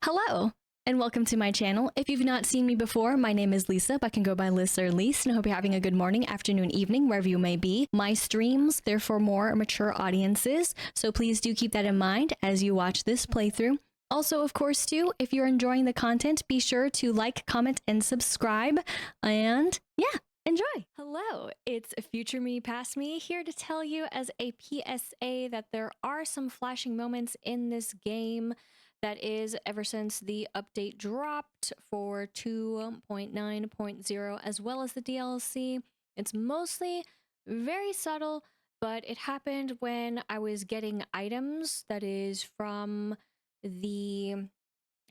Hello, and welcome to my channel. If you've not seen me before, my name is Lisa, but I can go by Liz or Lise, and I hope you're having a good morning, afternoon, evening, wherever you may be. My streams, they're for more mature audiences, so please do keep that in mind as you watch this playthrough. Also, of course, too, if you're enjoying the content, be sure to like, comment, and subscribe, and yeah, enjoy! Hello, it's Future Me, Past Me, here to tell you as a PSA that there are some flashing moments in this game. That is, ever since the update dropped for 2.9.0, as well as the DLC. It's mostly very subtle, but it happened when I was getting items, that is from the,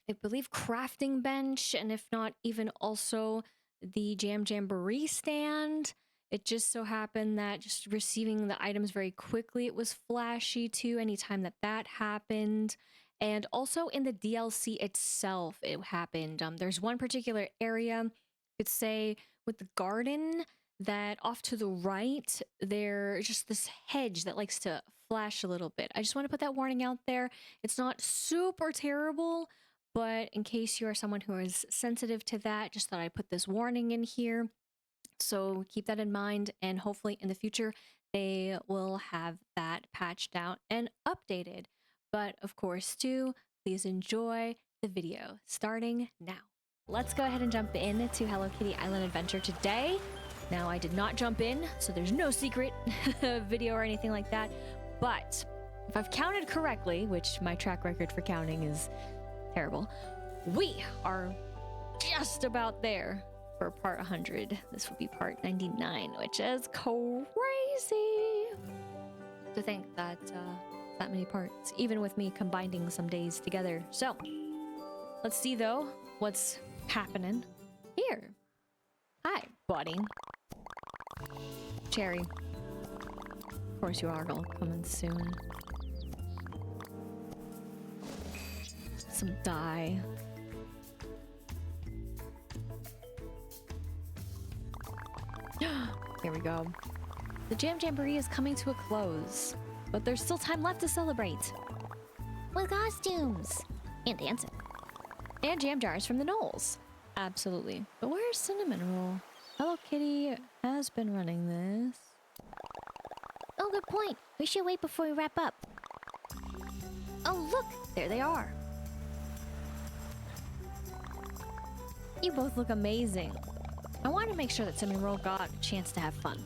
I believe, crafting bench, and if not, even also the Jamboree stand. It just so happened that just receiving the items very quickly, it was flashy too, anytime that happened. And also in the DLC itself, it happened. There's one particular area, you could say, with the garden, that off to the right, there's just this hedge that likes to flash a little bit. I just want to put that warning out there. It's not super terrible, but in case you are someone who is sensitive to that, just thought I'd put this warning in here. So keep that in mind, and hopefully in the future, they will have that patched out and updated. But of course, too, please enjoy the video starting now. Let's go ahead and jump in to Hello Kitty Island Adventure today. Now, I did not jump in, so there's no secret video or anything like that. But if I've counted correctly, which my track record for counting is terrible, we are just about there for part 100. This will be part 99, which is crazy to think that that many parts, even with me combining some days together. So let's see though what's happening here. Hi, buddy. Cherry. Of course you are all coming soon. Some dye. Here we go. The Jamboree is coming to a close, but there's still time left to celebrate. With costumes! And dancing. And jam jars from the Knolls. Absolutely. But where's Cinnamon Roll? Hello Kitty has been running this. Oh, good point. We should wait before we wrap up. Oh, look! There they are. You both look amazing. I want to make sure that Cinnamon Roll got a chance to have fun.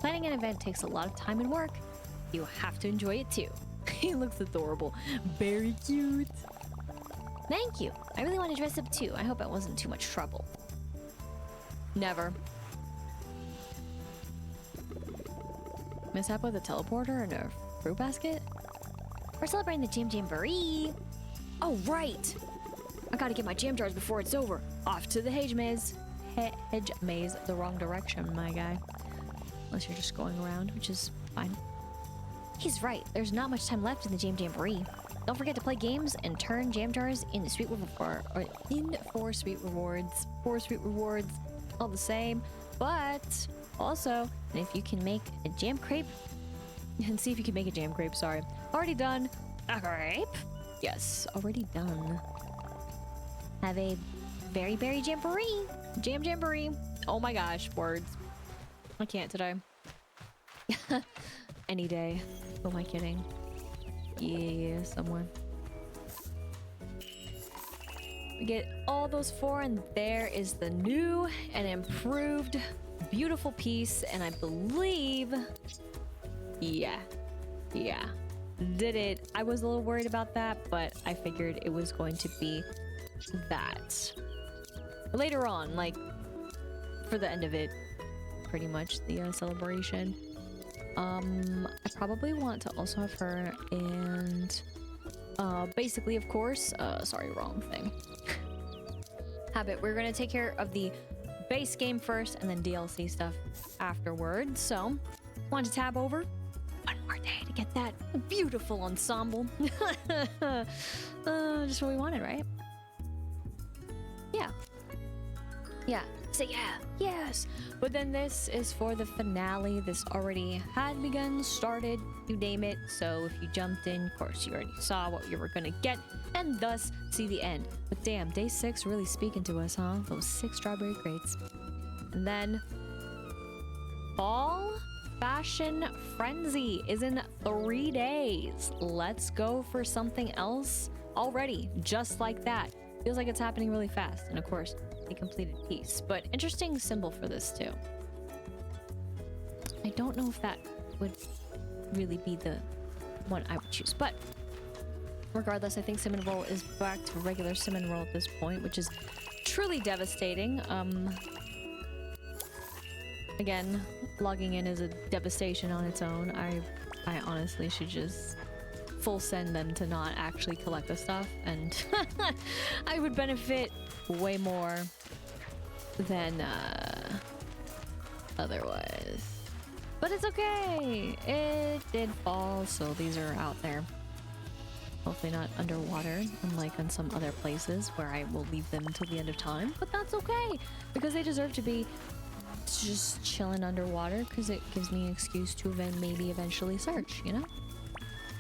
Planning an event takes a lot of time and work. You have to enjoy it too. He looks adorable. Very cute. Thank you. I really want to dress up too. I hope it wasn't too much trouble. Never. Mishap with a teleporter and a fruit basket? We're celebrating the Jamboree. Oh, right. I gotta get my jam jars before it's over. Off to the hedge maze. Hedge maze, the wrong direction, my guy. Unless you're just going around, which is fine. He's right. There's not much time left in the Jamboree. Don't forget to play games and turn jam jars into for sweet rewards. For sweet rewards, all the same. But also, if you can make a jam crepe, and see if you can make a jam crepe. Sorry, already done. A crepe? Yes, already done. Have a very berry Jamboree. Jamboree. Oh my gosh, words. I can't today. Any day. Who am I kidding? Yeah, somewhere. We get all those 4, and there is the new and improved beautiful piece, and I believe, yeah, did it. I was a little worried about that, but I figured it was going to be that. Later on, like, for the end of it, pretty much, the celebration. I probably want to also have her, and basically, of course, sorry, wrong thing. Habit, we're gonna take care of the base game first, and then DLC stuff afterwards. So, want to tab over one more day to get that beautiful ensemble. Just what we wanted, right? Yeah. Say yeah. Yes. But then this is for the finale. This already had begun, started, you name it. So if you jumped in, of course, you already saw what you were gonna get. and thus see the end. But damn, day 6 really speaking to us, huh? Those 6 strawberry crates. And then Fall Fashion Frenzy is in 3 days. Let's go for something else already, just like that. Feels like it's happening really fast. And of course, a completed piece. But interesting symbol for this too. I don't know if that would really be the one I would choose, but regardless, I think Cinnamon Roll is back to regular Cinnamon Roll at this point, which is truly devastating. Again, logging in is a devastation on its own. I honestly should just full send them to not actually collect the stuff, and I would benefit way more than otherwise. But it's okay. It did fall, so these are out there. Hopefully not underwater, unlike in some other places where I will leave them until the end of time. But that's okay, because they deserve to be just chilling underwater, because it gives me an excuse to maybe eventually search, you know?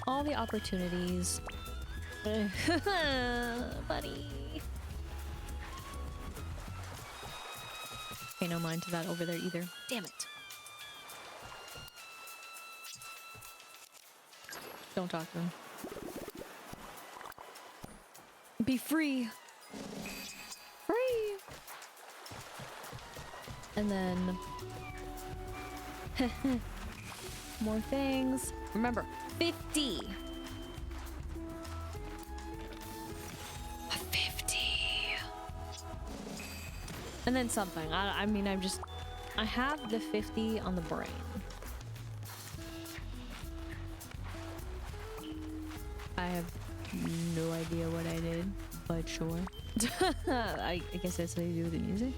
All the opportunities. Buddy. Pay no mind to that over there either. Damn it. Don't talk to him. Be free. Free. And then more things. Remember, 50. 50. And then something. I mean, I have the 50 on the brain. I have no idea what I did, but sure. I guess that's what you do with the music.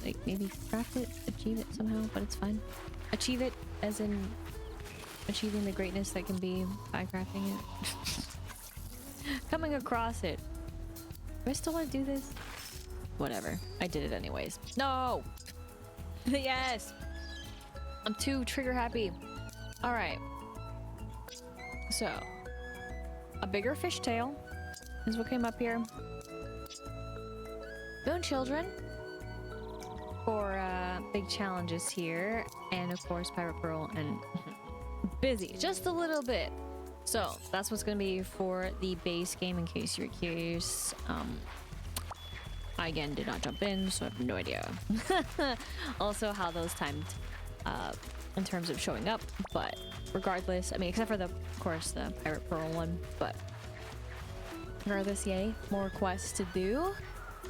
Like, maybe craft it, achieve it somehow, but it's fine. Achieve it as in achieving the greatness that can be by crafting it. Coming across it. Do I still want to do this? Whatever. I did it anyways. No! Yes! I'm too trigger happy. Alright. So, a bigger fishtail is what came up here. Moon Children for big challenges here, and of course Pirate Pearl and busy just a little bit. So that's what's gonna be for the base game, in case you're curious. I again did not jump in, so I have no idea. Also how those timed in terms of showing up, but regardless, I mean, except for of course the Pirate Pearl one, but regardless, yay, more quests to do.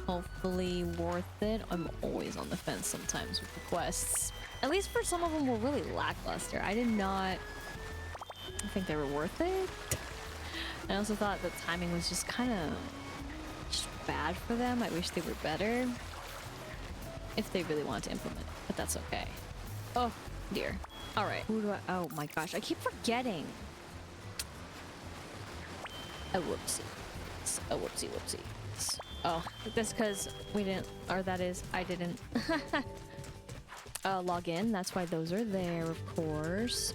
Hopefully worth it. I'm always on the fence sometimes with the quests. At least for some of them were really lackluster. I did not think they were worth it. I also thought the timing was just kind of just bad for them. I wish they were better if they really wanted to implement, but that's okay. Oh dear. All right. Who do I? Oh my gosh, I keep forgetting. A whoopsie. A whoopsie whoopsie. Oh, that's because we didn't, or that is, I didn't log in. That's why those are there, of course.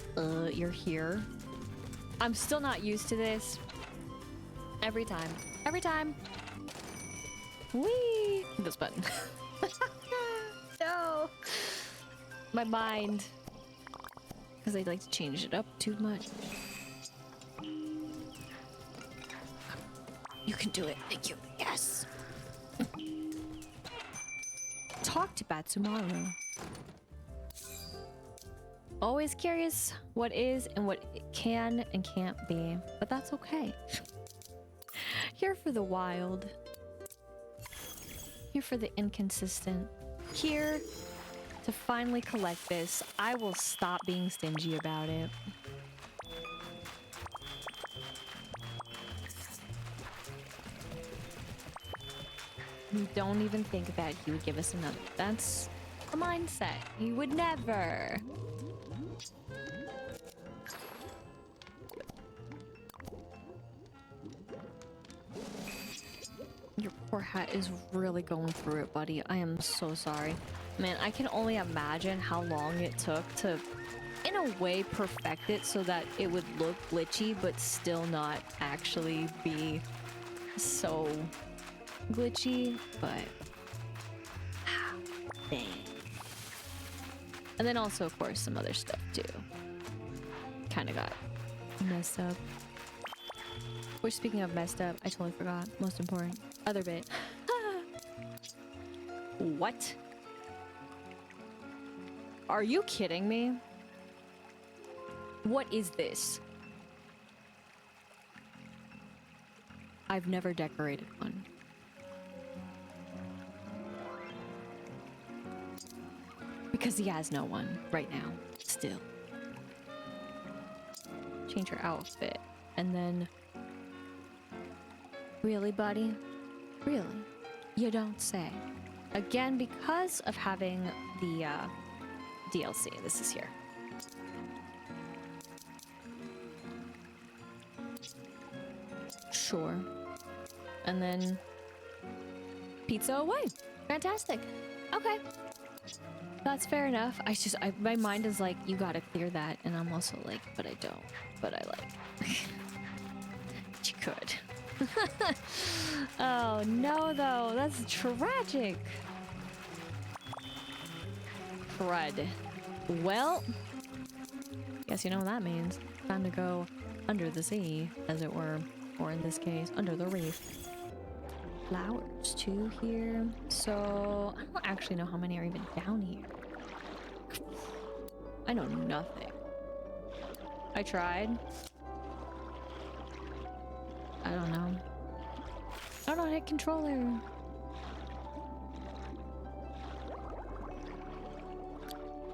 You're here. I'm still not used to this. Every time. Every time. Whee! This button. No! My mind. Because I'd like to change it up too much. You can do it. Thank you. Yes! Talk to Batsumaru. Always curious what is and what it can and can't be, but that's okay. Here for the wild. Here for the inconsistent. Here to finally collect this. I will stop being stingy about it. You don't even think that he would give us another. That's a mindset. He would never. Your poor hat is really going through it, buddy. I am so sorry. Man, I can only imagine how long it took to in a way perfect it so that it would look glitchy but still not actually be so glitchy, but dang. And then also, of course, some other stuff too. Kind of got messed up. Which, speaking of messed up, I totally forgot. Most important. Other bit. What? Are you kidding me? What is this? I've never decorated one. Because he has no one right now. Still. Change your outfit. And then... Really, buddy? Really? You don't say. Again, because of having the DLC. This is here. Sure. And then pizza away. Fantastic. Okay. That's fair enough. My mind is like, you gotta clear that. And I'm also like, but I don't. But I like. You could. Oh no, though. That's tragic. Crud. Well, guess you know what that means. Time to go under the sea, as it were. Or in this case, under the reef. Flowers too here. So I don't actually know how many are even down here. I know nothing. I tried. I don't know. I don't hit controller.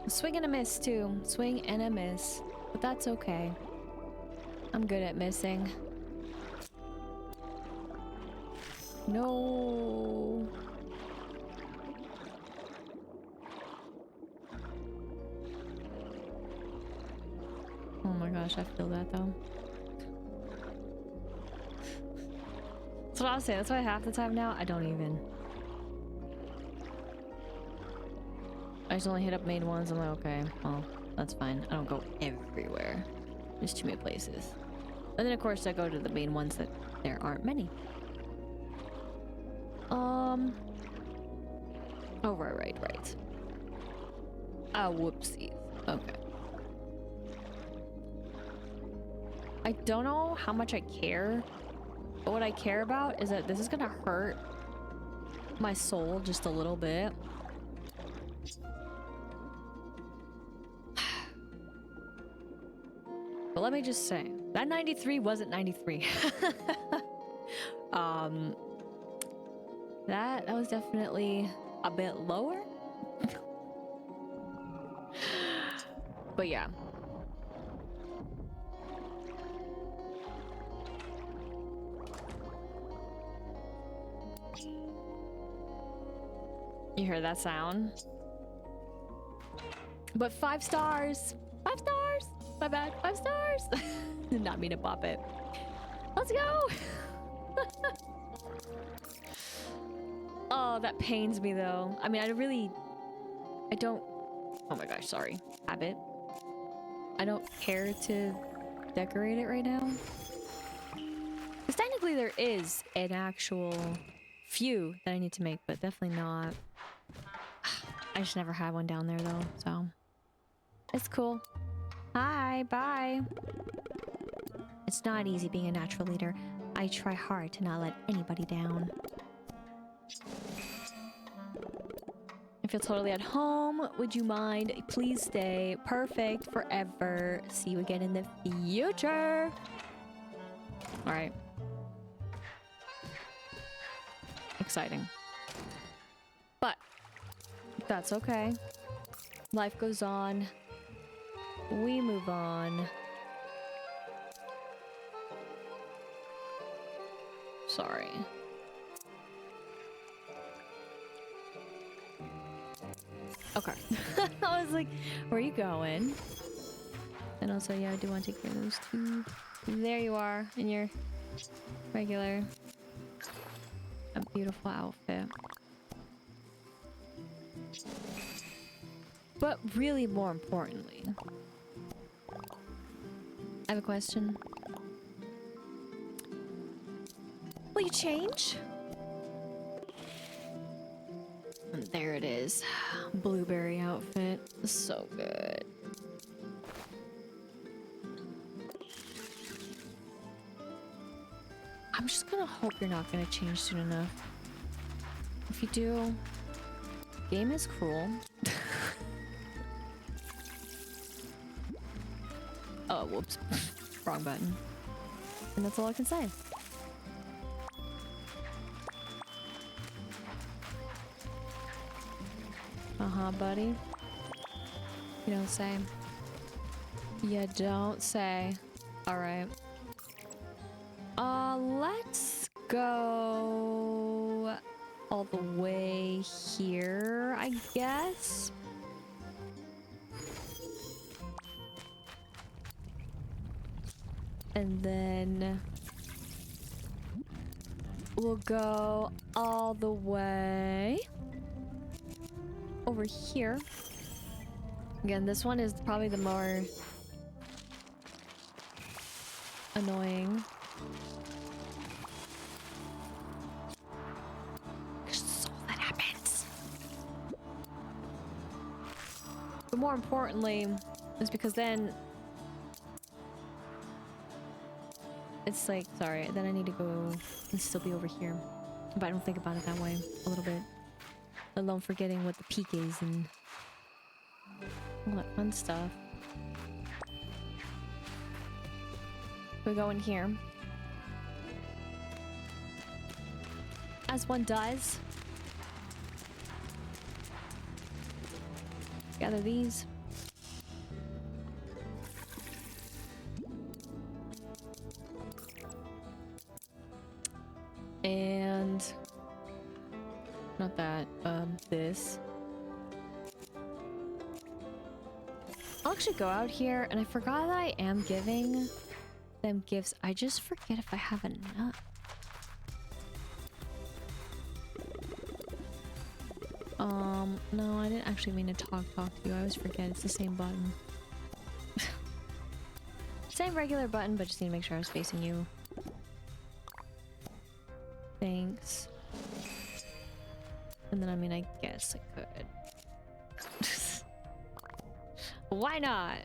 Swing and a miss too. Swing and a miss. But that's okay. I'm good at missing. No. Oh my gosh, I feel that though. That's what I was saying. That's why half the time now I don't even. I just only hit up main ones. I'm like, okay, well, that's fine. I don't go everywhere. There's too many places. And then of course I go to the main ones that there aren't many. Oh, right. Ah, whoopsies. Okay. I don't know how much I care, but what I care about is that this is gonna hurt my soul just a little bit. But let me just say, that 93 wasn't 93. That was definitely a bit lower. But yeah. You hear that sound? But 5 stars! 5 stars! My bad, 5 stars! Did not mean to pop it. Let's go! Oh, that pains me though. I mean, I don't... Oh my gosh, sorry. Habit. I don't care to decorate it right now. Because technically there is an actual few that I need to make, but definitely not. I just never had one down there though, so... It's cool. Hi, bye. It's not easy being a natural leader. I try hard to not let anybody down. I feel totally at home. Would you mind? Please stay. Perfect. Forever. See you again in the future. All right. Exciting. But that's okay. Life goes on. We move on. Sorry. Okay. I was like, where are you going? And also, yeah, I do want to take care of those two. There you are in your regular, a beautiful outfit. But really more importantly, I have a question. Will you change? And there it is. Blueberry outfit. So good. I'm just gonna hope you're not gonna change soon enough. If you do, game is cruel. Oh, whoops. Wrong button. And that's all I can say. Uh-huh, buddy. You don't say. You don't say. Alright. Let's go all the way here, I guess. And then we'll go all the way over here. Again, this one is probably the more annoying. So that happens. But more importantly, is because then it's like, sorry, then I need to go and still be over here. But I don't think about it that way a little bit. Let alone forgetting what the peak is and all that fun stuff. We go in here. As one does. Gather these. And not that, this. I'll actually go out here, and I forgot that I am giving them gifts. I just forget if I have enough. No, I didn't actually mean to talk to you. I always forget it's the same button. Same regular button, but just need to make sure I was facing you. Thanks. And then, I mean, I guess I could. Why not?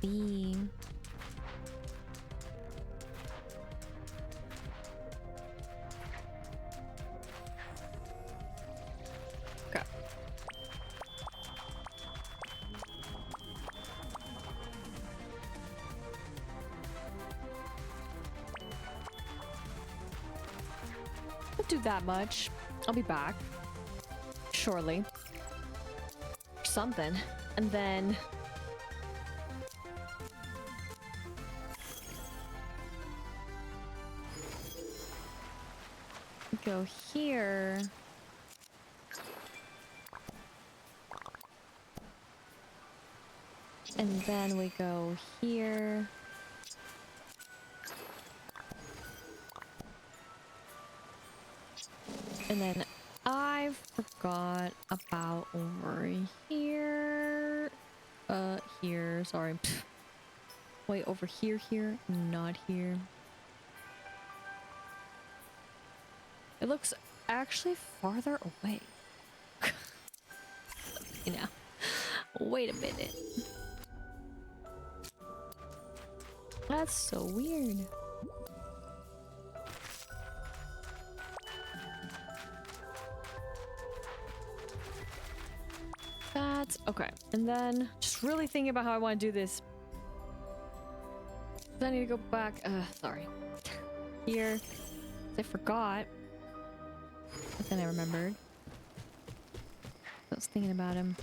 B. Okay. Don't do that much. I'll be back. Surely. Or something. And then go here. And then we go here. And then I forgot about over here. Here, sorry. Wait, over here, not here. It looks actually farther away. You know. Wait a minute. That's so weird. That's okay. And then just really thinking about how I want to do this. I need to go back. Sorry. Here. I forgot. But then I remembered. I was thinking about him.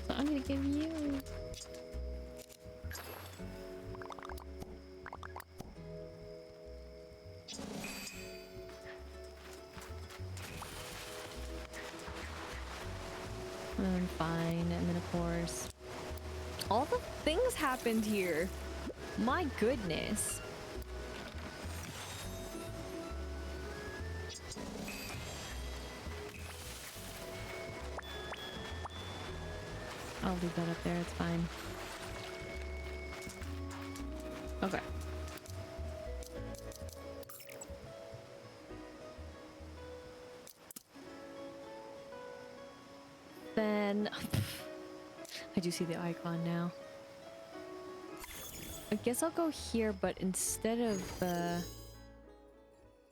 So I'm gonna give you. And fine, and then of course, all the things happened here. My goodness. I'll leave that up there, it's fine. Okay. Then I do see the icon now. I guess I'll go here, but instead of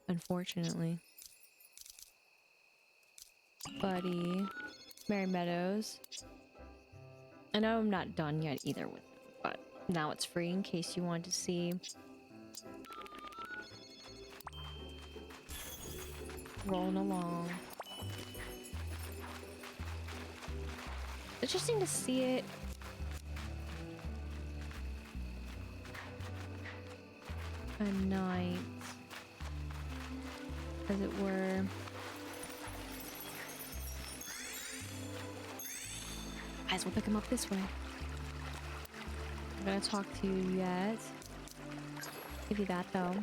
unfortunately, Buddy, Merry Meadows. I know I'm not done yet either with it, but now it's free in case you want to see. Rolling along. Interesting to see it. A night, as it were. Might as well pick him up this way. I'm gonna talk to you yet. Give you that though.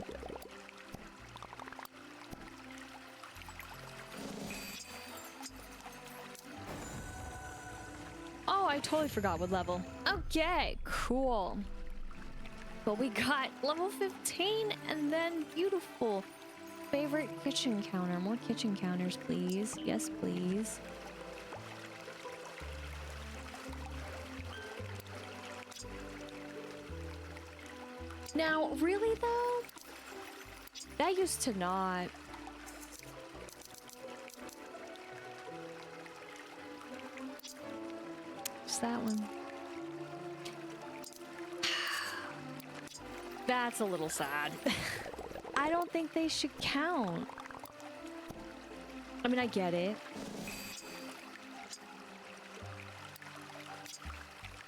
Oh, I totally forgot what level. Okay, cool. But we got level 15 and then beautiful. Favorite kitchen counter. More kitchen counters, please. Yes, please. Now, really though? That used to not. Just that one. That's a little sad. I don't think they should count. I mean, I get it.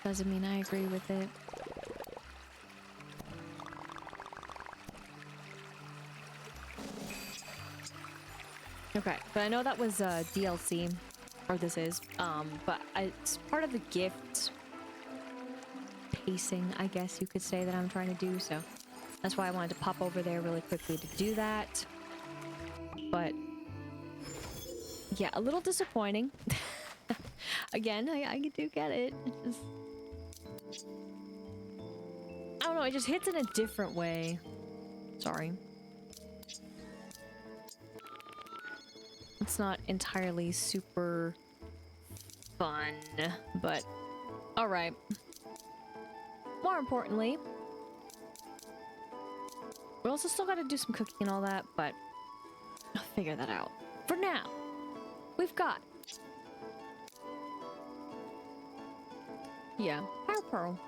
Doesn't mean I agree with it. Okay, but I know that was DLC, or this is, but it's part of the gift pacing, I guess you could say, that I'm trying to do, so that's why I wanted to pop over there really quickly to do that. But yeah, a little disappointing. Again, I do get it. It's just, I don't know, it just hits in a different way. Sorry. It's not entirely super fun, but alright. More importantly, we also still gotta do some cooking and all that, but I'll figure that out. For now, we've got... yeah, Power Pearl.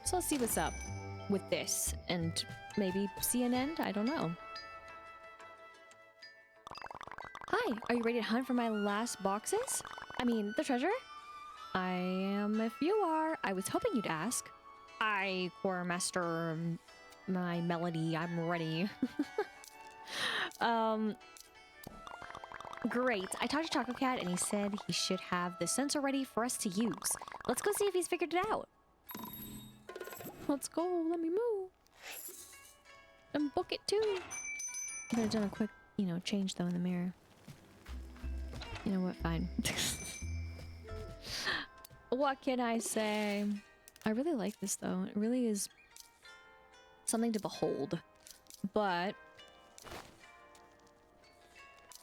So let's see what's up with this, and maybe see an end? I don't know. Hi, are you ready to hunt for my last boxes? I mean, the treasure? I am if you are. I was hoping you'd ask. Hi, Quartermaster, my melody, I'm ready. Great. I talked to Taco Cat and he said he should have the sensor ready for us to use. Let's go see if he's figured it out. Let's go, let me move. And book it too. I could have done a quick, you know, change though in the mirror. You know what, fine. What can I say? I really like this though. It really is something to behold. But,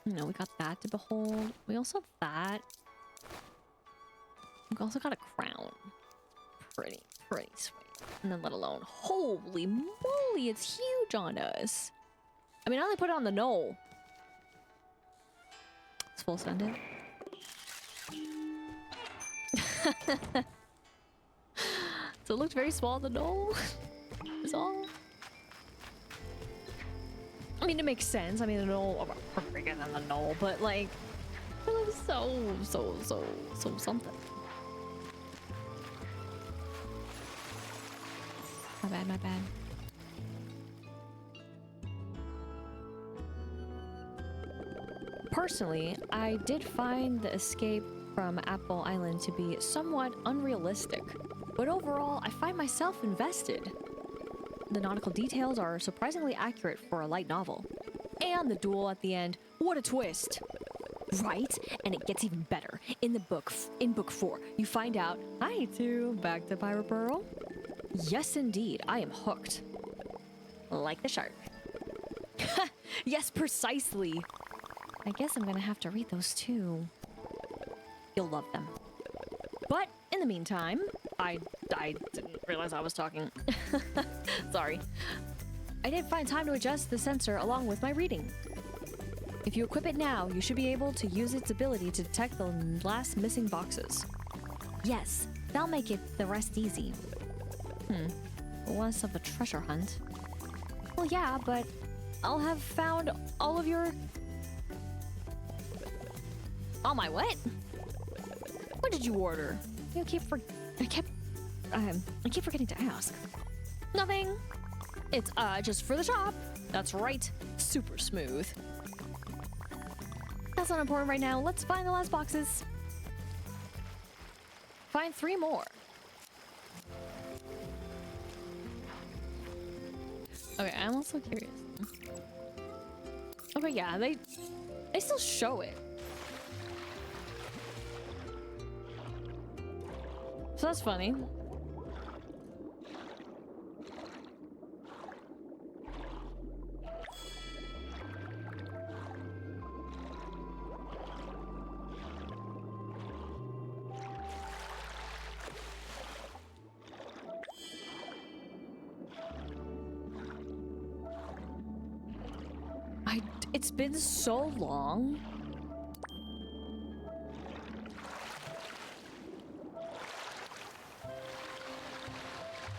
you know, we got that to behold. We also have that. We also got a crown. Pretty sweet. And then let alone, holy moly, it's huge on us. I mean, I only put it on the knoll. Let's full send it. So it looked very small on the knoll. Is all. I mean, it makes sense. I mean, the knoll are bigger than the knoll, but like, it looks so something. My bad. Personally, I did find the escape from Apple Island to be somewhat unrealistic, but overall, I find myself invested. The nautical details are surprisingly accurate for a light novel. And the duel at the end, what a twist! Right? And it gets even better. In book 4, you find out, hi to back to Pirate Pearl. Yes, indeed, I am hooked. Like the shark. Yes, precisely. I guess I'm gonna have to read those too. You'll love them. But in the meantime, I didn't realize I was talking. Sorry. I did find time to adjust the sensor along with my reading. If you equip it now, you should be able to use its ability to detect the last missing boxes. Yes, that'll make it the rest easy. Less of a treasure hunt. Well, yeah, but I'll have found all of your... All my what? What did you order? I keep forgetting to ask. Nothing. It's just for the shop. That's right. Super smooth. That's not important right now. Let's find the last boxes. Find 3 more. Okay, I'm also curious. Okay, yeah, they still show it. So that's funny. It's been so long.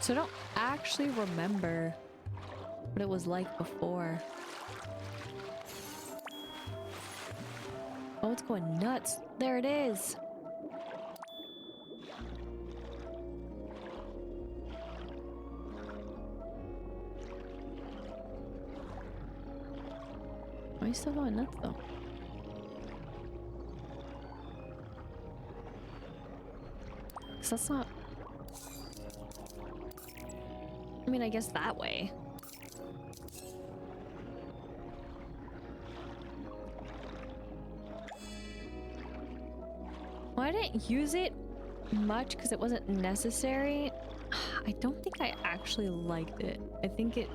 So I don't actually remember what it was like before. Oh, it's going nuts. There it is. Why are you still going nuts though? Cause that's not... I mean, I guess that way. Well, I didn't use it much because it wasn't necessary. I don't think I actually liked it. I think it...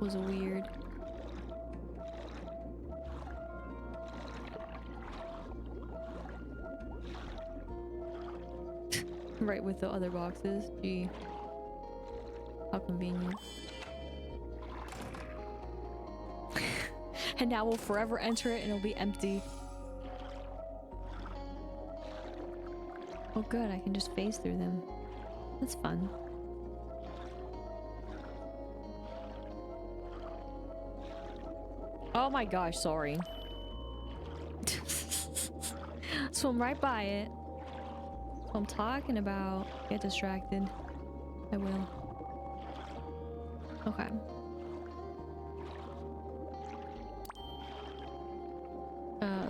was weird. Right with the other boxes. Gee. How convenient. And now we'll forever enter it and it'll be empty. Oh good, I can just phase through them. That's fun. Oh my gosh, sorry. Swim right by it. That's what I'm talking about. Get distracted. I will. Okay.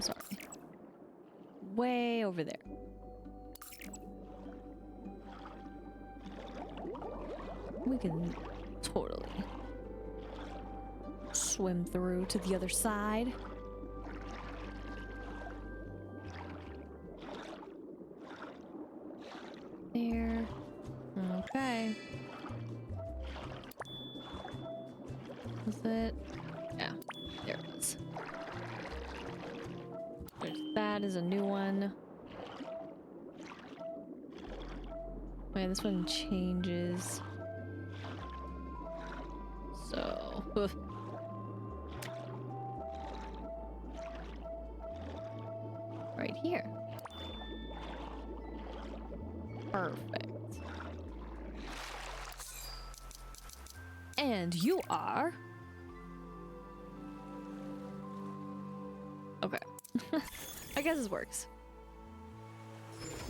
Sorry. Way over there. We can totally swim through to the other side. There. Okay. Was it? Yeah, there it was. There's that is a new one. Wait, this one changes. So, right here. Perfect. And you are... Okay. I guess this works.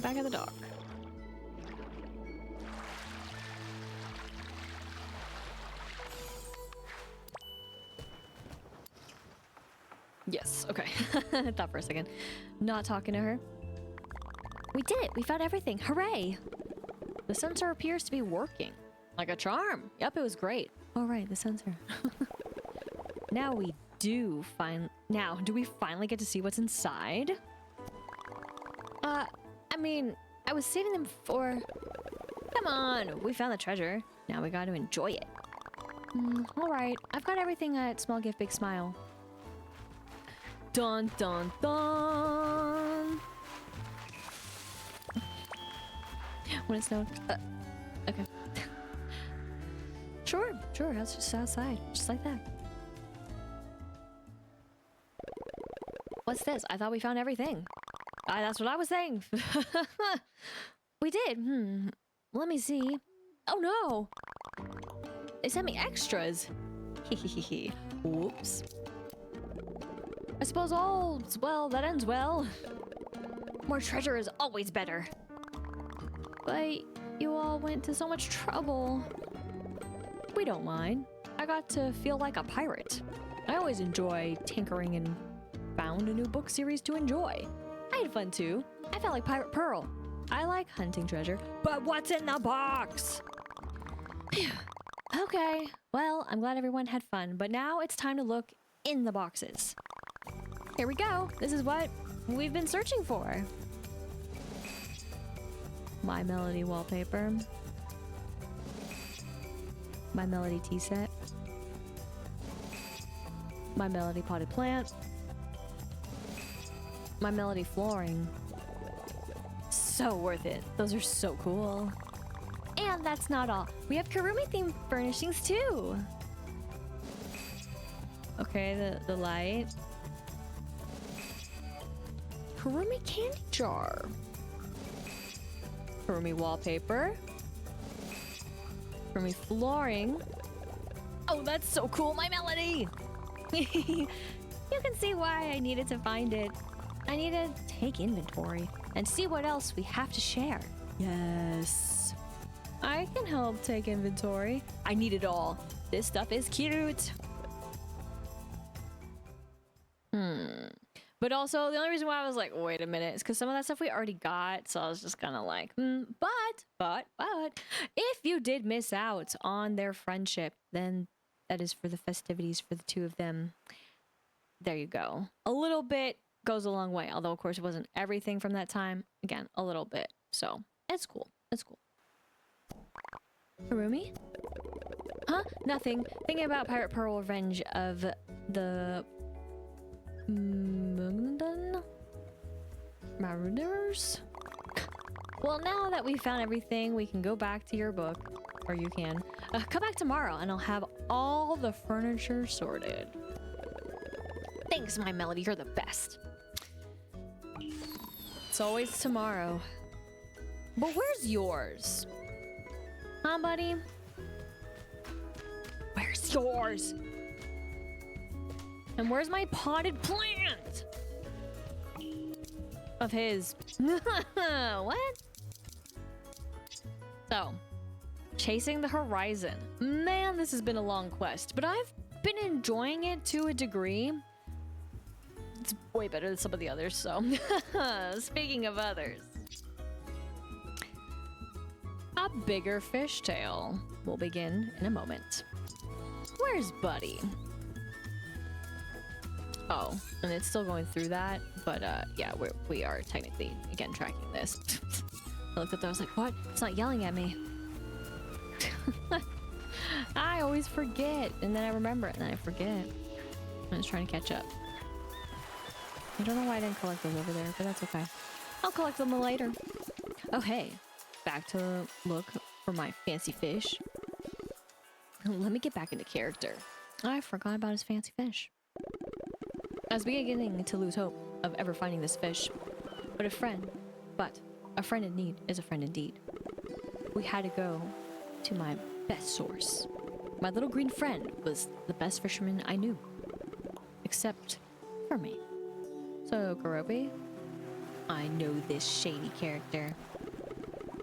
Back at the dock. Yes, okay. I thought for a second. Not talking to her. We did it! We found everything! Hooray! The sensor appears to be working. Like a charm. Yep, it was great. Oh right, the sensor. Now do we finally get to see what's inside? I mean, I was saving them for... Come on, we found the treasure. Now we got to enjoy it. All right, I've got everything at Small Gift Big Smile. Dun dun dun. When it snowed. Okay. Sure. That's just outside, just like that. What's this? I thought we found everything. That's what I was saying. We did. Let me see. Oh no! They sent me extras. Whoops. I suppose all's well that ends well. More treasure is always better. But you all went to so much trouble. We don't mind. I got to feel like a pirate. I always enjoy tinkering and found a new book series to enjoy. I had fun too. I felt like Pirate Pearl. I like hunting treasure, but what's in the box? Okay, well, I'm glad everyone had fun, but now it's time to look in the boxes. Here we go. This is what we've been searching for. My Melody wallpaper. My Melody tea set. My Melody potted plant. My Melody flooring. So worth it. Those are so cool. And that's not all. We have Kurumi themed furnishings too. Okay, the light. Kurumi candy jar. Kurumi wallpaper. Kurumi flooring. Oh, that's so cool, my Melody! You can see why I needed to find it. I need to take inventory and see what else we have to share. Yes. I can help take inventory. I need it all. This stuff is cute. But also, the only reason why I was like, wait a minute, is because some of that stuff we already got. So I was just kind of like, but, if you did miss out on their friendship, then that is for the festivities for the two of them. There you go. A little bit goes a long way. Although, of course, it wasn't everything from that time. Again, a little bit. So, it's cool. It's cool. Kurumi? Huh? Nothing. Thinking about Pirate Pearl Revenge of the... Marauders? Well, now that we found everything, we can go back to your book. Or you can. Come back tomorrow and I'll have all the furniture sorted. Thanks, my Melody. You're the best. It's always tomorrow. But where's yours? Huh, buddy? Where's yours? And where's my potted plant? Of his. What? So, chasing the horizon. Man, this has been a long quest, but I've been enjoying it to a degree. It's way better than some of the others, so. Speaking of others. A bigger fishtail will begin in a moment. Where's Buddy? Oh, and it's still going through that, but yeah, we are technically, again, tracking this. I looked up there, I was like, what? It's not yelling at me. I always forget, and then I remember it, and then I forget. I'm just trying to catch up. I don't know why I didn't collect those over there, but that's okay. I'll collect them later. Oh, hey. Back to look for my fancy fish. Let me get back into character. I forgot about his fancy fish. I was beginning to lose hope of ever finding this fish. But a friend in need is a friend indeed. We had to go to my best source. My little green friend was the best fisherman I knew. Except for me. So, Kurobi, I know this shady character.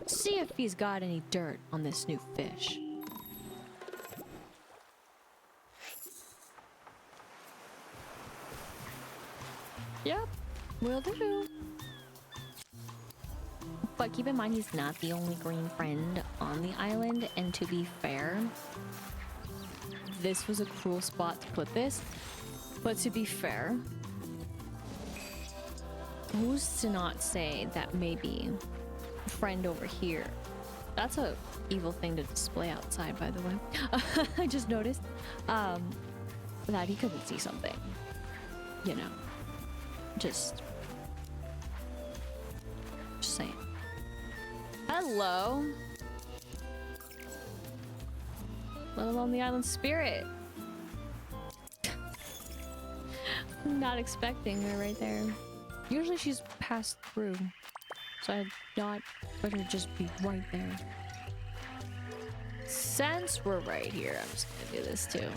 See if he's got any dirt on this new fish. Yep, will do. But keep in mind, he's not the only green friend on the island, and to be fair, this was a cool spot to put this. But to be fair, who's to not say that maybe friend over here, that's a evil thing to display outside, by the way. I just noticed that he couldn't see something, you know, just saying. Hello, little on the island spirit. Not expecting her right there. Usually she's passed through, so I not let her just be right there. Since we're right here, I'm just gonna do this too.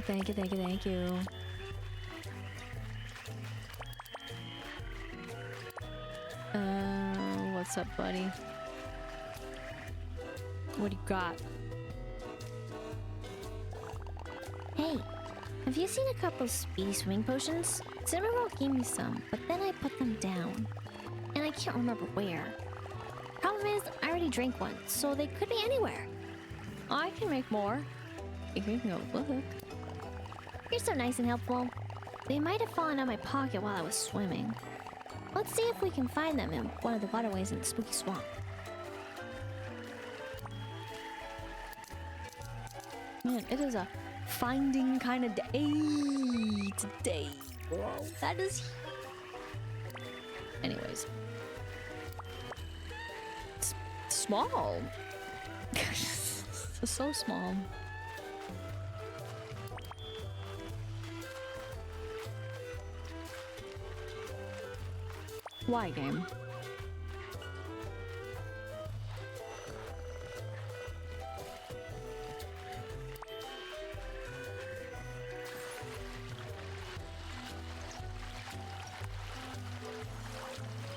Thank you, thank you, thank you. What's up, buddy? What do you got? Hey, have you seen a couple speedy swimming potions? Cinnamon gave me some, but then I put them down. And I can't remember where. Problem is, I already drank one, so they could be anywhere. I can make more. You can go look. You're so nice and helpful. They might have fallen out of my pocket while I was swimming. Let's see if we can find them in one of the waterways in the spooky swamp. Man, it is a finding kind of day today. Whoa, that is... Anyways. It's small. It's so small. Why, game?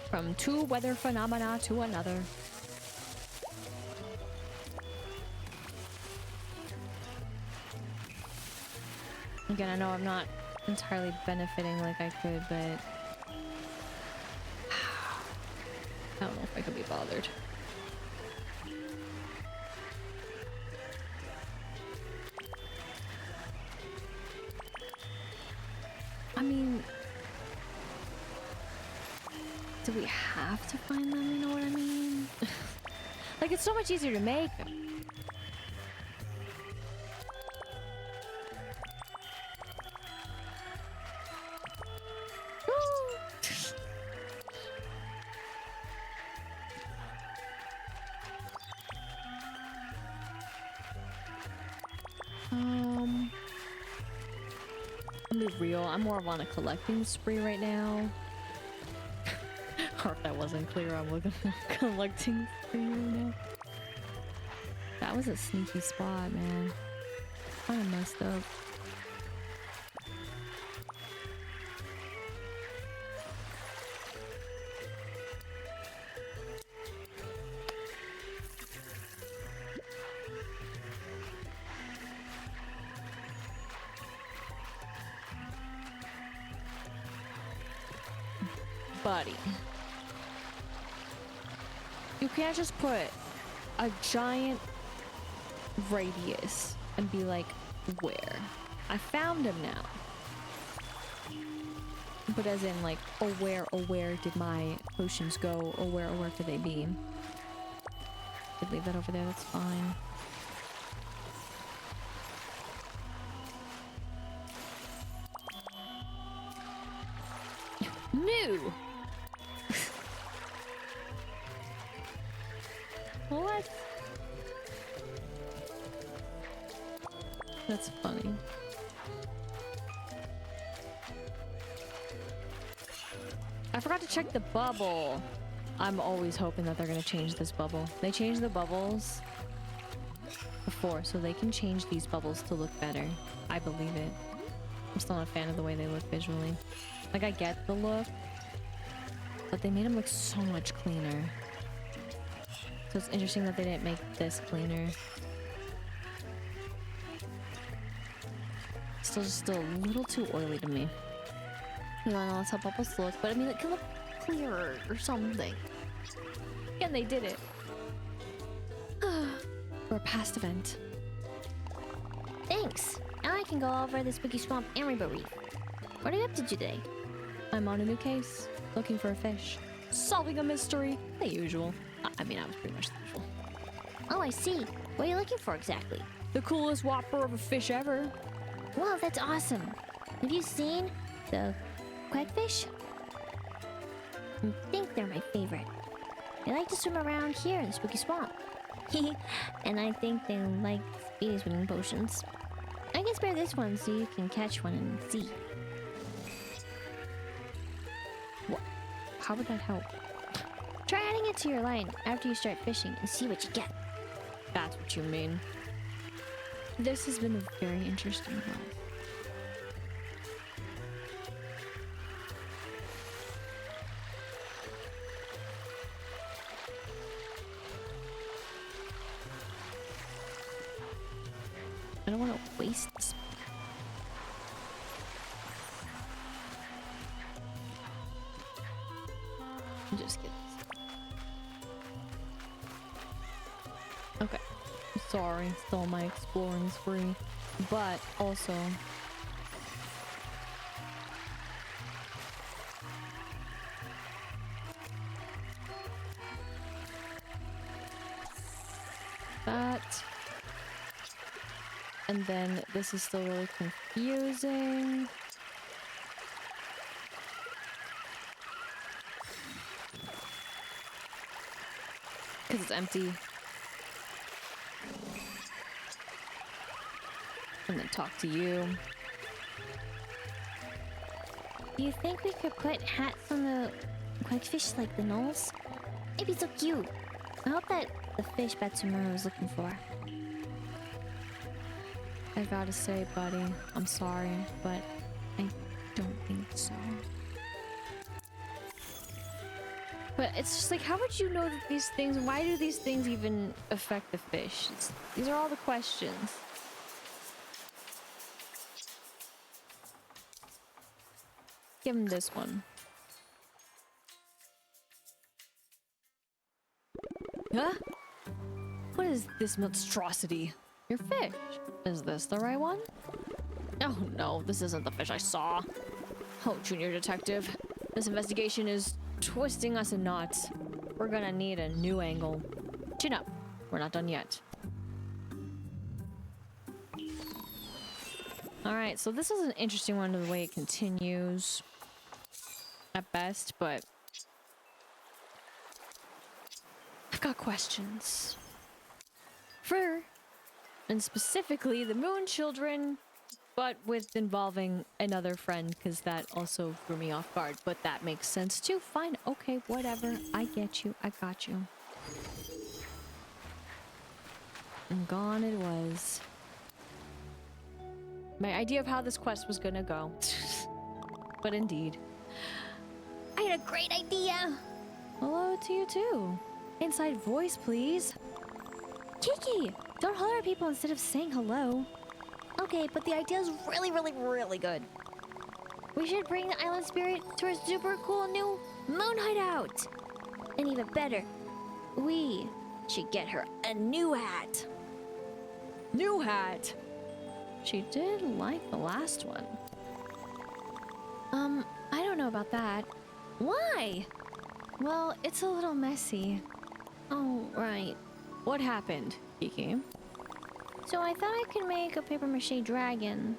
From two weather phenomena to another. Again, I know I'm not entirely benefiting like I could, but I don't know if I could be bothered. I mean, do we have to find them? You know what I mean? Like, it's so much easier to make them. I'll be real, I'm more of on a collecting spree right now. Or if that wasn't clear, I'm looking for a collecting spree right now. That was a sneaky spot, man. Kinda messed up. Buddy. You can't just put a giant radius and be like, where? I found him now. But as in, like, oh where did my potions go? Or where could they be? Could leave that over there, that's fine. New! What? That's funny. I forgot to check the bubble. I'm always hoping that they're gonna change this bubble. They changed the bubbles before, so they can change these bubbles to look better. I believe it. I'm still not a fan of the way they look visually. Like, I get the look, but they made them look so much cleaner. So it's interesting that they didn't make this cleaner. Still a little too oily to me. You know, I know that's how bubbles look, but I mean, it can look clearer or something. And they did it. For a past event. Thanks. Now I can go over the spooky swamp and Rainbow Reef. What are you up to today? I'm on a new case, looking for a fish. Solving a mystery, the usual. I mean, I was pretty much the usual. Oh, I see. What are you looking for exactly? The coolest whopper of a fish ever. Wow, that's awesome. Have you seen the quackfish? I think they're my favorite. They like to swim around here in the spooky swamp. And I think they like speedy swimming potions. I can spare this one so you can catch one and see. What? How would that help? Try adding it to your line after you start fishing and see what you get. That's what you mean. This has been a very interesting ride. I don't want to waste this. Just kidding. Okay. Sorry, stole my exploring spree. But also... that... And then this is still really confusing. Because it's empty. And then talk to you. Do you think we could put hats on the quackfish like the nulls? It'd be so cute. I hope that the fish Batsumura was looking for. I gotta say, buddy, I'm sorry, but I don't think so. But it's just like, how would you know that these things, why do these things even affect the fish? These are all the questions. Give him this one. Huh? What is this monstrosity? Your fish. Is this the right one? Oh no, this isn't the fish I saw. Oh, Junior Detective. This investigation is twisting us in knots. We're gonna need a new angle. Chin up. We're not done yet. Alright, so this is an interesting one to the way it continues. At best, but... I've got questions. For... And specifically the Moon Children, but with involving another friend, because that also threw me off guard. But that makes sense too. Fine, okay, whatever. I get you. I got you. And gone it was. My idea of how this quest was gonna go. But indeed. I had a great idea! Hello to you too. Inside voice, please. Kiki! Don't holler at people instead of saying hello. Okay, but the idea is really good. We should bring the island spirit to our super cool new moon hideout! And even better, we should get her a new hat. New hat! She did like the last one. I don't know about that. Why? Well, it's a little messy. Oh, right. What happened, Kiki? So I thought I could make a paper mache dragon.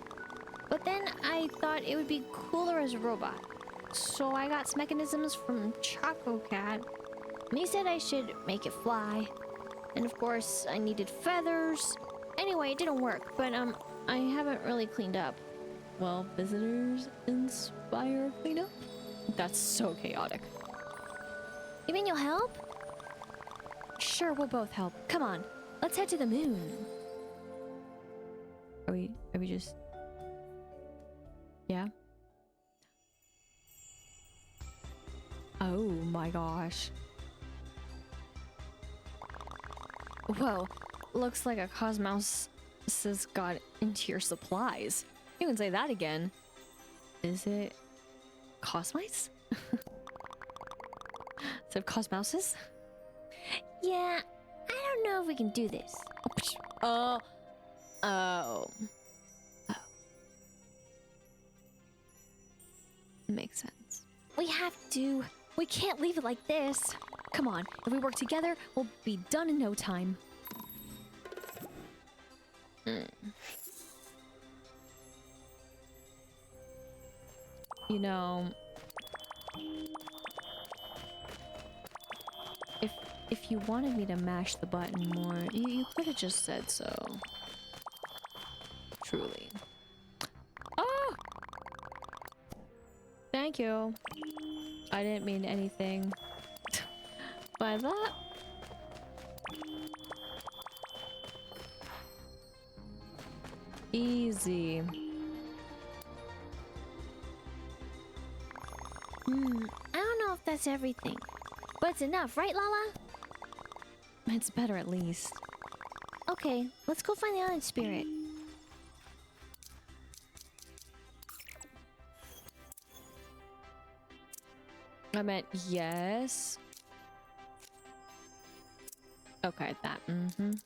But then I thought it would be cooler as a robot. So I got some mechanisms from Choco Cat. And he said I should make it fly. And of course, I needed feathers. Anyway, it didn't work, but I haven't really cleaned up. Well, visitors inspire cleanup? That's so chaotic. You mean you'll help? Sure, we'll both help. Come on, let's head to the moon. Are we just... Yeah? Oh my gosh. Well, looks like a cosmouse has got into your supplies. You can say that again. Is it cosmice? Instead of cosmouses? Yeah, I don't know if we can do this. Oh. Makes sense. We have to. We can't leave it like this. Come on, if we work together, we'll be done in no time. You know, if you wanted me to mash the button more, you could have just said so. Truly. Oh! Thank you. I didn't mean anything by that. Easy. I don't know if that's everything, but it's enough, right, Lala? It's better at least. Okay, let's go find the island spirit. I meant yes. Okay, that.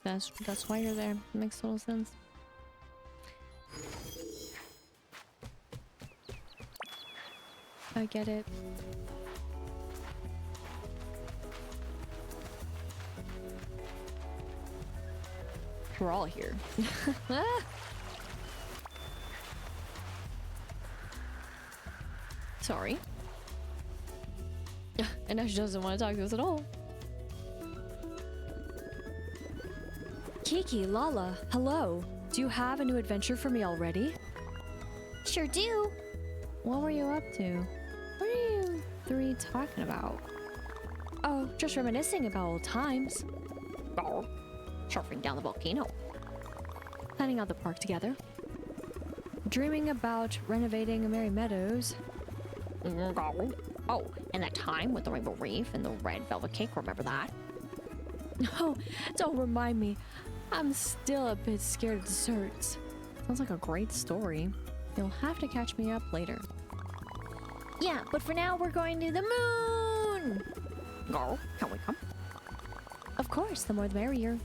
That's why you're there. Makes total sense. I get it. We're all here. Sorry. And now she doesn't want to talk to us at all. Kiki, Lala, hello. Do you have a new adventure for me already? Sure do. What were you up to? What are you three talking about? Oh, just reminiscing about old times. Oh, surfing down the volcano. Planning out the park together. Dreaming about renovating Merry Meadows. Oh, and that time with the rainbow reef and the red velvet cake, remember that? Oh, don't remind me. I'm still a bit scared of desserts. Sounds like a great story. You'll have to catch me up later. Yeah, but for now we're going to the moon! Oh, can we come? Of course, the more the merrier.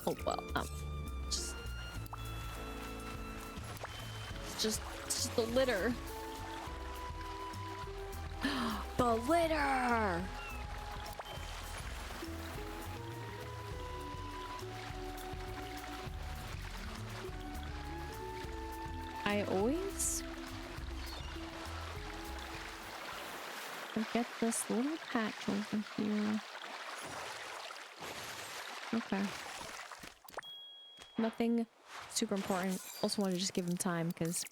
Oh, well, just the litter. The litter! I always forget this little patch over here. Okay. Nothing super important. Also wanted to just give him time because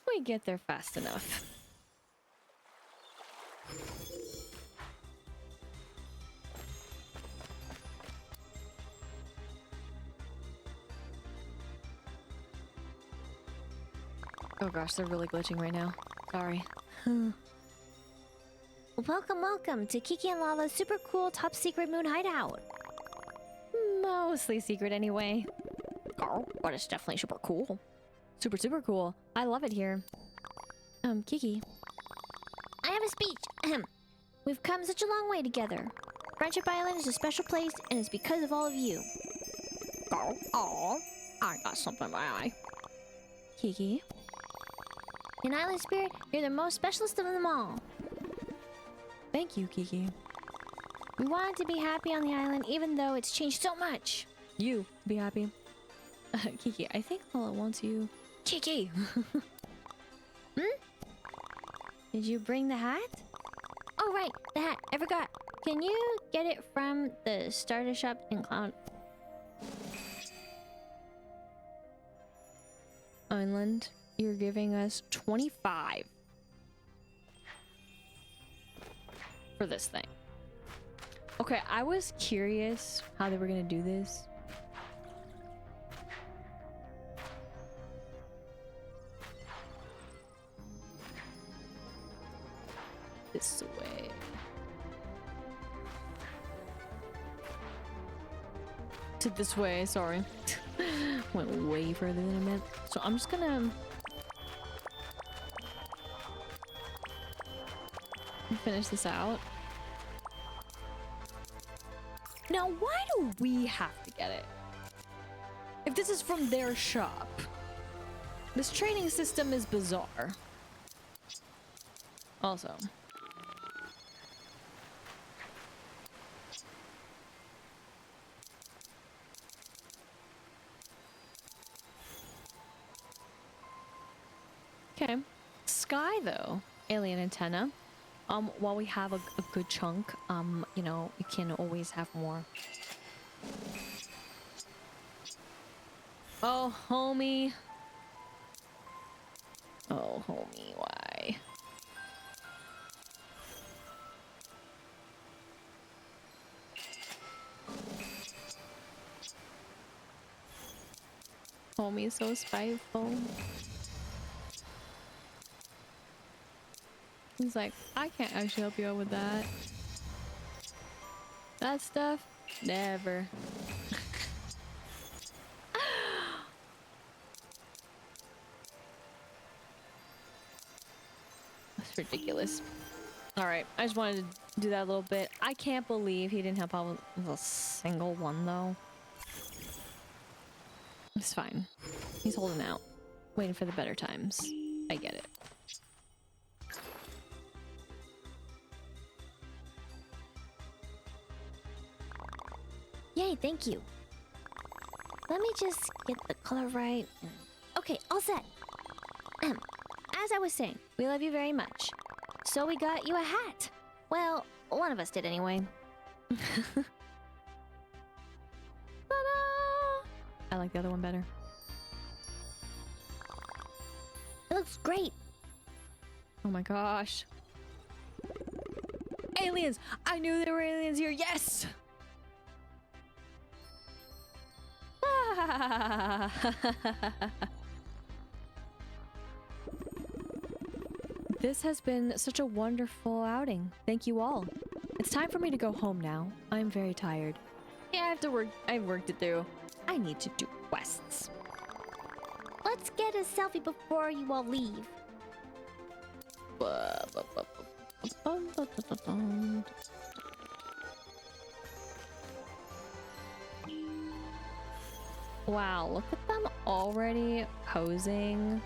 we get there fast enough. Oh gosh, they're really glitching right now. Sorry. Welcome to Kiki and Lala's super cool top secret moon hideout. Mostly secret anyway. Oh, but it's definitely super cool. Super cool. I love it here. Kiki. I have a speech. Ahem. We've come such a long way together. Friendship Island is a special place, and it's because of all of you. Oh, I got something in my eye. Kiki. In Island Spirit, you're the most specialist of them all. Thank you, Kiki. We wanted to be happy on the island, even though it's changed so much. You be happy. Kiki, I think Lala wants you. Kiki! Did you bring the hat? Oh, right, the hat. I forgot. Can you get it from the starter shop in Cloud Island? You're giving us 25 for this thing. Okay, I was curious how they were gonna do this. This way. To this way, sorry. Went way further than I meant. So I'm just gonna finish this out. Now, why do we have to get it? If this is from their shop. This trading system is bizarre. Also. Okay. Sky, though. Alien antenna. While we have a good chunk, you know, you can always have more. Oh, homie. Oh, homie, why? Homie is so spiteful. He's like, I can't actually help you out with that. That stuff? Never. That's ridiculous. Alright, I just wanted to do that a little bit. I can't believe he didn't help out with a single one, though. It's fine. He's holding out. Waiting for the better times. I get it. Yay, thank you. Let me just get the color right. Okay, all set. As I was saying, we love you very much. So we got you a hat. Well, one of us did anyway. Ta-da! I like the other one better. It looks great. Oh my gosh. Aliens! I knew there were aliens here. Yes! This has been such a wonderful outing. Thank you all. It's time for me to go home now. I'm very tired. Yeah, I have to work. I've worked it through. I need to do quests. Let's get a selfie before you all leave. Wow, look at them already posing.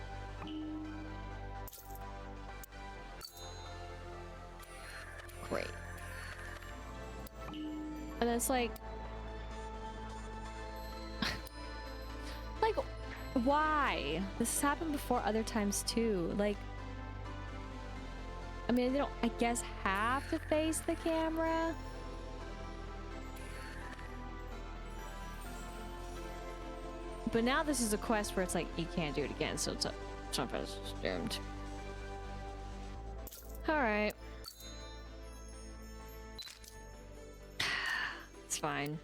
Great. And it's like... like, why? This has happened before other times too. Like... I mean, they don't, I guess, have to face the camera. But now this is a quest where it's like, you can't do it again, so it's doomed. Alright. It's fine.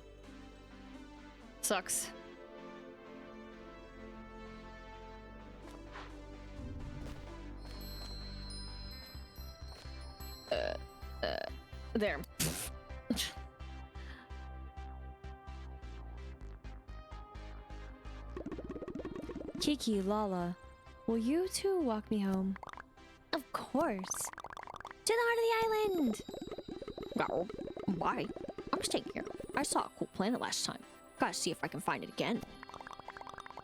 Sucks. There. Kiki, Lala, will you two walk me home? Of course. To the heart of the island. No. Why? I'm just taking care. I saw a cool planet last time. Gotta see if I can find it again.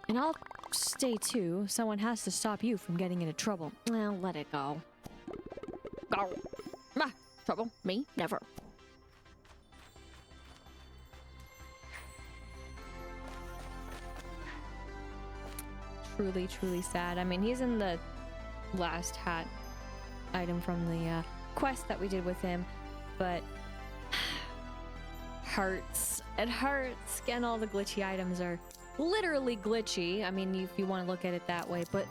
And I'll stay too. Someone has to stop you from getting into trouble. Well, let it go. Go. Ah, trouble? Me? Never. Truly, truly sad. I mean, he's in the last hat item from the quest that we did with him, but hurts. It hurts. And all the glitchy items are literally glitchy. I mean, if you want to look at it that way, but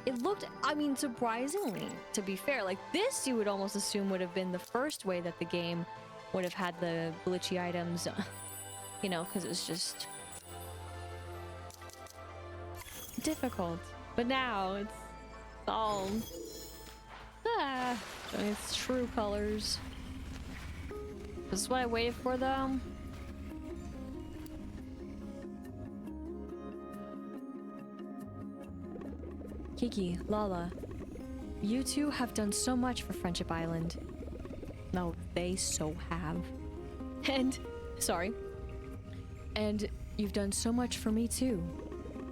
it looked, I mean, surprisingly, to be fair, like this you would almost assume would have been the first way that the game would have had the glitchy items, you know, because it's just difficult. But now it's all it's true colors. This is what I waited for, though. Kiki, Lala, you two have done so much for Friendship Island. No, they so have. And, sorry. And You've done so much for me too.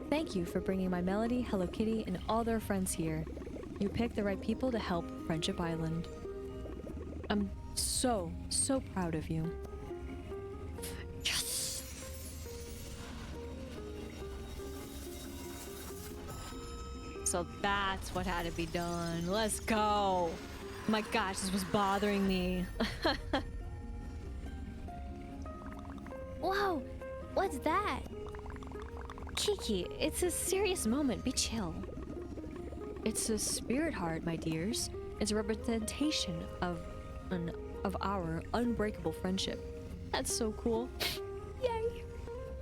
Thank you for bringing my Melody, Hello Kitty, and all their friends here. You picked the right people to help Friendship Island. I'm so proud of you. Yes! So that's what had to be done. Let's go. My gosh, this was bothering me. Whoa! What's that? Kiki, it's a serious moment. Be chill. It's a spirit heart, my dears. It's a representation of our unbreakable friendship. That's so cool. Yay!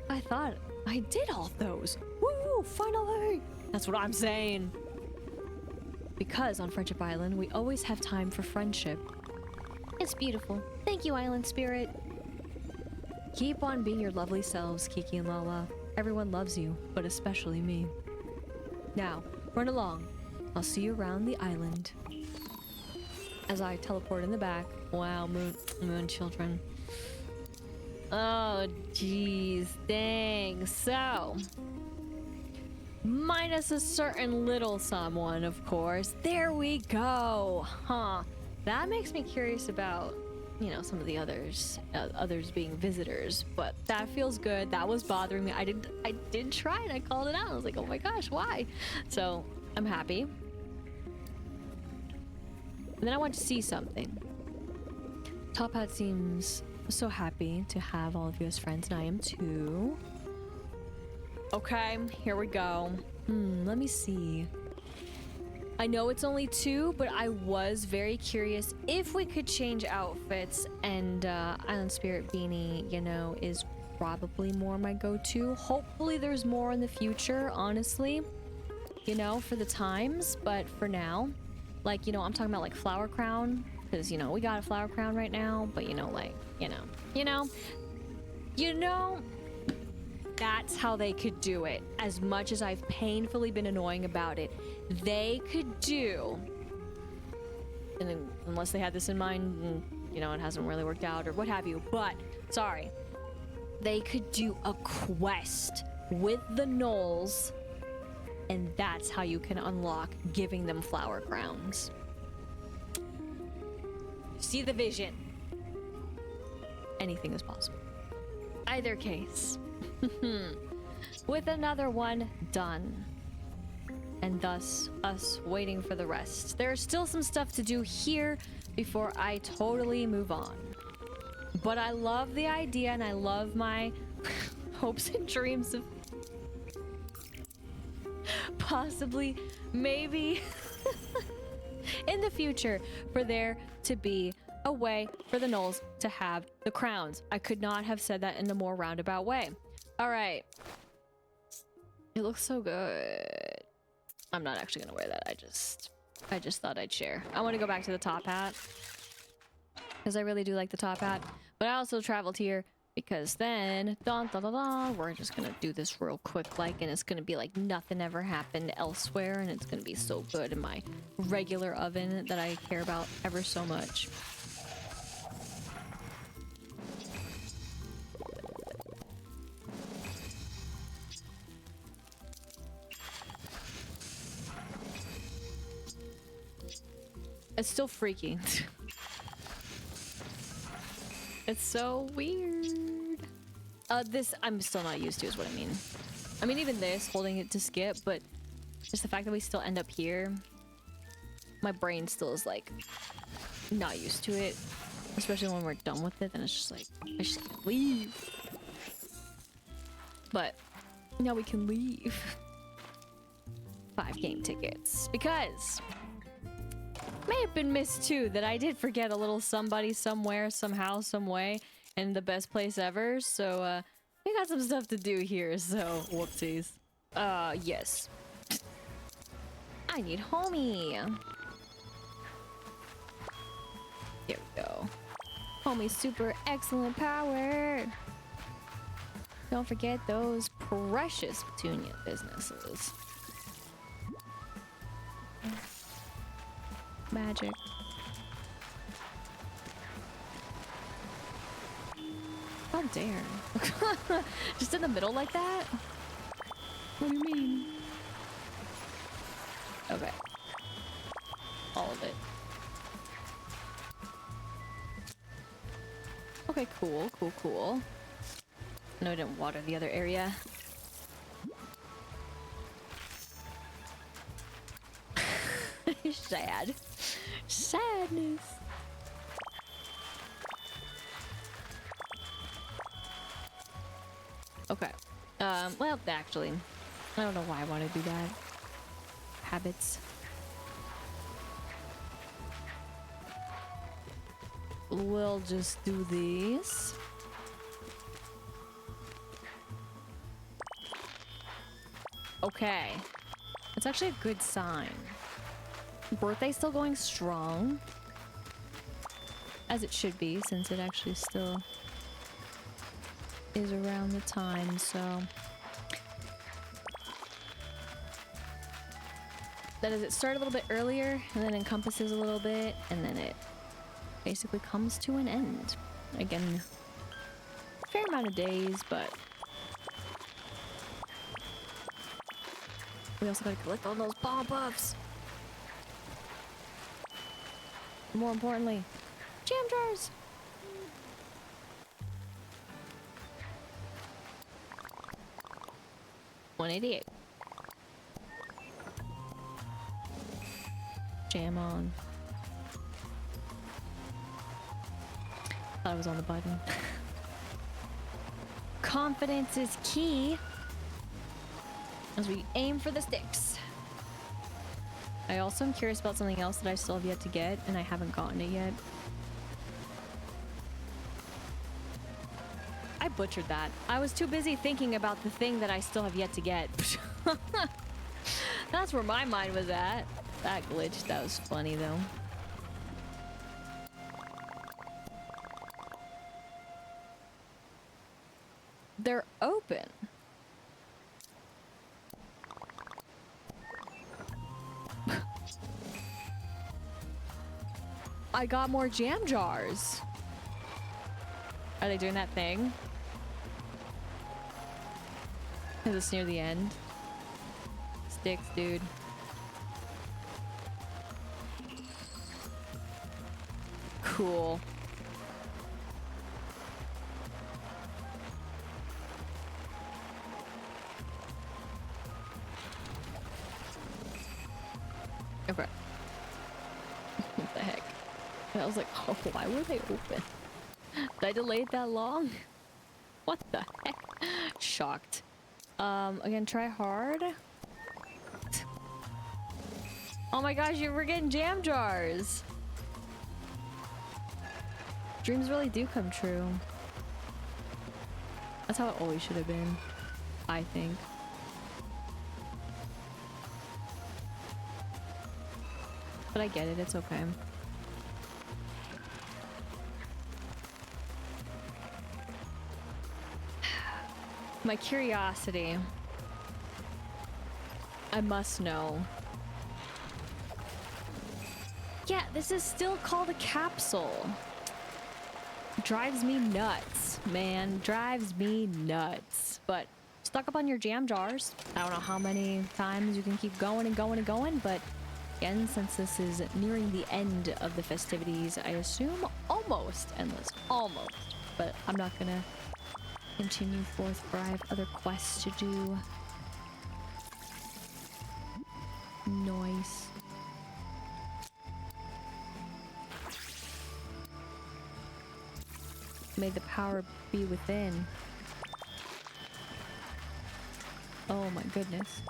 I thought I did all those. Woo! Finally! That's what I'm saying. Because on Friendship Island, we always have time for friendship. It's beautiful. Thank you, Island Spirit. Keep on being your lovely selves, Kiki and Lala. Everyone loves you, but especially me. Now, run along. I'll see you around the island. As I teleport in the back. Wow, moon children. Oh, jeez. Dang. So, minus a certain little someone, of course. There we go. Huh. That makes me curious about, you know, some of the others being visitors, but that feels good. That was bothering me. I did try and I called it out. I was like, oh my gosh, why? So I'm happy. And then I want to see something. Top Hat seems so happy to have all of you as friends, and I am too. Okay, here we go. Let me see. I know it's only 2, but I was very curious if we could change outfits, and Island Spirit Beanie, you know, is probably more my go-to. Hopefully there's more in the future, honestly, you know, for the times, but for now, like, you know, I'm talking about like Flower Crown, because, you know, we got a Flower Crown right now, but, you know, like, you know, that's how they could do it. As much as I've painfully been annoying about it, they could do, and then, unless they had this in mind and, you know, it hasn't really worked out or what have you, but sorry, they could do a quest with the gnolls, and that's how you can unlock giving them flower crowns. See the vision? Anything is possible. Either case. With another one done. And thus, us waiting for the rest. There's still some stuff to do here before I totally move on. But I love the idea, and I love my hopes and dreams of possibly, maybe, in the future, for there to be a way for the gnolls to have the crowns. I could not have said that in a more roundabout way. All right. It looks so good. I'm not actually gonna wear that. I just thought I'd share. I want to go back to the top hat because I really do like the top hat. But I also traveled here because then, we're just gonna do this real quick, like, and it's gonna be like nothing ever happened elsewhere, and it's gonna be so good in my regular oven that I care about ever so much. It's still freaky. It's so weird. This I'm still not used to is what I mean. I mean, even this, holding it to skip, but just the fact that we still end up here, my brain still is like not used to it. Especially when we're done with it, then it's just like, I just can't leave. But now we can leave. 5 game tickets. Because may have been missed too that I did forget a little somebody somewhere, somehow, some way, in the best place ever. So we got some stuff to do here, so whoopsies. Yes. I need homie. There we go. Homie super excellent power. Don't forget those precious Petunia businesses. Magic. How dare. Just in the middle like that? What do you mean? Okay. All of it. Okay, cool, cool, cool. No, I didn't water the other area. Sad. Sadness. Okay. Well, actually, I don't know why I want to do that. Habits. We'll just do these. Okay. It's actually a good sign. Birthday's still going strong. As it should be, since it actually still is around the time, so... That is, it started a little bit earlier, and then encompasses a little bit, and then it basically comes to an end. Again, fair amount of days, but... We also gotta collect all those ball buffs! More importantly, jam jars! 188. Jam on. Thought I was on the button. Confidence is key as we aim for the sticks. I also am curious about something else that I still have yet to get, and I haven't gotten it yet. I butchered that. I was too busy thinking about the thing that I still have yet to get. That's where my mind was at. That glitch, that was funny though. They're open. I got more jam jars. Are they doing that thing? Is this near the end? Sticks, dude. Cool. Okay. What the heck? I was like, oh, why were they open? Did I delay it that long? What the heck? Shocked. Again, try hard. Oh my gosh, we're getting jam jars. Dreams really do come true. That's how it always should have been, I think. But I get it, it's okay. My curiosity. I must know. Yeah, this is still called a capsule. Drives me nuts, man. Drives me nuts. But stock up on your jam jars. I don't know how many times you can keep going and going and going, but again, since this is nearing the end of the festivities, I assume almost endless. Almost. But I'm not gonna continue forth, for I have other quests to do. Nice. May the power be within. Oh my goodness.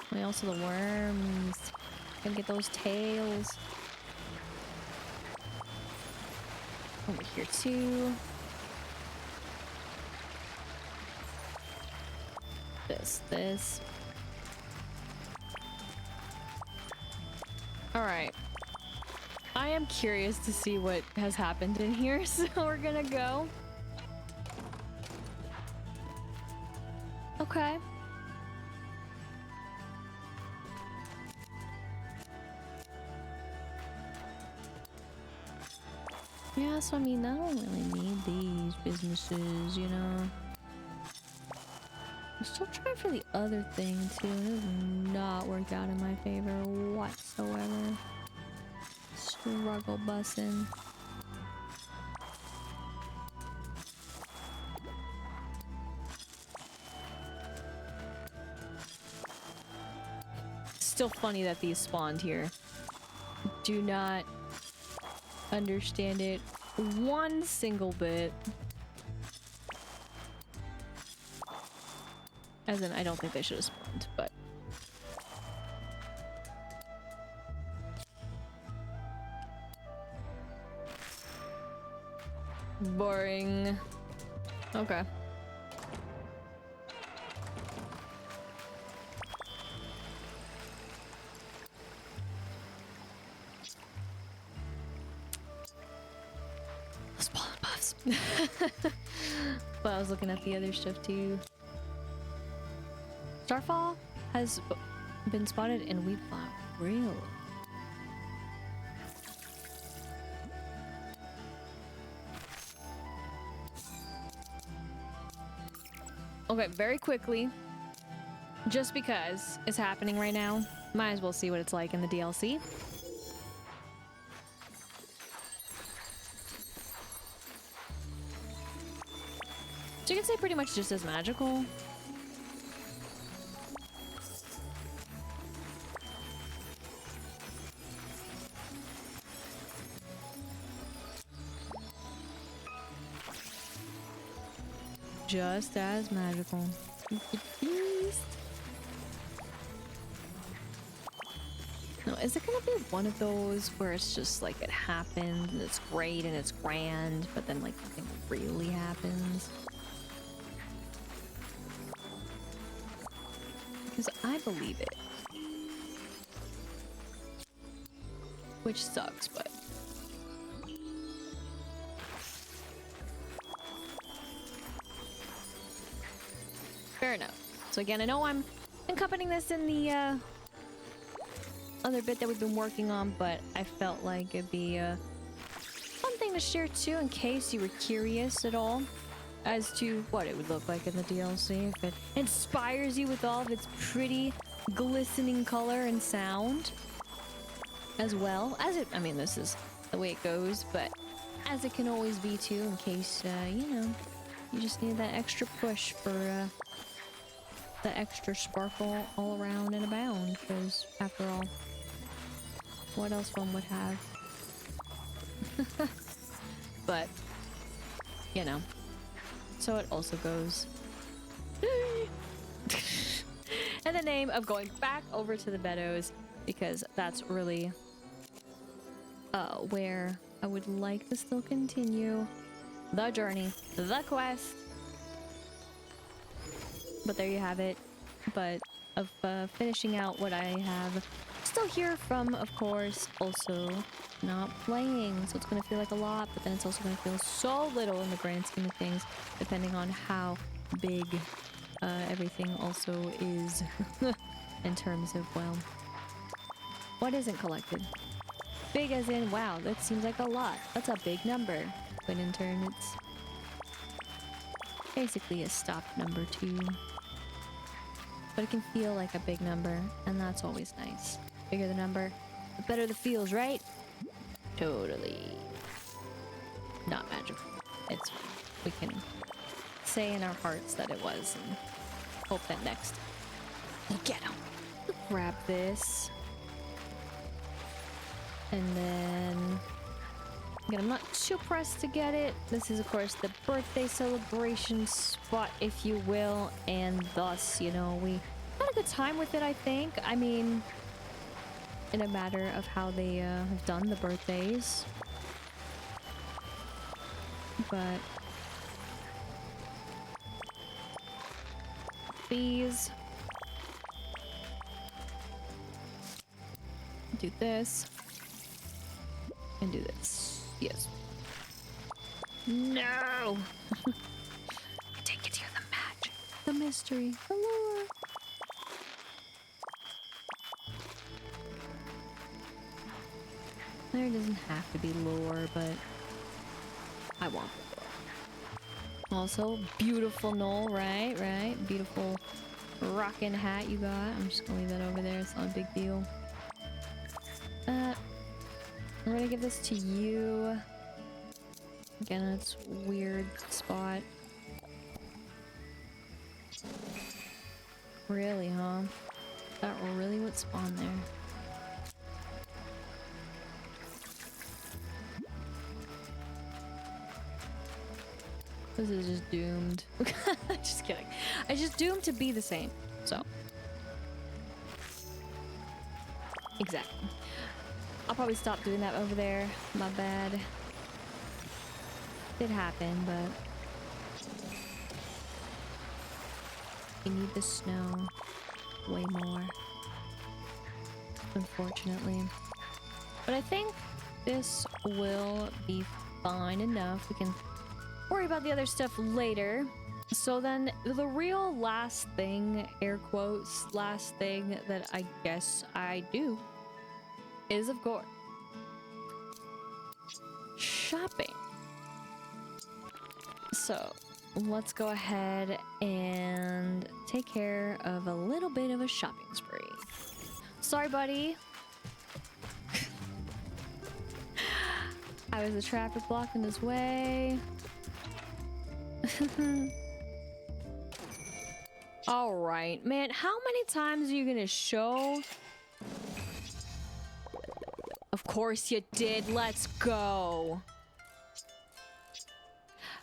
And also the worms. Gonna get those tails. Over here too. This. Alright. I am curious to see what has happened in here, so we're gonna go. Okay. Yeah, so I mean, I don't really need these businesses, you know? I'm still trying for the other thing, too. It has not worked out in my favor whatsoever. Struggle bussin'. Still funny that these spawned here. Do not understand it one single bit. As in, I don't think they should have spawned, but... Boring. Okay. Spawn buffs. But I was looking at the other stuff too. Starfall has been spotted in Wheatheart. Really? Okay, very quickly, just because it's happening right now, might as well see what it's like in the DLC. So you can say pretty much just as magical. Just as magical. Beast. No, is it gonna be one of those where it's just like it happened and it's great and it's grand, but then like nothing really happens? Because I believe it. Which sucks, but... Fair enough. So again, I know I'm accompanying this in the other bit that we've been working on, but I felt like it'd be a fun thing to share too in case you were curious at all as to what it would look like in the DLC, if it inspires you with all of its pretty glistening color and sound, as well as it, I mean, this is the way it goes, but as it can always be too, in case, you know, you just need that extra push for the extra sparkle all around and abound, because after all, what else one would have? But, you know, so it also goes. In the name of going back over to the meadows, because that's really where I would like to still continue the journey, the quest. But there you have it. But of finishing out what I have still here from, of course, also not playing. So it's going to feel like a lot, but then it's also going to feel so little in the grand scheme of things, depending on how big everything also is in terms of, well, what isn't collected. Big as in, wow, that seems like a lot. That's a big number. But in turn, it's basically a stopped number too. But it can feel like a big number, and that's always nice. Bigger the number, the better the feels, right? Totally. Not magical. It's, we can say in our hearts that it was, and hope that next we'll get them. Grab this. And then, again, I'm not too pressed to get it. This is, of course, the birthday celebration spot, if you will, and thus, you know, we had a good time with it, I think. I mean, in a matter of how they have done the birthdays. But these, do this. And do this. Yes. No! Take it here, the magic, the mystery, the lore. There doesn't have to be lore, but I won't. Also, beautiful knoll, right? Right? Beautiful rockin' hat you got. I'm just gonna leave that over there. It's not a big deal. I'm gonna give this to you. Again, it's weird spot. Really, huh? That really would spawn there. This is just doomed. Just kidding. It's just doomed to be the same. So. Exactly. I'll probably stop doing that over there. My bad. Did happen, but you need the snow way more. Unfortunately. But I think this will be fine enough. We can worry about the other stuff later. So then the real last thing, air quotes, last thing that I guess I do is, of course, shopping. So let's go ahead and take care of a little bit of a shopping spree. Sorry, buddy. I was a traffic blocking his way. All right, man. How many times are you gonna show? Of course you did. Let's go.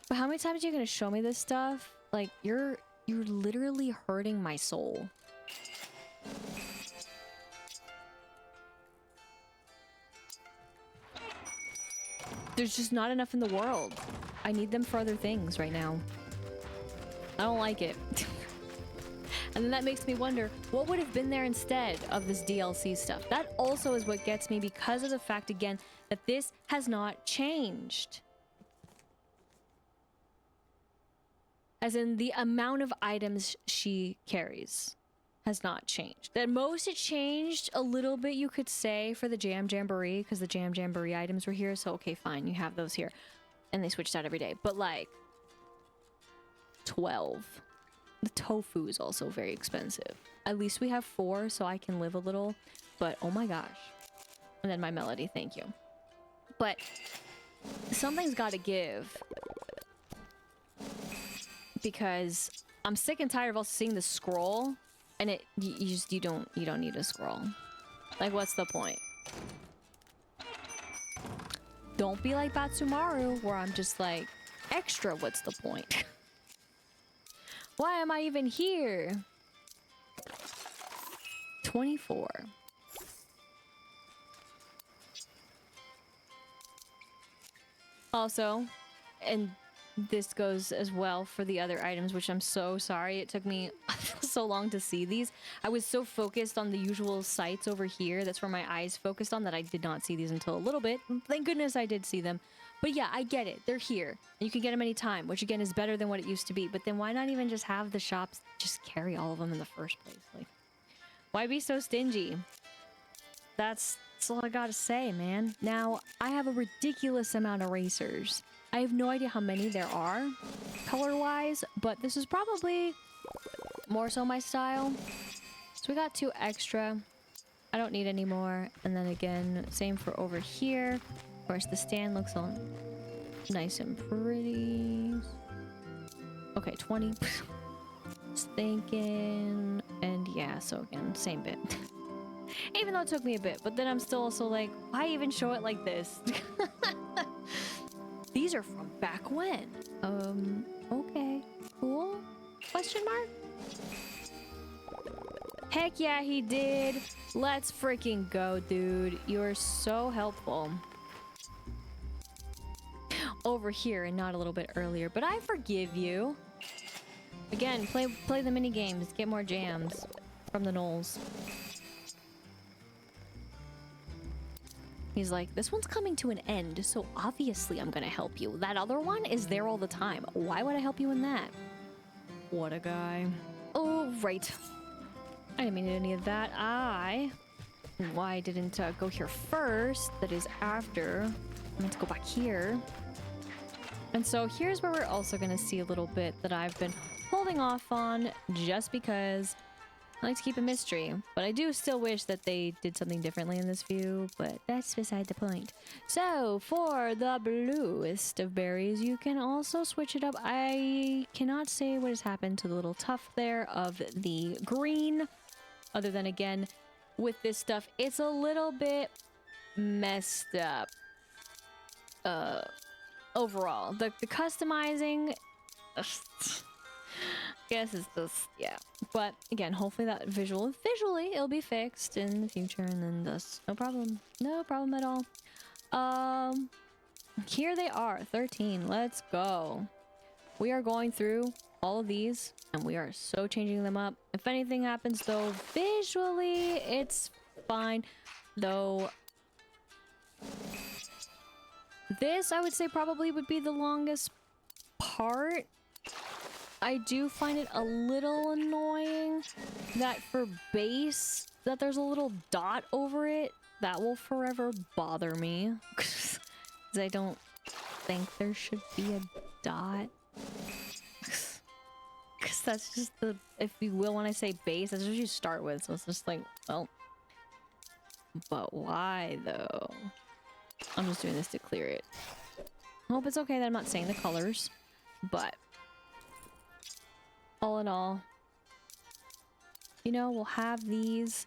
But how many times are you gonna show me this stuff? Like, you're literally hurting my soul. There's just not enough in the world. I need them for other things right now. I don't like it. And then that makes me wonder, what would have been there instead of this DLC stuff? That also is what gets me, because of the fact, again, that this has not changed. As in, the amount of items she carries has not changed. At most, it changed a little bit, you could say, for the Jamboree, because the Jamboree items were here. So, okay, fine, you have those here. And they switched out every day. But, like, 12. The tofu is also very expensive. At least we have 4, so I can live a little. But, oh my gosh. And then my melody, thank you. But, something's got to give. Because I'm sick and tired of also seeing the scroll. And you don't need a scroll. Like, what's the point? Don't be like Batsumaru, where I'm just like, extra, what's the point? Why am I even here? 24. Also, and this goes as well for the other items, which I'm so sorry it took me so long to see these. I was so focused on the usual sites over here. That's where my eyes focused on, that I did not see these until a little bit. Thank goodness I did see them. But yeah, I get it. They're here. You can get them anytime, which again is better than what it used to be. But then why not even just have the shops just carry all of them in the first place? Like, why be so stingy? That's all I gotta say, man. Now, I have a ridiculous amount of racers. I have no idea how many there are, color-wise, but this is probably more so my style. So we got 2 extra. I don't need any more. And then again, same for over here. Of course, the stand looks all nice and pretty. Okay, 20. Just thinking. And yeah, so again, same bit. Even though it took me a bit, but then I'm still also like, why even show it like this? These are from back when. Okay, cool? Question mark? Heck yeah, he did. Let's freaking go, dude. You are so helpful. Over here and not a little bit earlier, but I forgive you. Again, play the mini games, get more jams from the Knolls. He's like, this one's coming to an end, so obviously I'm gonna help you. That other one is there all the time. Why would I help you in that? What a guy. Oh, right. I didn't mean any of that. Why didn't go here first? That is after. Let's go back here. And so here's where we're also going to see a little bit that I've been holding off on just because I like to keep a mystery. But I do still wish that they did something differently in this view, but that's beside the point. So for the bluest of berries, you can also switch it up. I cannot say what has happened to the little tuft there of the green, other than again, with this stuff, it's a little bit messed up. Overall, the customizing, guess it's just, yeah. But again, hopefully that visually it'll be fixed in the future, and then thus no problem at all. Here they are, 13. Let's go. We are going through all of these, and we are so changing them up. If anything happens though, visually it's fine. Though this, I would say, probably would be the longest part. I do find it a little annoying that for base, that there's a little dot over it. That will forever bother me. Because I don't think there should be a dot. Because that's just the, if you will, when I say base, that's what you start with. So it's just like, well, but why though? I'm just doing this to clear it. I hope it's okay that I'm not saying the colors, but all in all, you know, we'll have these.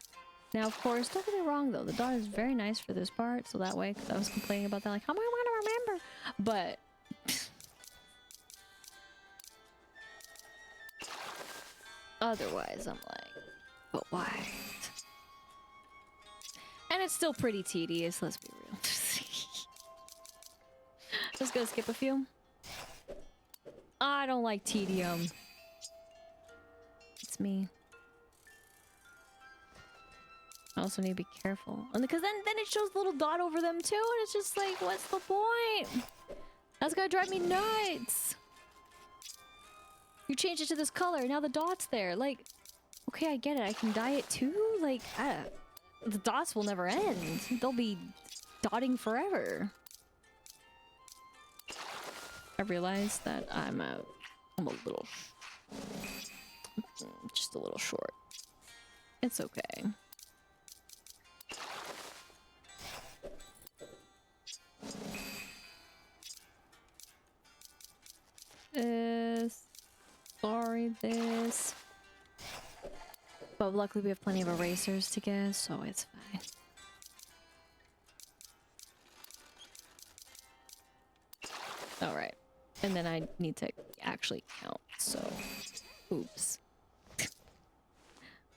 Now, of course, don't get me wrong though, the dot is very nice for this part, so that way, because I was complaining about that, like, how am I going to remember? But otherwise, I'm like, but why? And it's still pretty tedious, let's be real. Just gonna skip a few. I don't like tedium. It's me. I also need to be careful. And because then it shows the little dot over them too, and it's just like, what's the point? That's gonna drive me nuts. You changed it to this color, now the dot's there. Like, okay, I get it. I can dye it too? Like, the dots will never end. They'll be dotting forever. I realized that I'm a little, just a little short. It's okay. This. But luckily we have plenty of erasers to get, so it's fine. Alright. And then I need to actually count, so... Oops.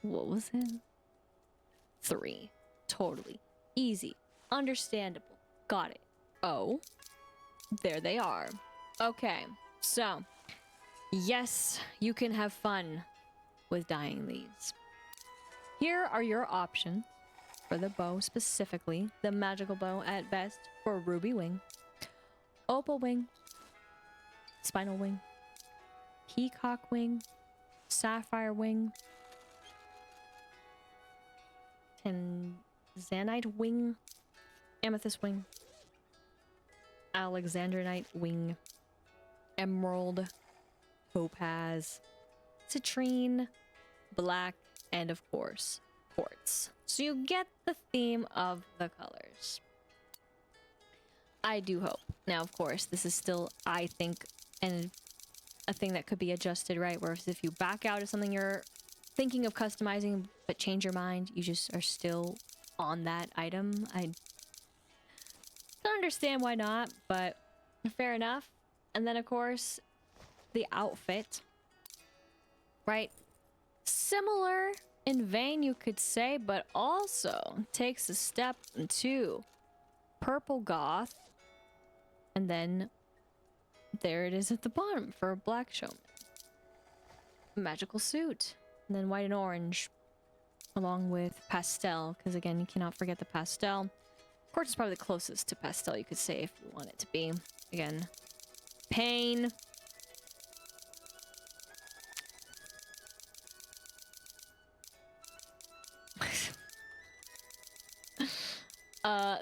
What was it? 3. Totally. Easy. Understandable. Got it. Oh. There they are. Okay. So. Yes, you can have fun with dyeing these. Here are your options for the bow specifically. The magical bow at best for ruby wing, opal wing, spinal wing, peacock wing, sapphire wing, tanzanite wing, amethyst wing, alexandrite wing, emerald, topaz, citrine, black, and of course, quartz. So you get the theme of the colors. I do hope. Now, of course, this is still, I think, a thing that could be adjusted, right? Whereas if you back out of something you're thinking of customizing, but change your mind, you just are still on that item. I don't understand why not, but fair enough. And then, of course, the outfit, right? Similar in vein, you could say, but also takes a step into purple goth. And then there it is at the bottom for a black showman. Magical suit. And then white and orange along with pastel, because again, you cannot forget the pastel. Quartz is probably the closest to pastel you could say if you want it to be. Again, pain.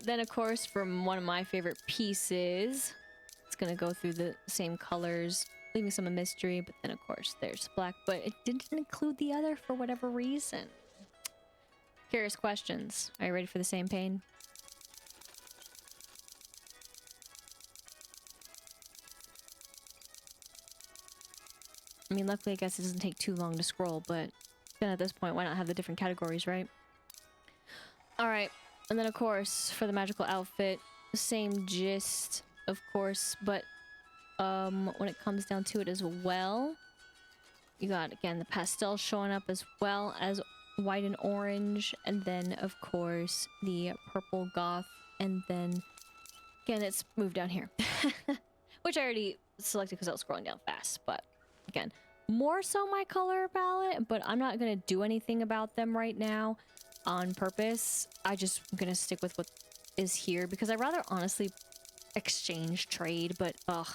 Then of course, from one of my favorite pieces, it's gonna go through the same colors, leaving some of mystery, but then of course there's black, but it didn't include the other for whatever reason. Curious questions. Are you ready for the same pain? I mean, luckily I guess it doesn't take too long to scroll, but then at this point, why not have the different categories, right? Alright, and then of course, for the magical outfit, same gist, of course, but when it comes down to it as well, you got, again, the pastel showing up as well as white and orange, and then, of course, the purple goth, and then, again, it's moved down here. Which I already selected because I was scrolling down fast, but, again, more so my color palette, but I'm not going to do anything about them right now on purpose. I just am going to stick with what is here, because I'd rather honestly exchange trade, but, ugh.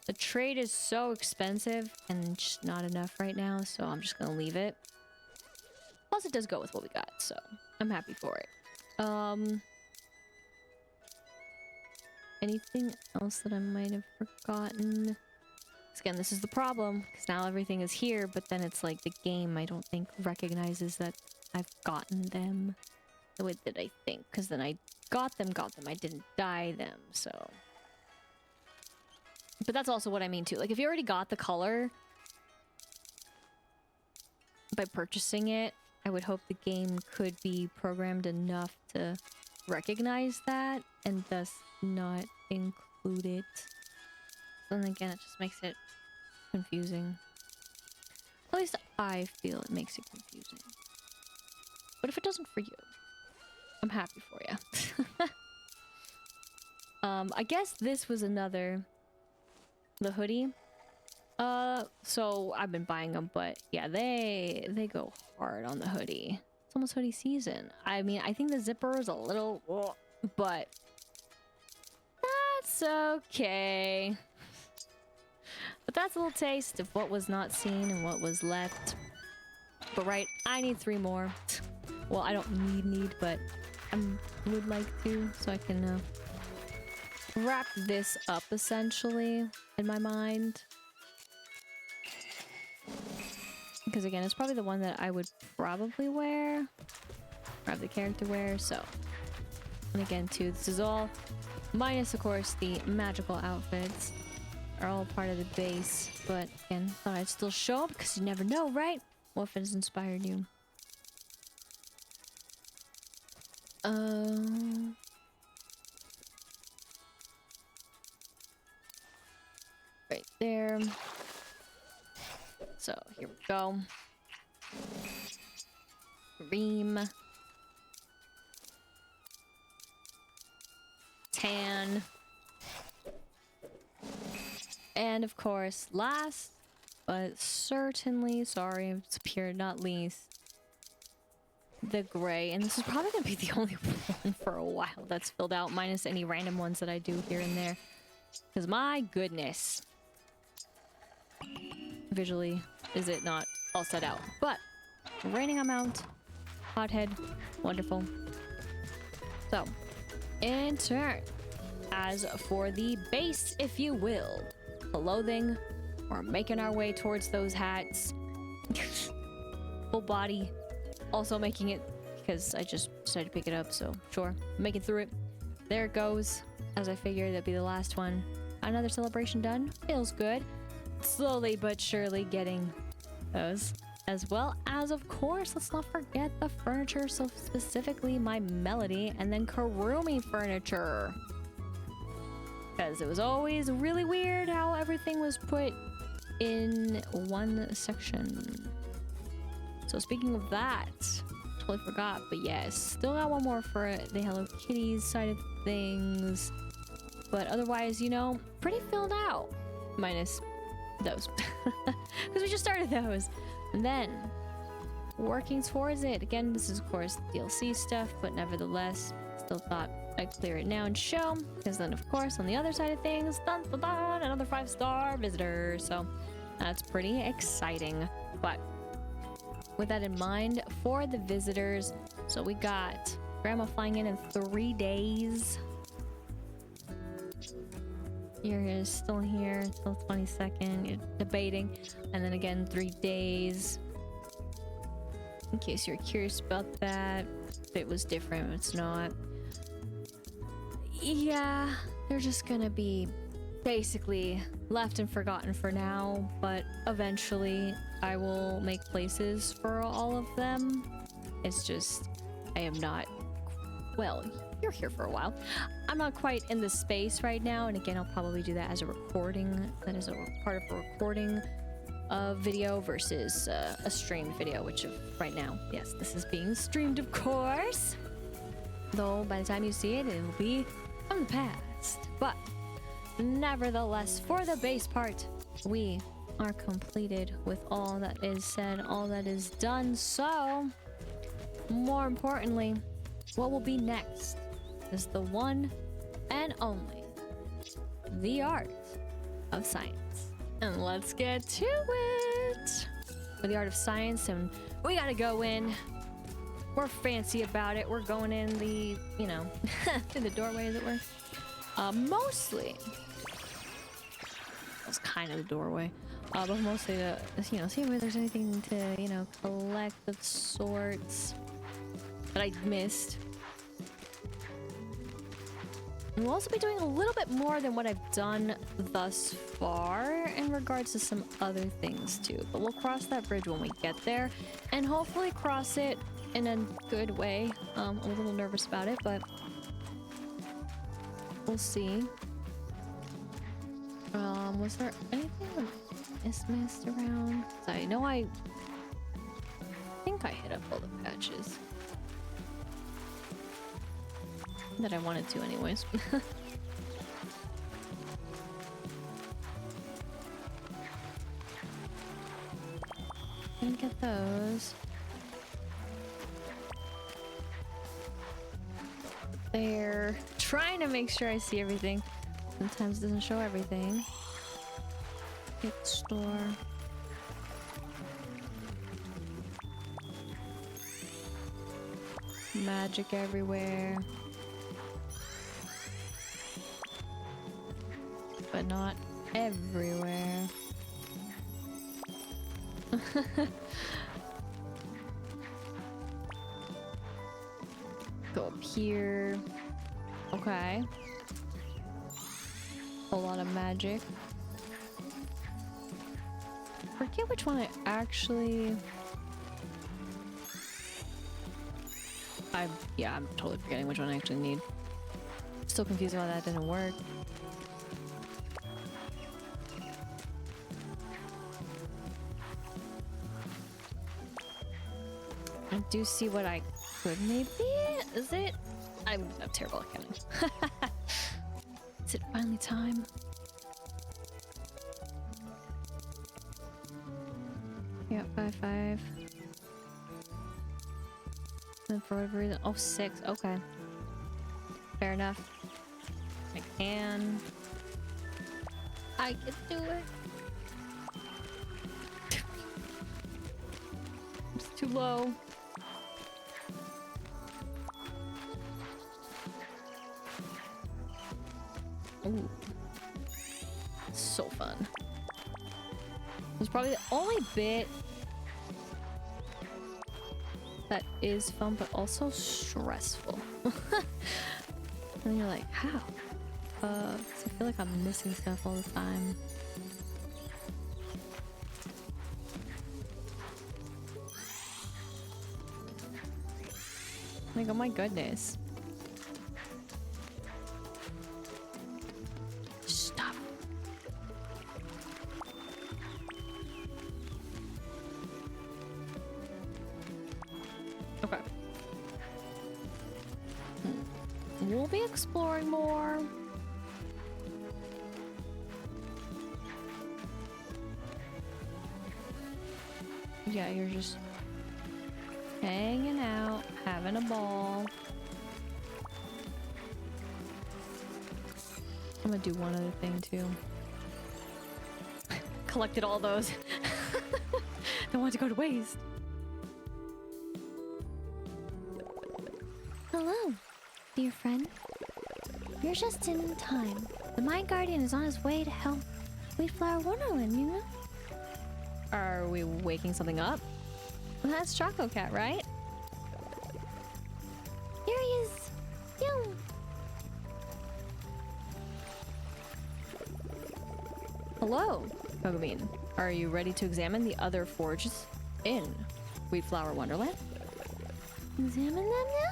The trade is so expensive and just not enough right now, so I'm just gonna leave it. Plus, it does go with what we got, so I'm happy for it. Anything else that I might have forgotten? 'Cause again, this is the problem, because now everything is here, but then it's like the game, I don't think, recognizes that I've gotten them the way that I think, because then I got them, I didn't dye them, so... But that's also what I mean too. Like, if you already got the color by purchasing it, I would hope the game could be programmed enough to recognize that and thus not include it. So then again, it just makes it confusing. At least I feel it makes it confusing. But if it doesn't for you, I'm happy for you. I guess this was another... The hoodie. So I've been buying them, but yeah, they go hard on the hoodie. It's almost hoodie season. I mean, I think the zipper is a little, but that's okay. But that's a little taste of what was not seen and what was left. But right, I need 3 more. Well, I don't need, but I would like to, so I can wrap this up essentially in my mind. Because again, it's probably the one that I would probably wear, or have the character wear, so. And again too, this is all minus of course the magical outfits are all part of the base, but again, thought I'd still show them because you never know, right? What if it has inspired you? Right there. So here we go. Ream. Tan. And of course, last but certainly, sorry, it's appeared not least, the gray. And this is probably gonna be the only one for a while that's filled out, minus any random ones that I do here and there. Because my goodness, visually, is it not all set out? But raining amount, hothead, wonderful. So, in turn, as for the base, if you will, clothing, we're making our way towards those hats. Full body, also making it because I just decided to pick it up, so sure, make it through it. There it goes. As I figured, that'd be the last one. Another celebration done. Feels good. Slowly but surely getting those. As well as, of course, let's not forget the furniture, so specifically my Melody and then Kurumi furniture. Because it was always really weird how everything was put in one section. So speaking of that, totally forgot, but yes, still got one more for the Hello Kitty side of things. But otherwise, you know, pretty filled out. Minus those. Because we just started those. And then, working towards it. Again, this is of course DLC stuff, but nevertheless, still thought I'd clear it now and show. Because then of course, on the other side of things, dun, dun, dun, another 5-star visitor. So, that's pretty exciting. But, with that in mind, for the visitors, so we got Grandma flying in 3 days. You're still here till 22nd. You're debating. And then again, 3 days. In case you're curious about that. If it was different, it's not. Yeah, they're just gonna be basically left and forgotten for now, but eventually I will make places for all of them. It's just, I am not, well, you're here for a while. I'm not quite in the space right now, and again, I'll probably do that as a recording. That is a part of a recording video versus a streamed video, which right now, yes, this is being streamed, of course. Though by the time you see it, it'll be from the past. But nevertheless, for the base part, we are completed with all that is said, all that is done. So, more importantly, what will be next is the one and only, the art of science. And let's get to it! For the art of science, and we gotta go in. We're fancy about it. We're going in the, you know, in the doorway, as it were. Mostly, it's kind of the doorway, but mostly to, you know, see if there's anything to, you know, collect of sorts that I missed. And we'll also be doing a little bit more than what I've done thus far in regards to some other things too. But we'll cross that bridge when we get there, and hopefully cross it in a good way. I'm a little nervous about it, but we'll see. Was there anything that is missed around? I know I think I hit up all the patches that I wanted to anyways. Didn't get those. There. Trying to make sure I see everything. Sometimes it doesn't show everything. Hit store. Magic everywhere. But not everywhere. Go up here. Okay. A lot of magic. Forget which one I actually... I'm totally forgetting which one I actually need. Still confused why that didn't work. I do see what I could maybe... Is it? I'm terrible at counting. Is it finally time? Yeah, 5. And for whatever reason, oh, 6. Okay, fair enough. I can do it. It's too low. Ooh, so fun. It's probably the only bit that is fun, but also stressful. And you're like, how? 'Cause I feel like I'm missing stuff all the time. Like, oh my goodness. Stop. Okay. We'll be exploring more. Yeah, you're just hanging out, having a ball. I'm gonna do one other thing too. Collected all those. Don't want to go to waste. Hello, dear friend. You're just in time. The Mind Guardian is on his way to help Wheatflower Wonderland, you know? Are we waking something up? Well, that's Choco Cat, right? Here he is. Yo. Hello, Cogimyon. Are you ready to examine the other forges in Wheatflower Wonderland? Examine them now?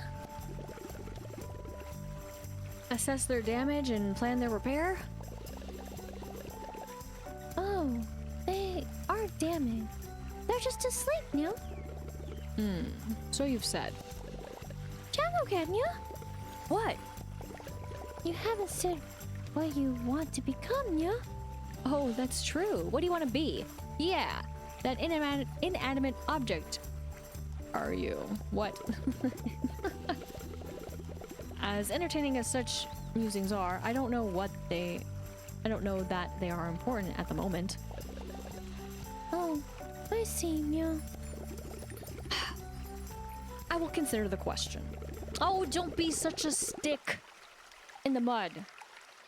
Assess their damage and plan their repair? Oh, they are damaged. They're just asleep, Nya. So you've said. Choco Cat, Nya. What? You haven't said what you want to become, Nya. Oh, that's true. What do you want to be? Yeah, that inanimate object. Are you? What? As entertaining as such musings are, I don't know that they are important at the moment. Oh, I see, Nya. I will consider the question. Oh, don't be such a stick in the mud.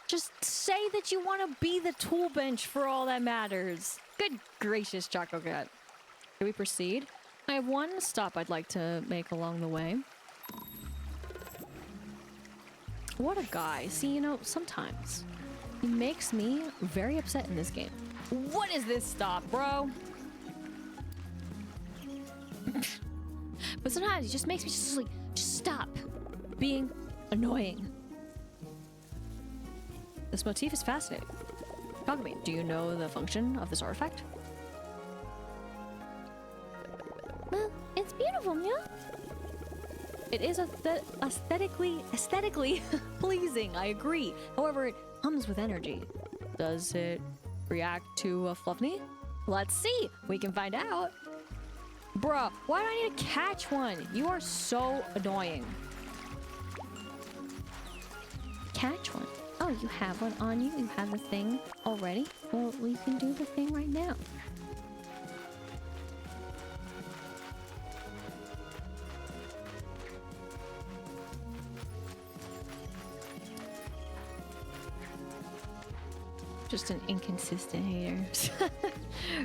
Just say that you want to be the tool bench for all that matters. Good gracious, Choco Cat. Can we proceed? I have one stop I'd like to make along the way. What a guy. See, you know, sometimes he makes me very upset in this game. What is this stop, bro? But sometimes it just makes me just like, just stop being annoying. This motif is fascinating. Cogimyon, do you know the function of this artifact? Well, it's beautiful, Nya. It is aesthetically pleasing, I agree. However, it hums with energy. Does it react to a Fluffney? Let's see. We can find out. Bruh, why do I need to catch one? You are so annoying. Catch one. Oh, you have one on you? You have the thing already? Well, we can do the thing right now. Just an inconsistent hater.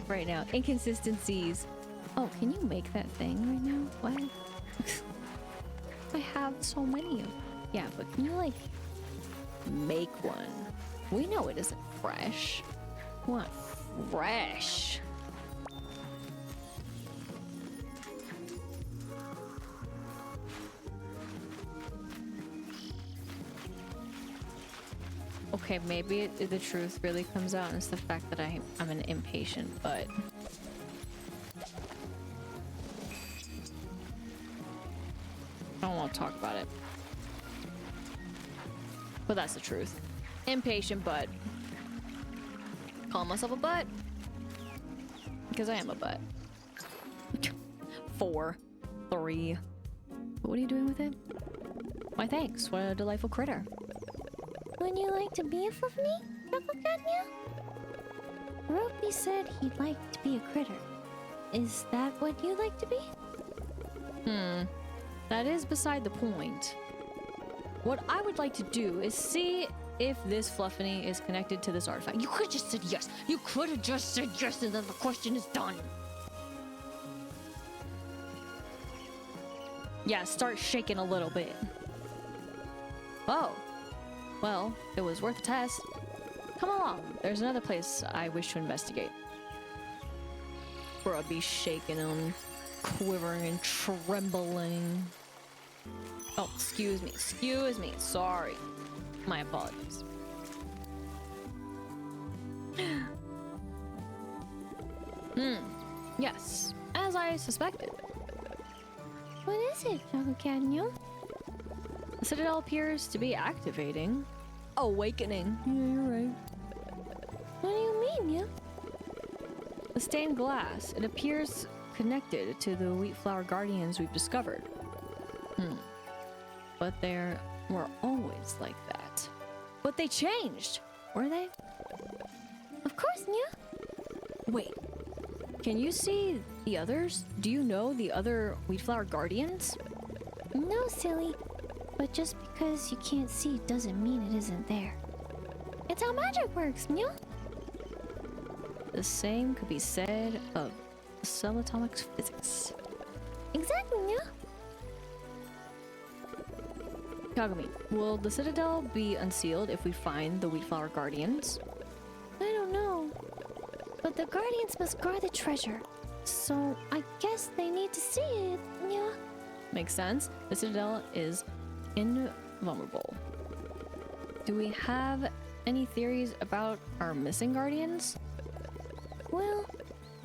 Right now. Inconsistencies. Oh, can you make that thing right now? What? I have so many. Yeah, but can you, like, Make one. We know it isn't fresh. what? Fresh. Okay, maybe the truth really comes out, and it's the fact that I'm an impatient, but I don't want to talk about it. But that's the truth. Impatient, but call myself a butt because I am a butt. 4, 3. What are you doing with it? Why, thanks. What a delightful critter. Would you like to be a Fluffney, Choco Cat, Nya? Ropey said he'd like to be a critter. Is that what you'd like to be? That is beside the point. What I would like to do is see if this Fluffany is connected to this artifact. You could have just said yes. You could have just said yes, and then the question is done. Yeah, start shaking a little bit. Oh. Well, it was worth a test. Come along. There's another place I wish to investigate. Bro, I'd be shaking and quivering and trembling. Oh, excuse me, sorry. My apologies. Yes, as I suspected. What is it, Choco Cat, Nya? The Citadel appears to be activating. Awakening. Yeah, you're right. What do you mean, Nya? The stained glass. It appears connected to the Wheatflower Guardians we've discovered. But they were always like that. But they changed, were they? Of course, Nya. Wait, can you see the others? Do you know the other Wheatflower Guardians? No, silly. But just because you can't see doesn't mean it isn't there. It's how magic works, Meow. The same could be said of subatomic physics. Exactly, Meow. Kagami, will the Citadel be unsealed if we find the Wheatflower Guardians? I don't know. But the Guardians must guard the treasure. So I guess they need to see it, Meow. Makes sense. The Citadel is invulnerable. Do we have any theories about our missing Guardians? Well,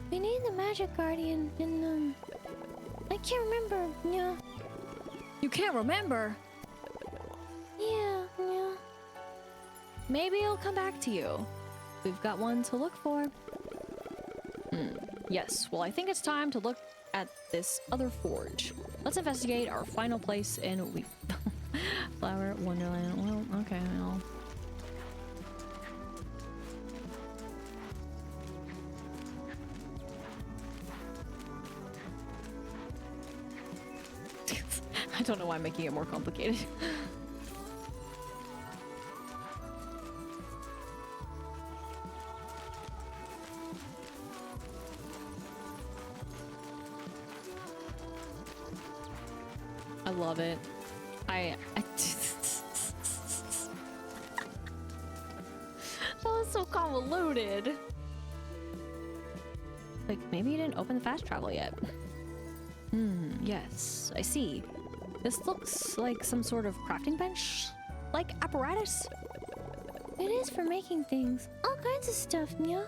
we need the Magic Guardian and, I can't remember, Meow. You can't remember? Yeah, Meow. Maybe it'll come back to you. We've got one to look for. Yes, well, I think it's time to look at this other forge. Let's investigate our final place in Flower Wonderland. Well, okay, well. I don't know why I'm making it more complicated. I love it. That was so convoluted. Like, maybe you didn't open the fast travel yet. Yes, I see. This looks like some sort of crafting bench? Like apparatus? It is for making things. All kinds of stuff, Meow.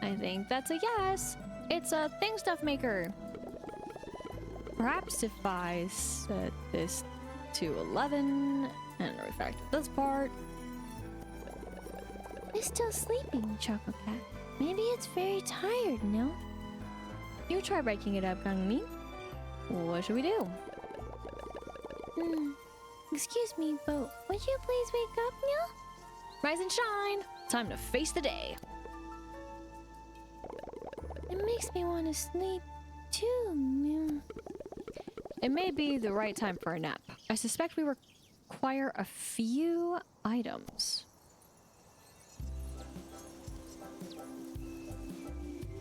I think that's a yes. It's a thing stuff maker. Perhaps if I set this to 11 and refactor this part. It's still sleeping, Choco Cat. Maybe it's very tired, no? You try breaking it up, Kangmi. What should we do? Excuse me, but would you please wake up, Meow? Rise and shine! Time to face the day. It makes me want to sleep too, Meow. It may be the right time for a nap. I suspect we require a few items.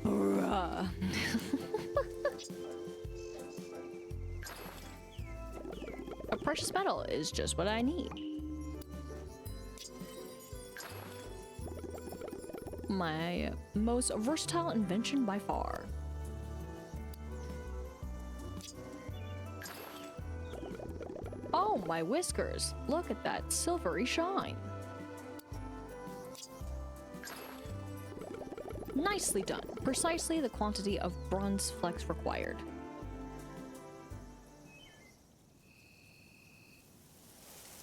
Bruh. A precious metal is just what I need. My most versatile invention by far. Oh, my whiskers. Look at that silvery shine. Nicely done. Precisely the quantity of bronze flecks required.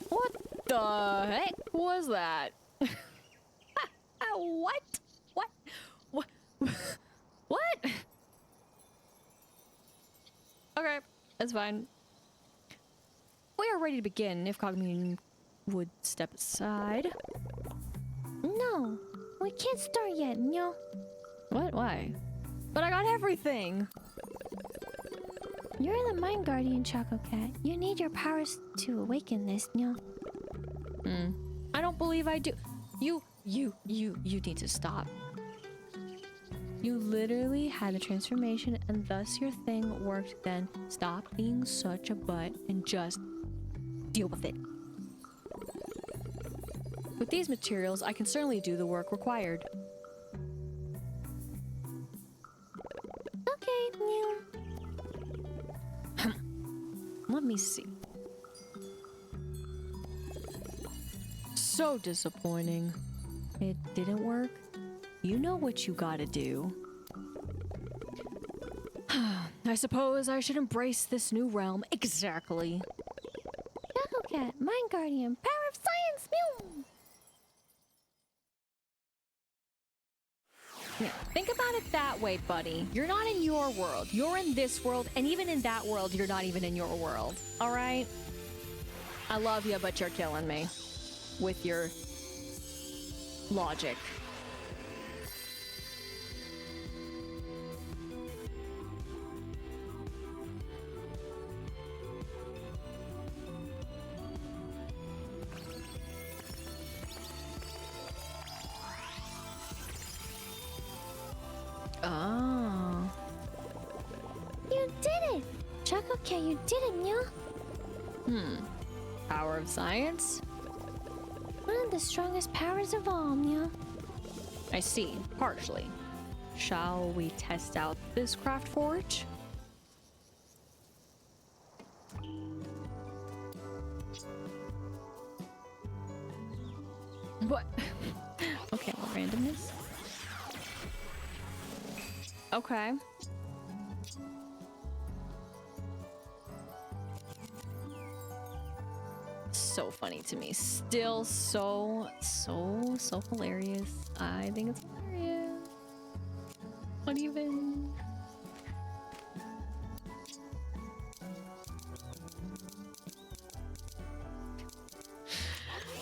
What the heck was that? What? What? What? What? Okay, that's fine. We are ready to begin if Cogimyon would step aside. No, we can't start yet, Meow. What? Why? But I got everything! You're the Mind Guardian, Choco Cat. You need your powers to awaken this, Meow. I don't believe I do. You need to stop. You literally had a transformation and thus your thing worked then. Stop being such a butt and just deal with it. With these materials, I can certainly do the work required. Okay, Meow. Let me see. So disappointing. It didn't work. You know what you gotta do. I suppose I should embrace this new realm. Exactly. Choco Cat, Mind Guardian, power of science, Meow. Yeah, think about it that way, buddy. You're not in your world. You're in this world, and even in that world, you're not even in your world. All right? I love you, but you're killing me with your logic. Yeah, you did it, Mia. Power of science? One of the strongest powers of all, Mia. I see, partially. Shall we test out this craft forge? What? Okay, well, randomness. Okay. So funny to me. Still so hilarious. I think it's hilarious. What even?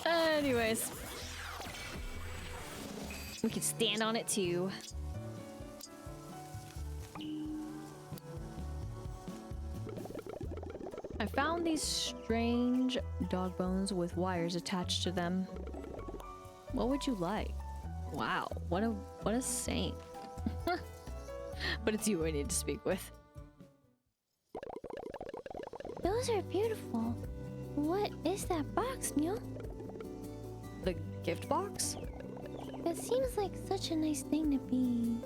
Anyways. We can stand on it too. I found these strange dog bones with wires attached to them. What would you like? Wow, what a saint. But it's you I need to speak with. Those are beautiful. What is that box, Mia? The gift box? It seems like such a nice thing to be.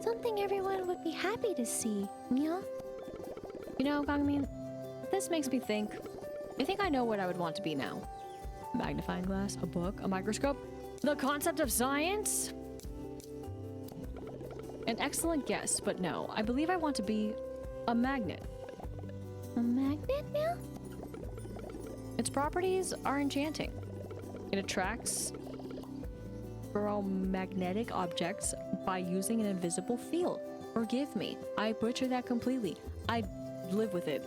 Something everyone would be happy to see, Mia. You know, Cogimyon, this makes me think. I think I know what I would want to be now. A magnifying glass, a book, a microscope, the concept of science? An excellent guess, but no. I believe I want to be a magnet. A magnet, Mia? Its properties are enchanting. It attracts ferromagnetic objects by using an invisible field. Forgive me, I butchered that completely. I live with it.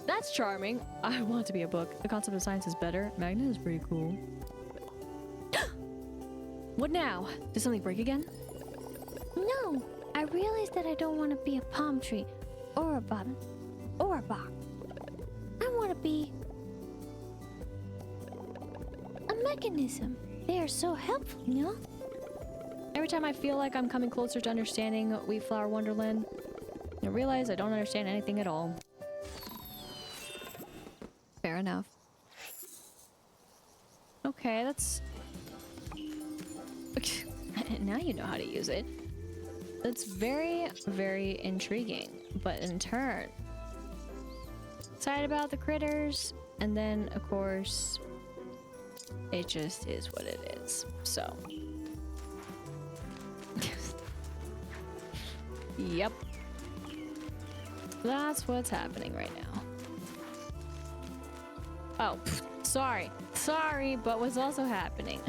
That's charming. I want to be a book. The concept of science is better. Magnet is pretty cool. What now? Did something break again? No, I realized that I don't want to be a palm tree, or a button, or a box. I want to be a mechanism. They are so helpful, you know? Every time I feel like I'm coming closer to understanding Wheatflower Wonderland, I realize I don't understand anything at all. Fair enough. Okay, that's... Now you know how to use it. That's very, very intriguing, but in turn, excited about the critters, and then, of course, it just is what it is. So, yep, that's what's happening right now. Oh, sorry, but what's also happening?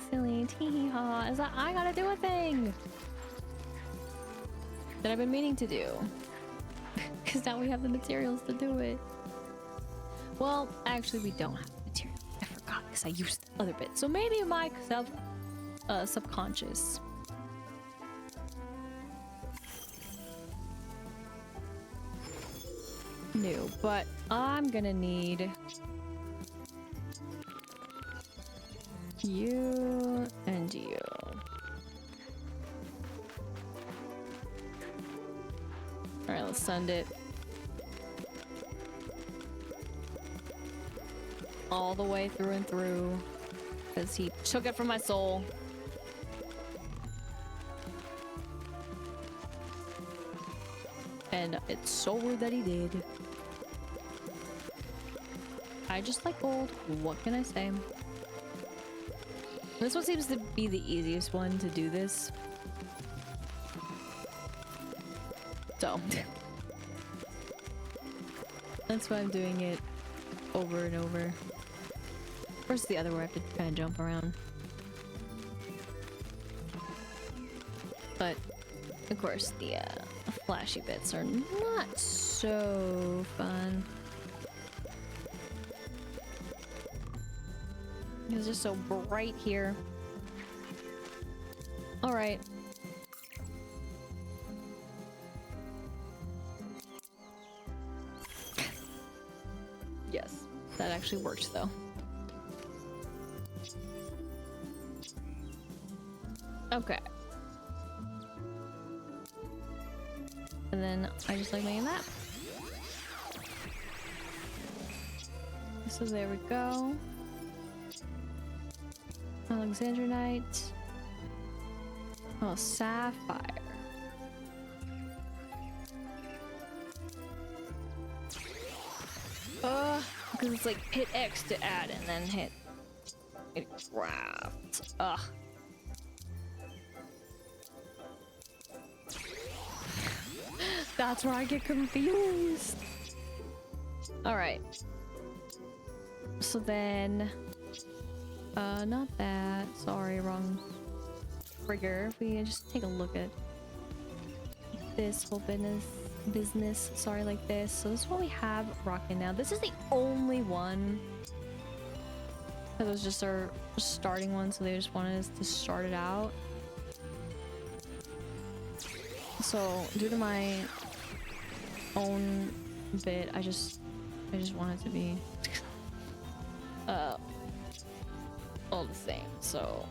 Silly tee-hee-haw is that I gotta do a thing that I've been meaning to do. Because now we have the materials to do it. Well, actually we don't have the materials. I forgot because I used the other bit. So maybe my subconscious. New, but I'm gonna need you and you. Alright, let's send it all the way through and through, because he took it from my soul. And it's so rude that he did. I just like gold. What can I say? This one seems to be the easiest one to do this. So that's why I'm doing it over and over. Versus the other where I have to kind of jump around. But of course the flashy bits are not so fun. It's just so bright here. All right. Yes, that actually worked though. Okay. And then I just like making that. So there we go. Alexandronite. Oh, sapphire. Because it's like hit X to add and then hit craft. Ugh. That's where I get confused. Alright. So then... not that. Sorry, wrong trigger. If we just take a look at this whole business. Sorry, like this. So this is what we have rocking now. This is the only one. That was just our starting one, so they just wanted us to start it out. So due to my own bit, I just want it to be all the same. So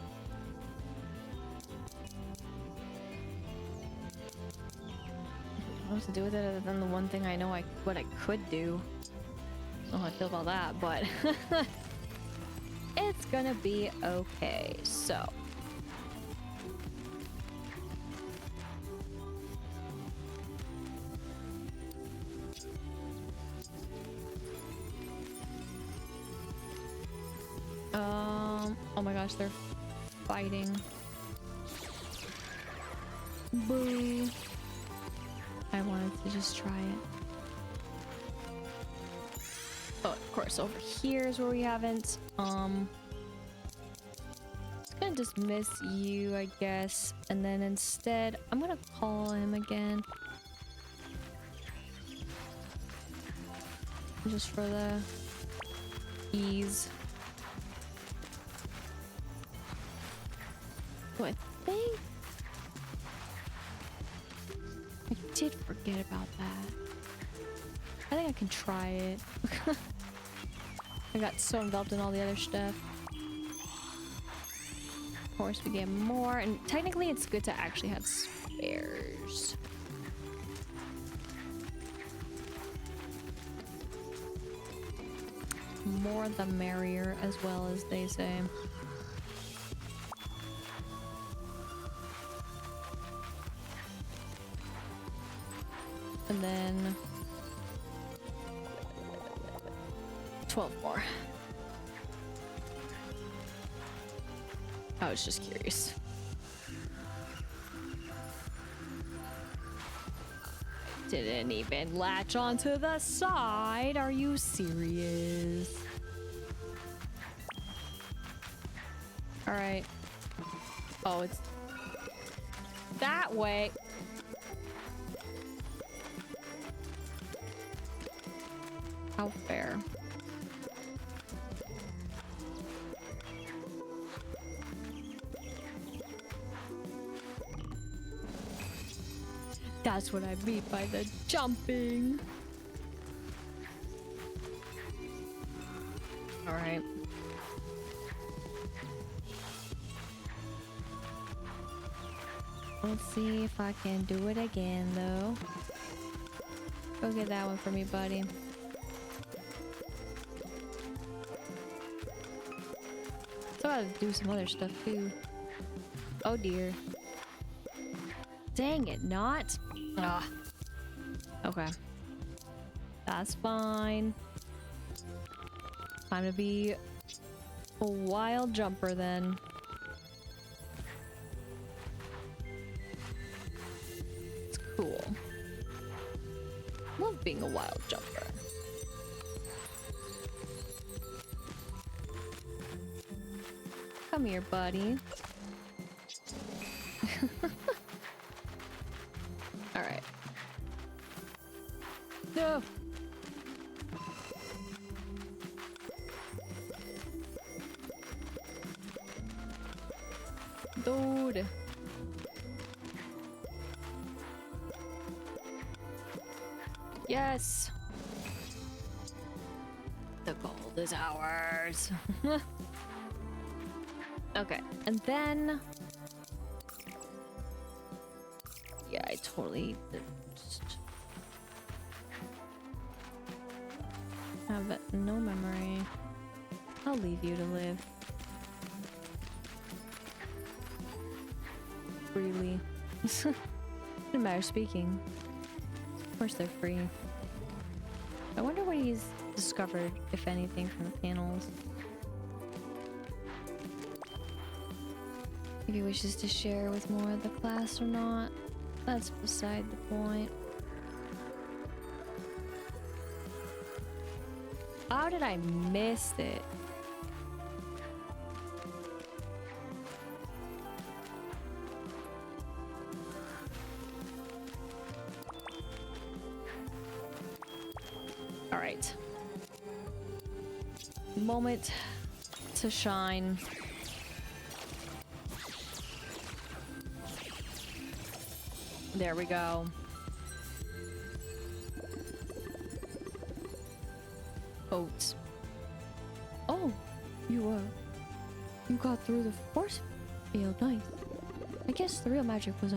what to do with it other than the one thing I know what I could do. I don't know how I feel about that, but it's gonna be okay. So oh my gosh, they're fighting. Boo. I wanted to just try it. Oh, of course, over here is where we haven't. It's gonna dismiss you, I guess. And then instead, I'm gonna call him again. Just for the ease. Oh, I think I did forget about that. I think I can try it. I got so enveloped in all the other stuff. Of course, we get more, and technically it's good to actually have spares. More the merrier, as well, as they say. And then 12 more. I was just curious. Didn't even latch onto the side. Are you serious? All right. Oh, it's that way. How fair. That's what I mean by the jumping. All right. Let's see if I can do it again, though. Go get that one for me, buddy. So I gotta do some other stuff, too. Oh, dear. Dang it, not? Ah. Okay. That's fine. Time to be a wild jumper, then. It's cool. Love being a wild jumper. Come here, buddy. All right. No. Dude. Yes. The gold is ours. Okay, and then yeah, I totally just have no memory. I'll leave you to live. Freely. No matter speaking. Of course they're free. I wonder what he's discovered, if anything, from the panels. If he wishes to share with more of the class or not, that's beside the point. How did I miss it? All right. Moment to shine. There we go. Oats. Oh, you got through the force field. Nice. I guess the real magic was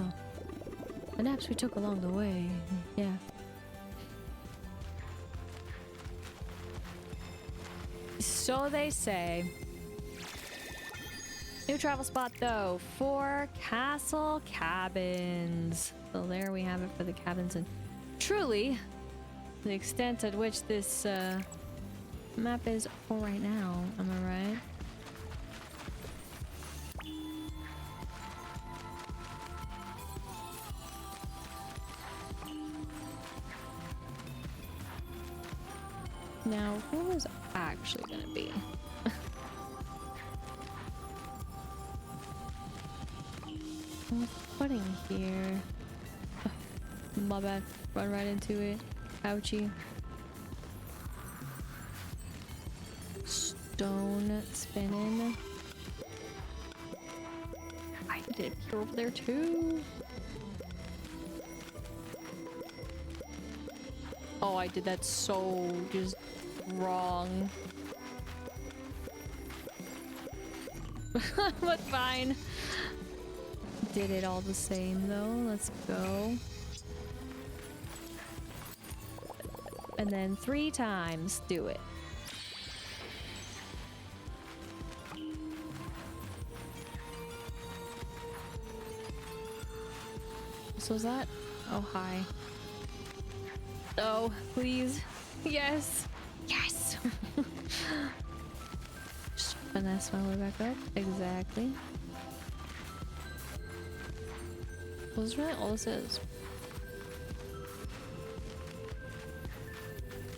the naps we took along the way. Yeah. So they say. New travel spot though for Castle Cabins. So there we have it for the cabins, and truly the extent at which this map is for right now. Am I right? Now, who was actually gonna be? What's putting here? My bad. Run right into it. Ouchie. Stone spinning. I did appear over there too. Oh, I did that so just wrong. But fine. Did it all the same though. Let's go. And then 3 times. Do it. So is that? Oh, hi. Oh, please. Yes. Yes. Just finesse my way back up. Exactly. Well, that's really all this is.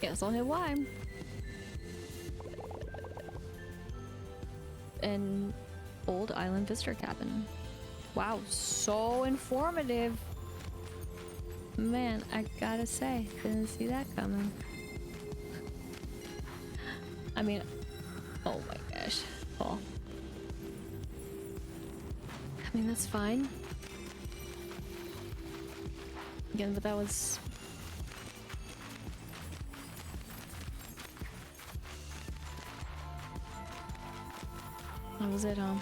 Guess I'll hit Y. An old island visitor cabin. Wow, so informative. Man, I gotta say, didn't see that coming. I mean, oh my gosh. Oh. I mean, that's fine. Again, but that was... That was it, huh?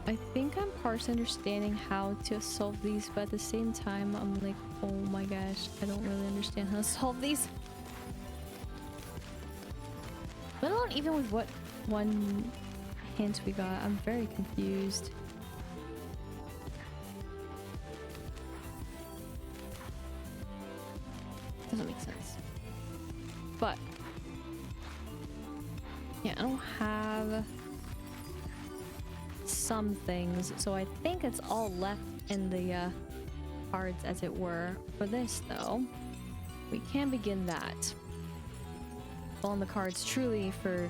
I think I'm partially understanding how to solve these, but at the same time, I'm like, oh my gosh, I don't really understand how to solve these. Let alone even with what one hint we got, I'm very confused. Doesn't make sense. But yeah, I don't have some things, so I think it's all left in the cards, as it were. For this though, we can begin that. All in the cards truly for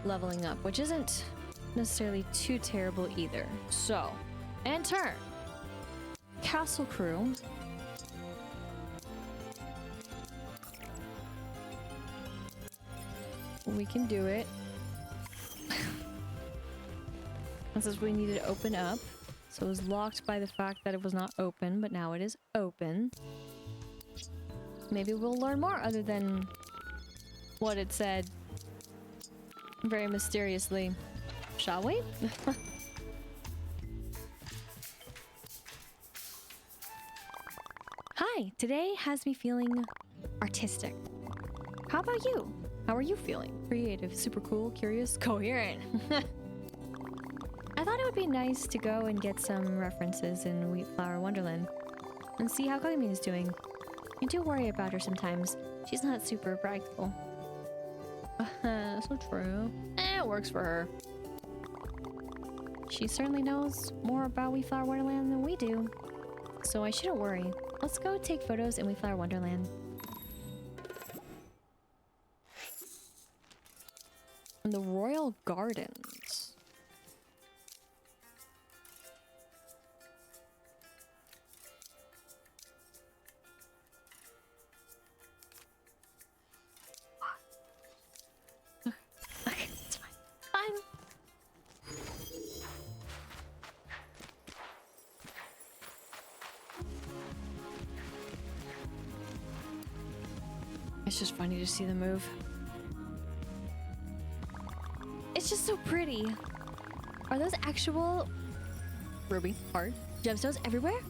leveling up, which isn't necessarily too terrible either. So, enter Castle Crew. We can do it. This is we needed to open up. So it was locked by the fact that it was not open, but now it is open. Maybe we'll learn more other than what it said very mysteriously. Shall we? Hi, today has me feeling artistic. How about you? How are you feeling? Creative, super cool, curious, coherent. I thought it would be nice to go and get some references in Wheatflower Wonderland and see how Cogimyon is doing. I do worry about her sometimes. She's not super practical. So true. It works for her. She certainly knows more about Wheatflower Wonderland than we do, so I shouldn't worry. Let's go take photos in Wheatflower Wonderland. In the Royal Gardens. Okay, it's fine. Fine. It's just funny to see them move. It's just so pretty. Are those actual ruby hard gemstones everywhere?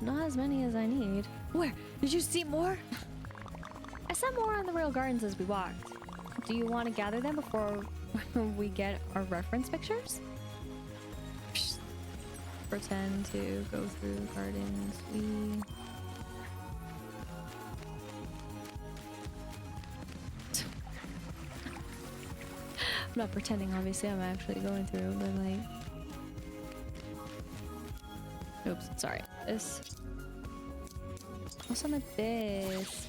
Not as many as I need. Where? Did you see more? I saw more on the Royal Gardens as we walked. Do you want to gather them before we get our reference pictures? Pretend to go through the gardens. I'm not pretending, obviously, I'm actually going through, but like... Oops, sorry. This. What's on this?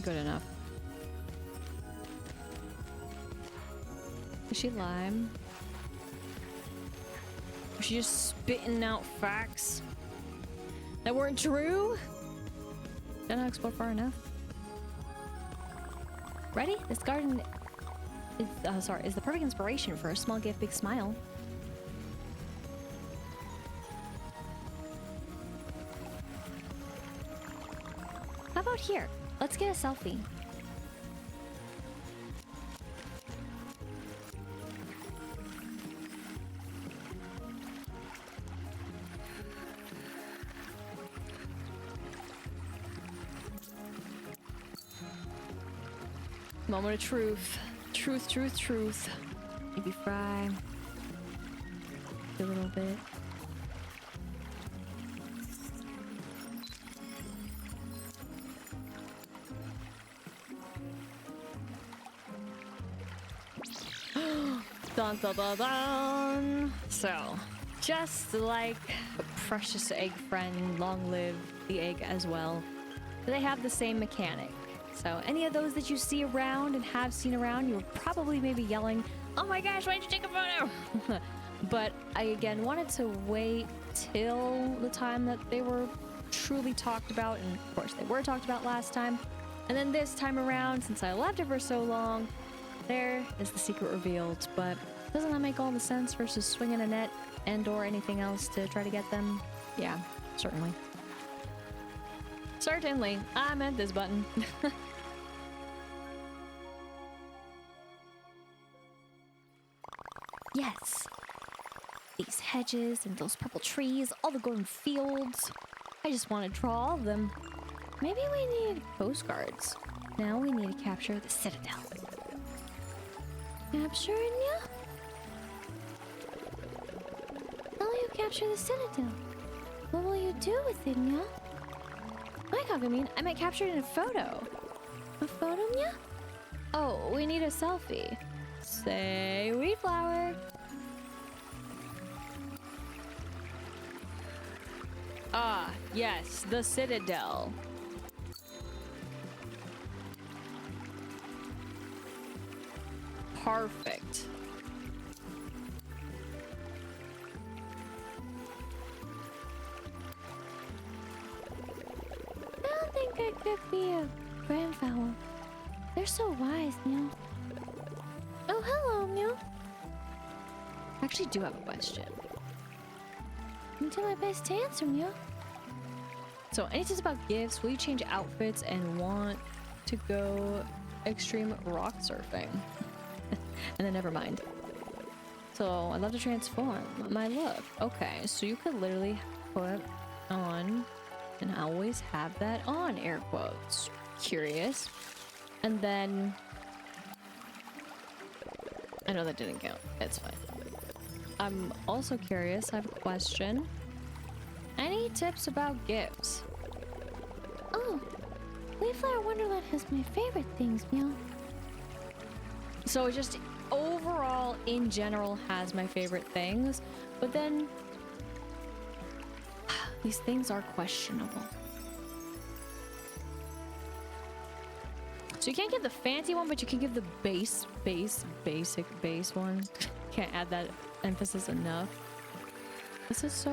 Good enough. Is she lime? Was she just spitting out facts that weren't true? Did I explore far enough? Ready? This garden is the perfect inspiration for a small gift, big smile. How about here? Let's get a selfie. Moment of truth. Truth, truth, truth. Ebi Fry. A little bit. Dun, dun, dun, dun. So, just like a precious egg friend, long live the egg as well. They have the same mechanic. So any of those that you see around and have seen around, you were probably maybe yelling, "Oh my gosh, why'd you take a photo?" But I again wanted to wait till the time that they were truly talked about, and of course they were talked about last time. And then this time around, since I left it for so long, there is the secret revealed. But doesn't that make all the sense versus swinging a net and or anything else to try to get them? Yeah, certainly. Certainly, I meant this button. Yes. These hedges and those purple trees, all the golden fields. I just want to draw all of them. Maybe we need postcards. Now we need to capture the citadel. Capture Inya? How will you capture the citadel? What will you do with Inya? My Cogimyon, I might capture it in a photo. A photo, Nya? Oh, we need a selfie. Say Wheatflower. Ah, yes, the citadel. Perfect. I don't think I could be a grandfowl. They're so wise, Neil. Oh, hello, Neil. I actually do have a question. You do my best to answer, Neil. So, any tips about gifts? Will you change outfits and want to go extreme rock surfing? And then never mind. So I love to transform my look. Okay, so you could literally put on, and I always have that on, air quotes. Curious. And then, I know that didn't count. It's fine. I'm also curious. I have a question. Any tips about gifts? Oh, Wheatheart Wonderland has my favorite things, Meow. So it just overall, in general, has my favorite things, but then these things are questionable. So you can't give the fancy one, but you can give the basic base one. Can't add that emphasis enough. This is so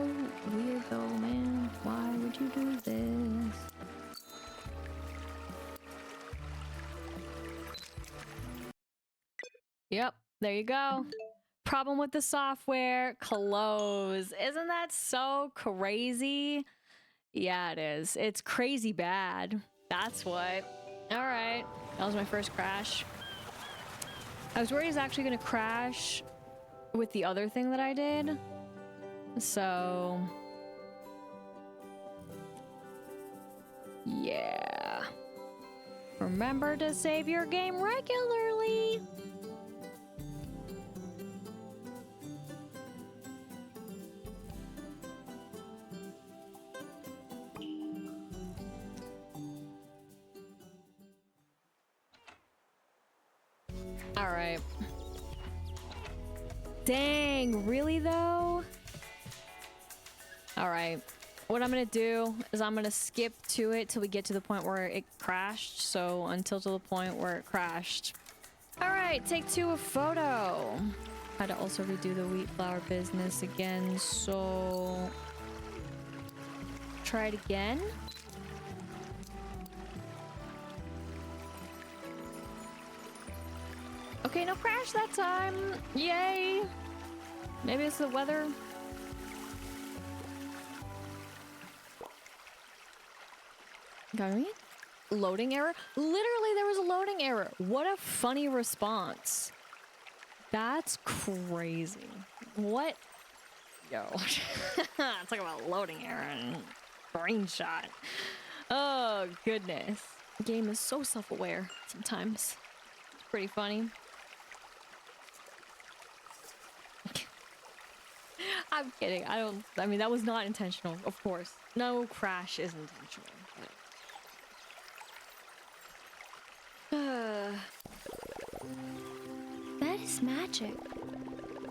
weird though, man. Why would you do this? Yep, there you go. Problem with the software, close. Isn't that so crazy? Yeah, it is. It's crazy bad. That's what. All right, that was my first crash. I was worried it was actually gonna crash with the other thing that I did. So, yeah. Remember to save your game regularly. All right. Dang, really though? All right. What I'm gonna do is I'm gonna skip to it till we get to the point where it crashed. So until to the point where it crashed. All right, take 2 of photo. Had to also redo the wheat flour business again. So try it again. Okay, no crash that time. Yay. Maybe it's the weather. Got me? Loading error? Literally, there was a loading error. What a funny response. That's crazy. What? Yo. Talk about loading error and screenshot. Oh, goodness. The game is so self-aware sometimes. It's pretty funny. I'm kidding. I mean, that was not intentional, of course. No crash is intentional. That is magic.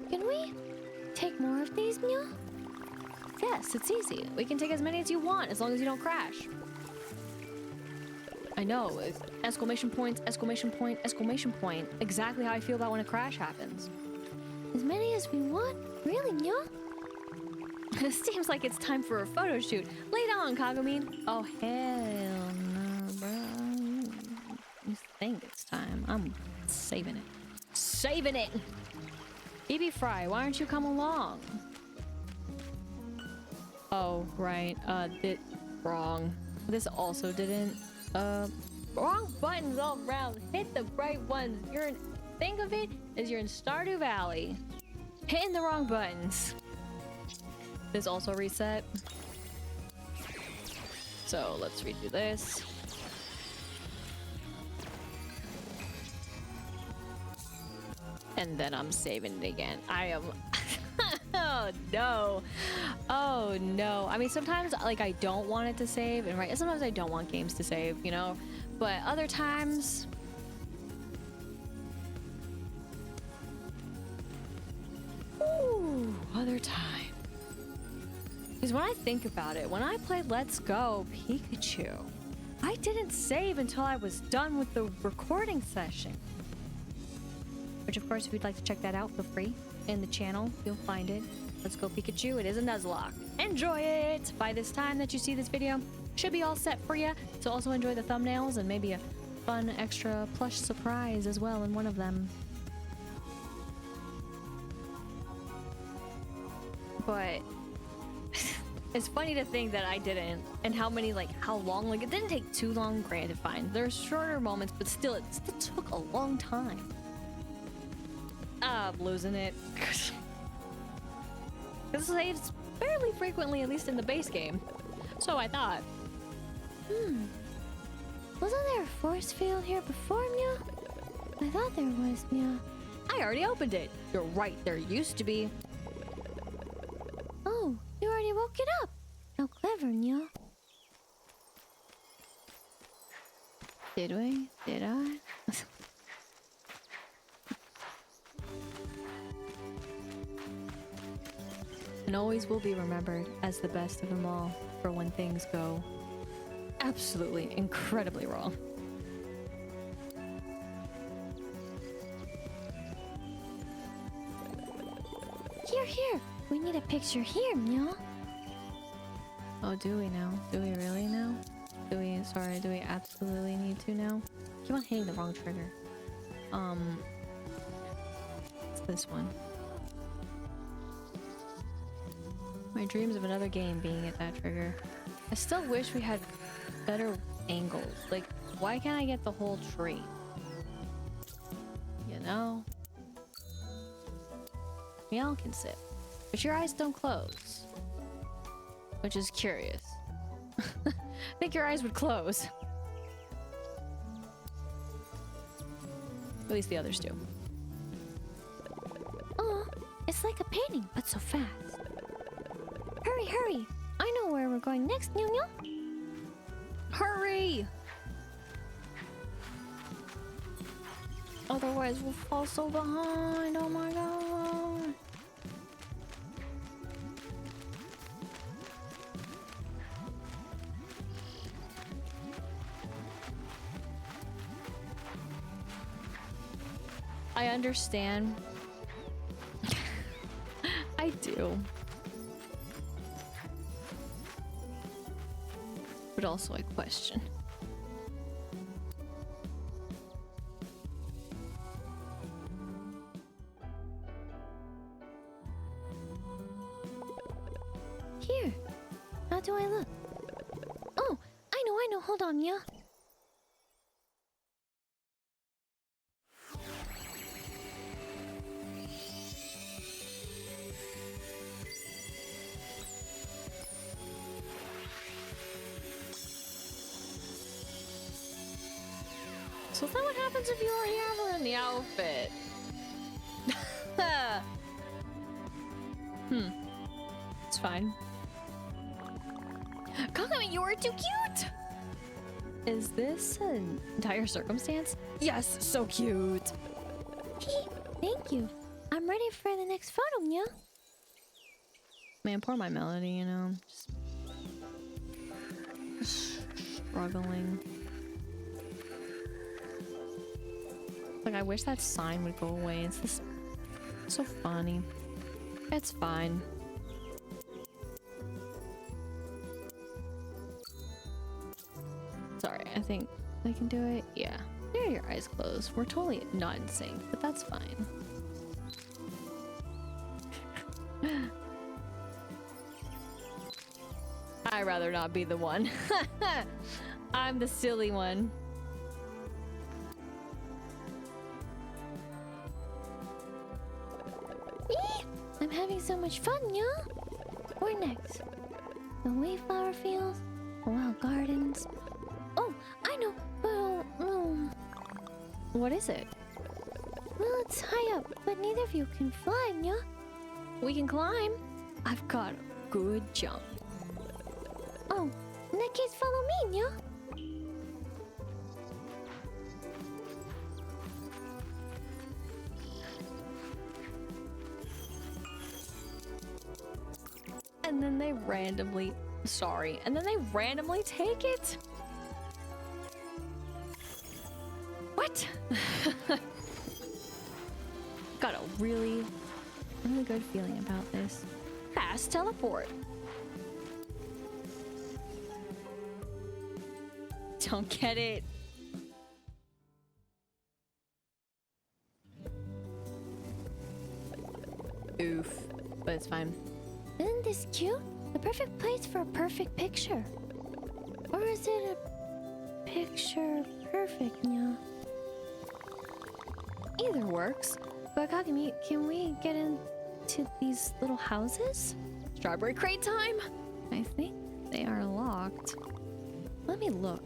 Can we take more of these, Meow? Yes, it's easy. We can take as many as you want, as long as you don't crash. I know. It's exclamation points, exclamation point, exclamation point. Exactly how I feel about when a crash happens. As many as we want? Really, Meow? It seems like it's time for a photo shoot. Lay down, Cogimyon. Oh, hell no, bro. You think it's time. I'm saving it. Saving it! Ebi Fry, why aren't you come along? Oh, right. Wrong. This also didn't. Wrong buttons all around. Hit the right ones. Think of it as you're in Stardew Valley. Hitting the wrong buttons. This also reset. So let's redo this. And then I'm saving it again. I am... Oh no. Oh no. I mean, sometimes like I don't want it to save, and right, sometimes I don't want games to save, you know? But other times... Ooh, other time. Because when I think about it, when I played Let's Go Pikachu, I didn't save until I was done with the recording session. Which, of course, if you'd like to check that out, feel free. In the channel, you'll find it. Let's Go Pikachu. It is a Nuzlocke. Enjoy it! By this time that you see this video, should be all set for you. So also enjoy the thumbnails and maybe a fun extra plush surprise as well in one of them. But... it's funny to think that I didn't, and how long, it didn't take too long, granted, fine. There's shorter moments, but still, it still took a long time. Oh, stop losing it. This saves fairly frequently, at least in the base game. So I thought. Wasn't there a force field here before, Mia? I thought there was, Mia. I already opened it. You're right, there used to be. Oh, you already woke it up. How clever, Mia. Did we? Did I? And always will be remembered as the best of them all for when things go absolutely incredibly wrong. Here. We need a picture here, Mia. Oh, do we now? Do we really now? Do we absolutely need to now? Keep on hitting the wrong trigger. It's this one. My dreams of another game being at that trigger. I still wish we had better angles. Like, why can't I get the whole tree? You know? Meow can sit, but your eyes don't close. Which is curious. I think your eyes would close. At least the others do. Oh, it's like a painting, but so fast. Hurry. I know where we're going next, Nyo. Hurry! Otherwise we'll fall so behind. Oh my god. I understand. I do. But also I question. Here. How do I look? Oh, I know. Hold on, yeah. So then what happens if you already have her in the outfit? It's fine. Cogimyon, you are too cute! Is this an entire circumstance? Yes, so cute! Thank you. I'm ready for the next photo, yeah. Man, poor my Melody, you know. Just struggling. Like, I wish that sign would go away. It's this so funny. It's fine. Sorry, I think I can do it. Yeah. There are your eyes closed. We're totally not in sync, but that's fine. I'd rather not be the one. I'm the silly one. I'm having so much fun, yeah? Where next? The Wayflower Fields? The Wild Gardens? Oh, I know! What is it? Well, it's high up, but neither of you can fly, yeah? We can climb. I've got a good jump. Oh, in that case, follow me, yeah? And then they randomly... Sorry. And then they randomly take it? What? Got a really good feeling about this. Fast teleport. Don't get it. Oof. But it's fine. Isn't this cute? The perfect place for a perfect picture. Or is it a picture perfect, yeah? Either works. But Kagami, can we get into these little houses? Strawberry crate time! I think they are locked. Let me look.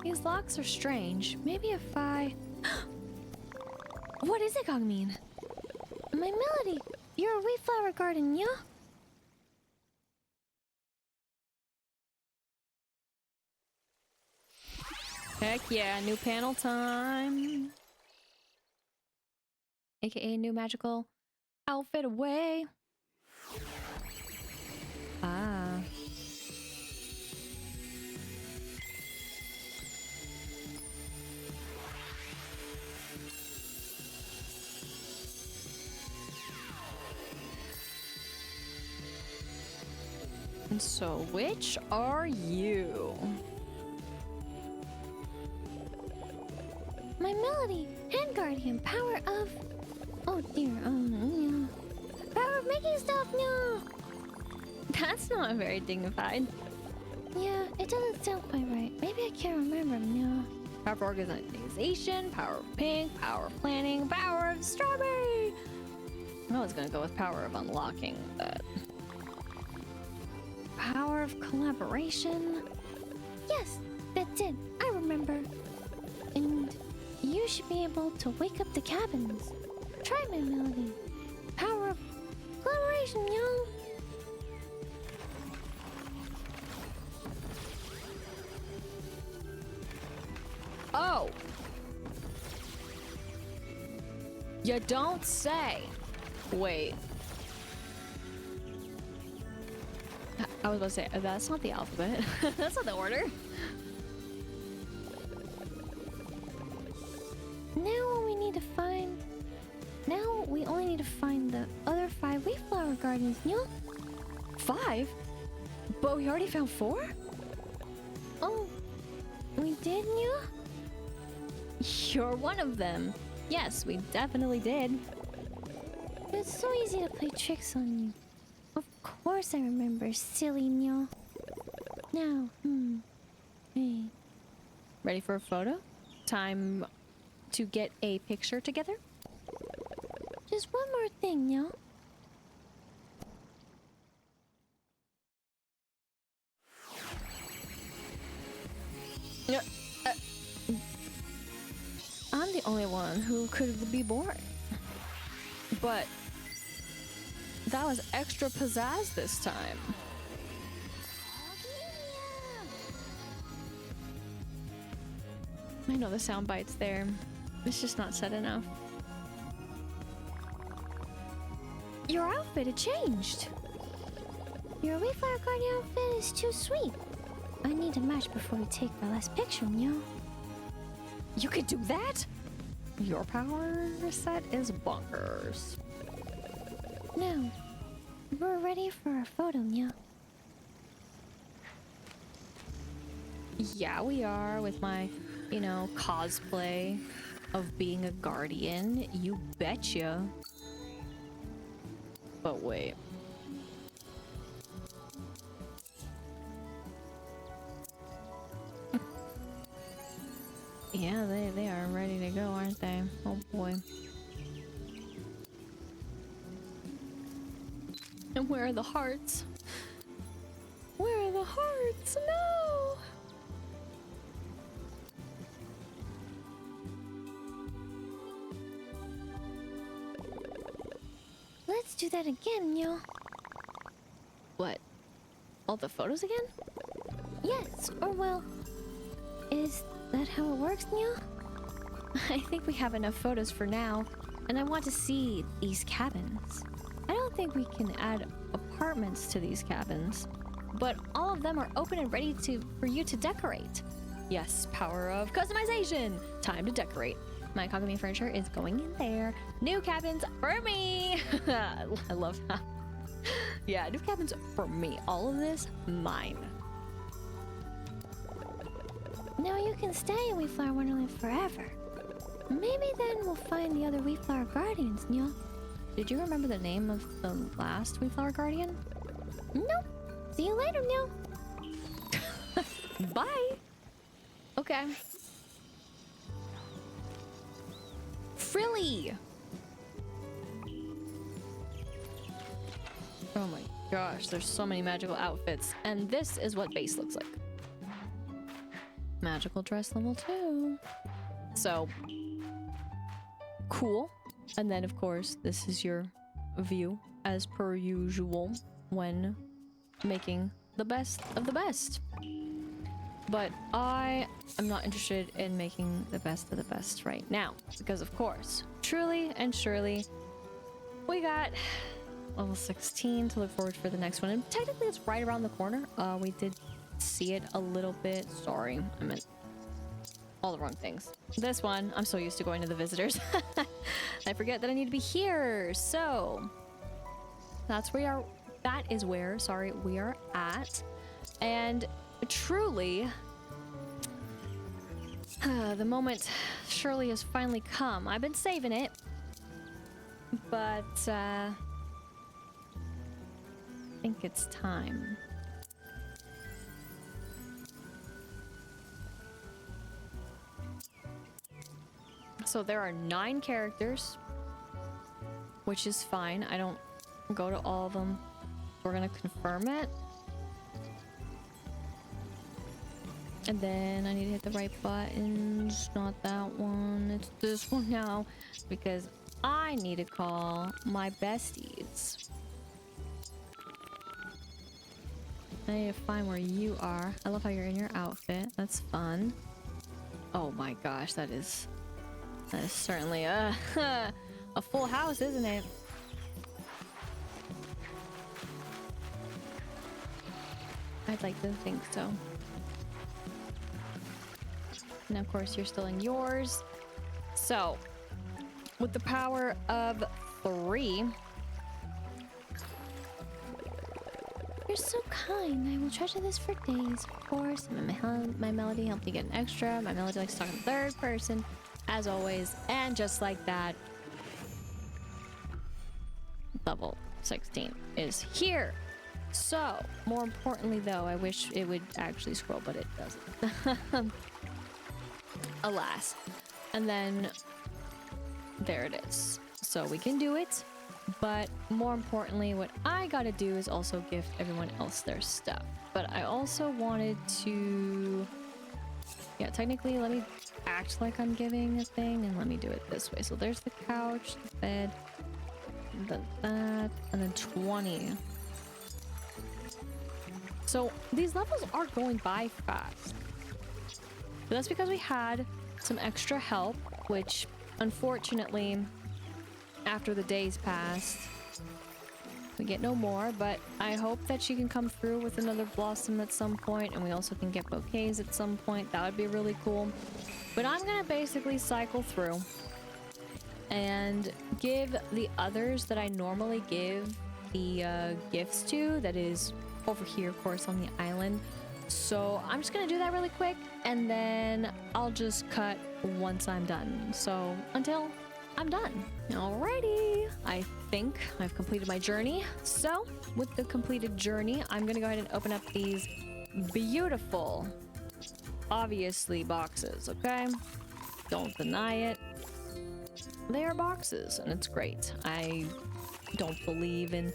These locks are strange. Maybe if I... What is it, Cogimyon? My Melody! You're a wheat flower garden, yeah? Heck yeah, new panel time! AKA new magical outfit away! Ah. And so, which are you? My Melody! Hand Guardian! Power of... Oh dear, yeah. Power of making stuff, no! That's not very dignified. Yeah, it doesn't sound quite right. Maybe I can't remember, no. Power of organization, power of pink, power of planning, power of strawberry! I was gonna go with power of unlocking, but... Power of collaboration. Yes, that's it. I remember. And you should be able to wake up the cabins. Try my Melody. Power of collaboration, yo. Oh! You don't say! Wait. I was about to say, that's not the alphabet. That's not the order. Now we need to find... Now we only need to find the other 5 wheat flower gardens, yo. 5? But we already found 4? Oh, we did, yo? You're one of them. Yes, we definitely did. It's so easy to play tricks on you. Of course I remember, silly Nyo. Now, hey. Ready for a photo? Time to get a picture together? Just one more thing, Nyo. I'm the only one who could be born. But that was extra pizzazz this time. I know the sound bite's there. It's just not said enough. Your outfit, it changed. Your wheat flower garden outfit is too sweet. I need to match before we take our last picture, Nyo. You could do that? Your power set is bonkers. Now, we're ready for our photo, Nyo. Yeah, we are with my, cosplay of being a guardian. You betcha. But wait. Yeah, they are ready to go, aren't they? Oh boy. And where are the hearts? Where are the hearts? No! Let's do that again, Nyo. What? All the photos again? Yes, or well, is that how it works, Nyo? I think we have enough photos for now, and I want to see these cabins. I don't think we can add apartments to these cabins, but all of them are open and ready for you to decorate. Yes, power of customization! Time to decorate. My Cogimyon furniture is going in there. New cabins for me! I love that. Yeah, new cabins for me. All of this, mine. Now you can stay in Wheat Flower Wonderland forever. Maybe then we'll find the other Wheat Flower Guardians, Nyo. Did you remember the name of the last Wheat Flower Guardian? Nope. See you later, Meow. Bye. Okay. Frilly. Oh my gosh, there's so many magical outfits. And this is what base looks like. Magical dress level 2. So, cool. And then, of course, this is your view, as per usual, when making the best of the best. But I am not interested in making the best of the best right now. Because, of course, truly and surely, we got level 16 to look forward for the next one. And technically, it's right around the corner. We did see it a little bit. Sorry, I meant all the wrong things. This one, I'm so used to going to the visitors. I forget that I need to be here. So that's where that is where, sorry, we are at. And truly, the moment surely has finally come. I've been saving it, but I think it's time. So there are 9 characters, which is fine. I don't go to all of them. We're gonna confirm it. And then I need to hit the right buttons. Not that one. It's this one now. Because I need to call my besties. I need to find where you are. I love how you're in your outfit. That's fun. Oh my gosh, that is certainly a full house, isn't it? I'd like to think so. And of course, you're still in yours. So, with the power of 3... You're so kind. I will treasure this for days. Of course, my melody helped you get an extra. My melody likes to talk in third person, as always. And just like that, level 16 is here. So, more importantly though, I wish it would actually scroll, but it doesn't. Alas. And then there it is. So we can do it. But more importantly, what I gotta do is also gift everyone else their stuff. But I also wanted to... Yeah, technically, let me act like I'm giving a thing, and let me do it this way. So there's the couch, the bed, that, and then 20. So these levels are going by fast. But that's because we had some extra help, which unfortunately, after the days passed, we get no more, but I hope that she can come through with another blossom at some point, and we also can get bouquets at some point. That would be really cool. But I'm gonna basically cycle through and give the others that I normally give the gifts to, that is over here, of course, on the island. So I'm just gonna do that really quick, and then I'll just cut once I'm done. So until I'm done. Alrighty, I think I've completed my journey. So with the completed journey, I'm gonna go ahead and open up these beautiful, obviously, boxes, okay? Don't deny it. They are boxes, and it's great. I don't believe in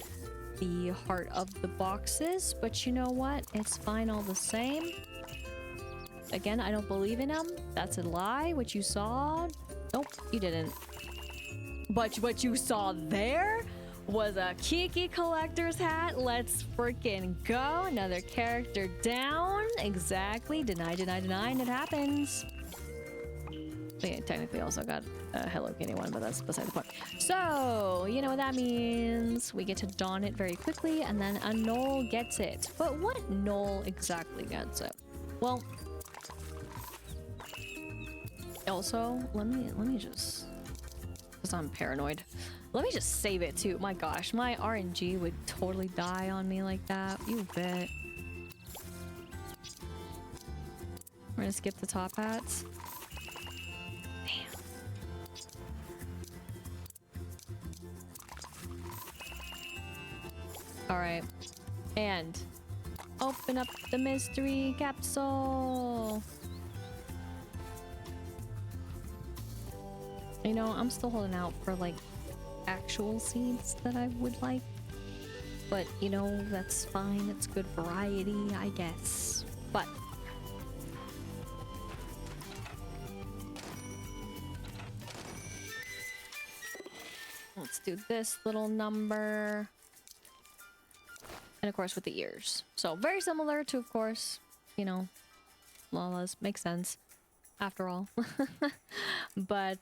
the heart of the boxes, but you know what? It's fine all the same. Again, I don't believe in them. That's a lie. What you saw? Nope, you didn't. But what you saw there was a Kiki collector's hat. Let's freaking go. Another character down. Exactly. Deny, deny, deny, and it happens. But yeah, technically also got a Hello Kitty one, but that's beside the point. So, you know what that means. We get to don it very quickly, and then a Knoll gets it. But what Knoll exactly gets it? Well, also, let me just... because I'm paranoid. Let me just save it too. My gosh, my RNG would totally die on me like that. You bet. We're gonna skip the top hats. Damn. Alright. And Open up the mystery capsule. You know, I'm still holding out for like actual seeds that I would like. But, you know, that's fine. It's good variety, I guess. But let's do this little number. And of course with the ears. So very similar to, of course, you know, Lala's. Makes sense. After all. But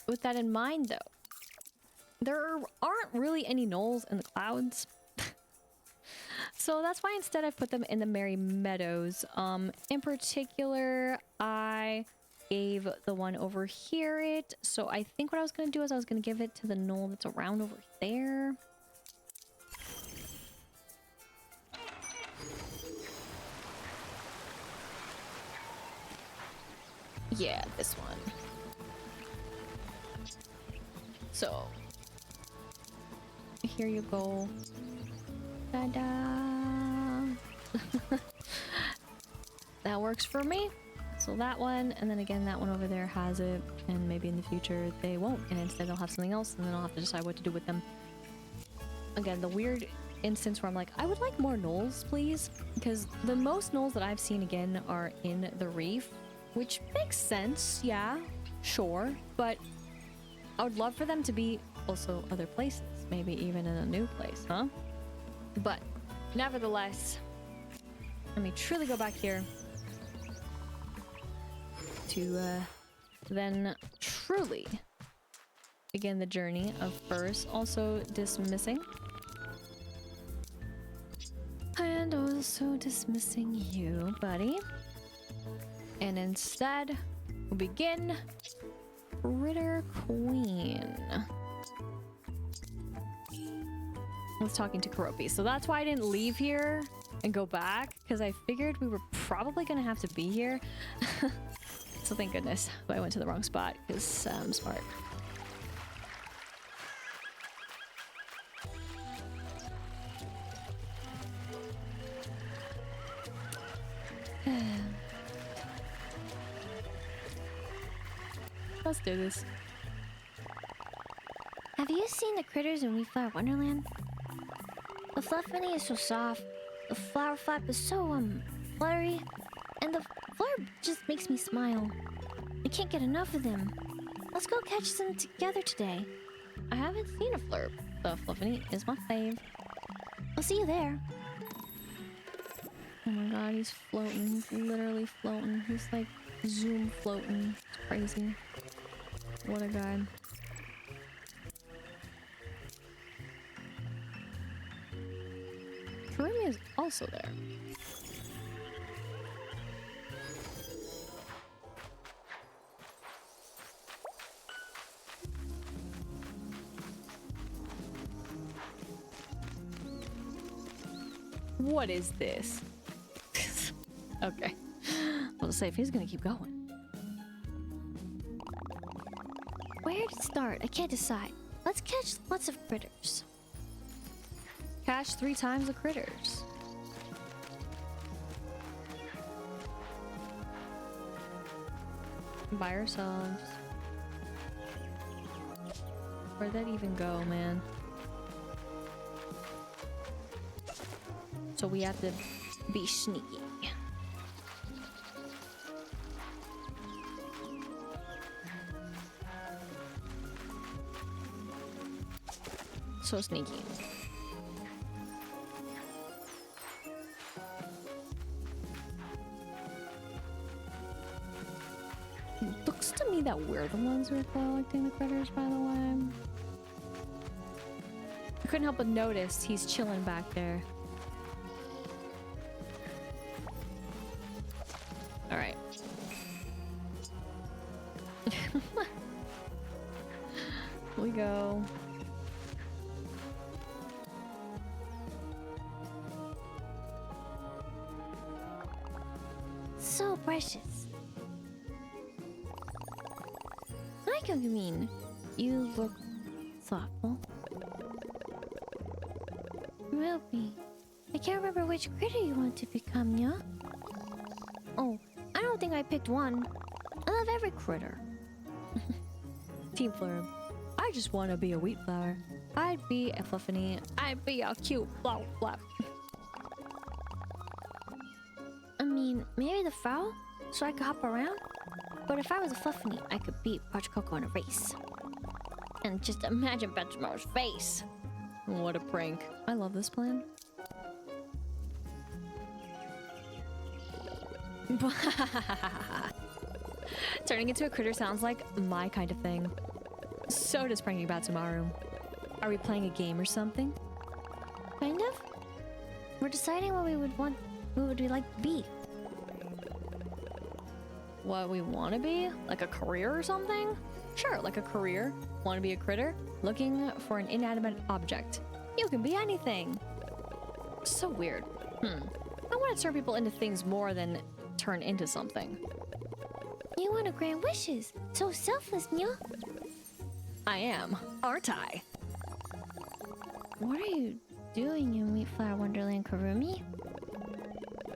with that in mind though, there aren't really any knolls in the clouds. So that's why instead I've put them in the Merry Meadows. In particular, I gave the one over here it. So I think what I was going to do is I was going to give it to the knoll that's around over there. Yeah, this one. So here you go. Ta-da! That works for me. So that one, and then again that one over there has it, and maybe in the future they won't, and instead they'll have something else, and then I'll have to decide what to do with them. Again, the weird instance where I'm like, I would like more knolls, please, because the most knolls that I've seen again are in the reef, which makes sense, yeah, sure, but I would love for them to be also other places, maybe even in a new place, huh? But nevertheless, let me truly go back here to then truly begin the journey of first also dismissing and also dismissing you, buddy, and instead we'll begin Critter Queen. I was talking to Karopi, so that's why I didn't leave here and go back, because I figured we were probably gonna have to be here. So thank goodness I went to the wrong spot, because I'm smart. Let's do this. Have you seen the critters in Wheatheart Wonderland? The Fluffany is so soft, the flower flap is so, fluttery, and the flurb just makes me smile. I can't get enough of them. Let's go catch them together today. I haven't seen a flurb. The Fluffany is my fave. I'll see you there. Oh my god, he's floating. He's literally floating. He's like zoom floating. It's crazy. What a guy. Karumi is also there. What is this? Okay. Well, say if he's gonna keep going. Where to start? I can't decide. Let's catch lots of critters. Catch 3 times the critters. By ourselves. Where'd that even go, man? So we have to be sneaky. So sneaky. Looks to me that we're the ones who are collecting the critters, by the way. I couldn't help but notice he's chilling back there. Alright. We go. So precious. Hi, Cogimyon. You look thoughtful. will be. I can't remember which critter you want to become, yeah? Oh, I don't think I picked one. I love every critter. Team Flurb. I just want to be a wheat flower. I'd be a fluffany. I'd be a cute flower flap. I mean, maybe the fowl, so I could hop around. But if I was a fluffany, I could beat Parch Coco in a race. And just imagine Benchmar's face. What a prank. I love this plan. Turning into a critter sounds like my kind of thing. So does pranking Batsumaru. Are we playing a game or something? Kind of. We're deciding what we would like to be. What we want to be? Like a career or something? Sure, like a career. Want to be a critter? Looking for an inanimate object. You can be anything. So weird. I want to turn people into things more than turn into something. You want to grant wishes. So selfless, Nya. I am, aren't I? What are you doing in Wheatflower Wonderland, Kurumi?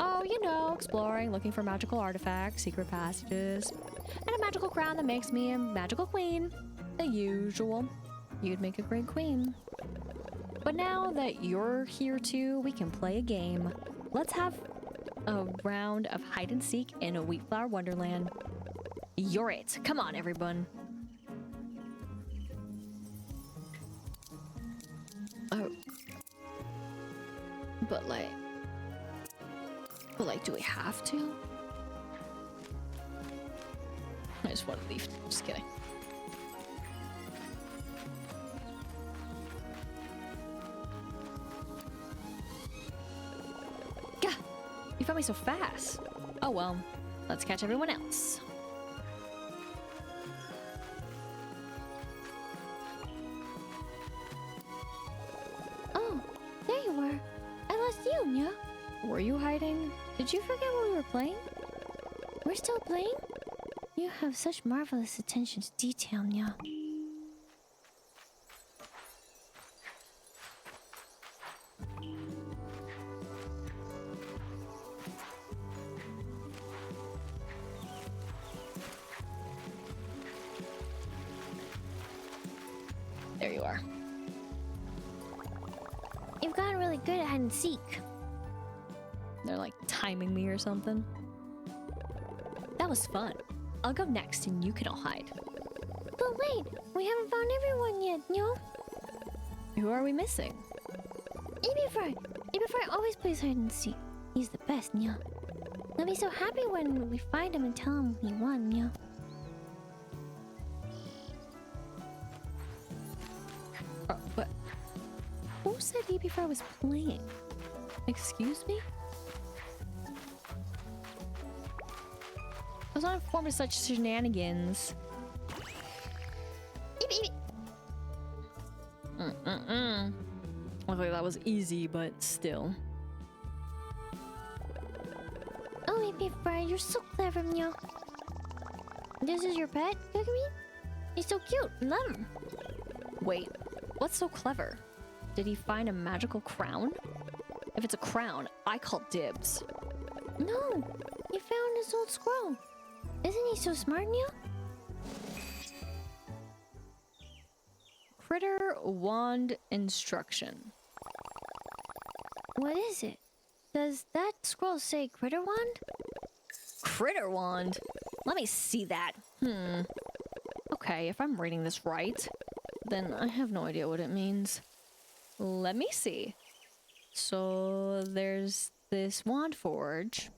Oh, you know, exploring, looking for magical artifacts, secret passages, and a magical crown that makes me a magical queen. The usual. You'd make a great queen. But now that you're here too, we can play a game. Let's have a round of hide and seek in a Wheatflower Wonderland. You're it. Come on, everyone. Oh. But like, do we have to? I just want to leave. Just kidding. Gah! You found me so fast. Oh well. Let's catch everyone else. Oh, there you were. I lost you, Nya. Were you hiding? Did you forget what we were playing? We're still playing? You have such marvelous attention to detail, Nya. There you are. You've gotten really good at hide and seek. They're like timing me or something. That was fun. I'll go next and you can all hide. But wait, we haven't found everyone yet, Nya. Who are we missing? Ebi Fry. Ebi Fry always plays hide and seek. He's the best, Nya. I'll be so happy when we find him and tell him he won, Nya. But who said Ebi Fry was playing? Excuse me? I was not informed of such shenanigans. Luckily that was easy, but still. Oh, Ebi Fry, you're so clever, Nya. This is your pet, Cogimyon? He's so cute. Love him. Wait, what's so clever? Did he find a magical crown? If it's a crown, I call dibs. No, he found his old scroll. Isn't he so smart, Nya? Critter wand instruction. What is it? Does that scroll say critter wand? Critter wand? Let me see that. Okay, if I'm reading this right, then I have no idea what it means. Let me see. So there's this wand forge.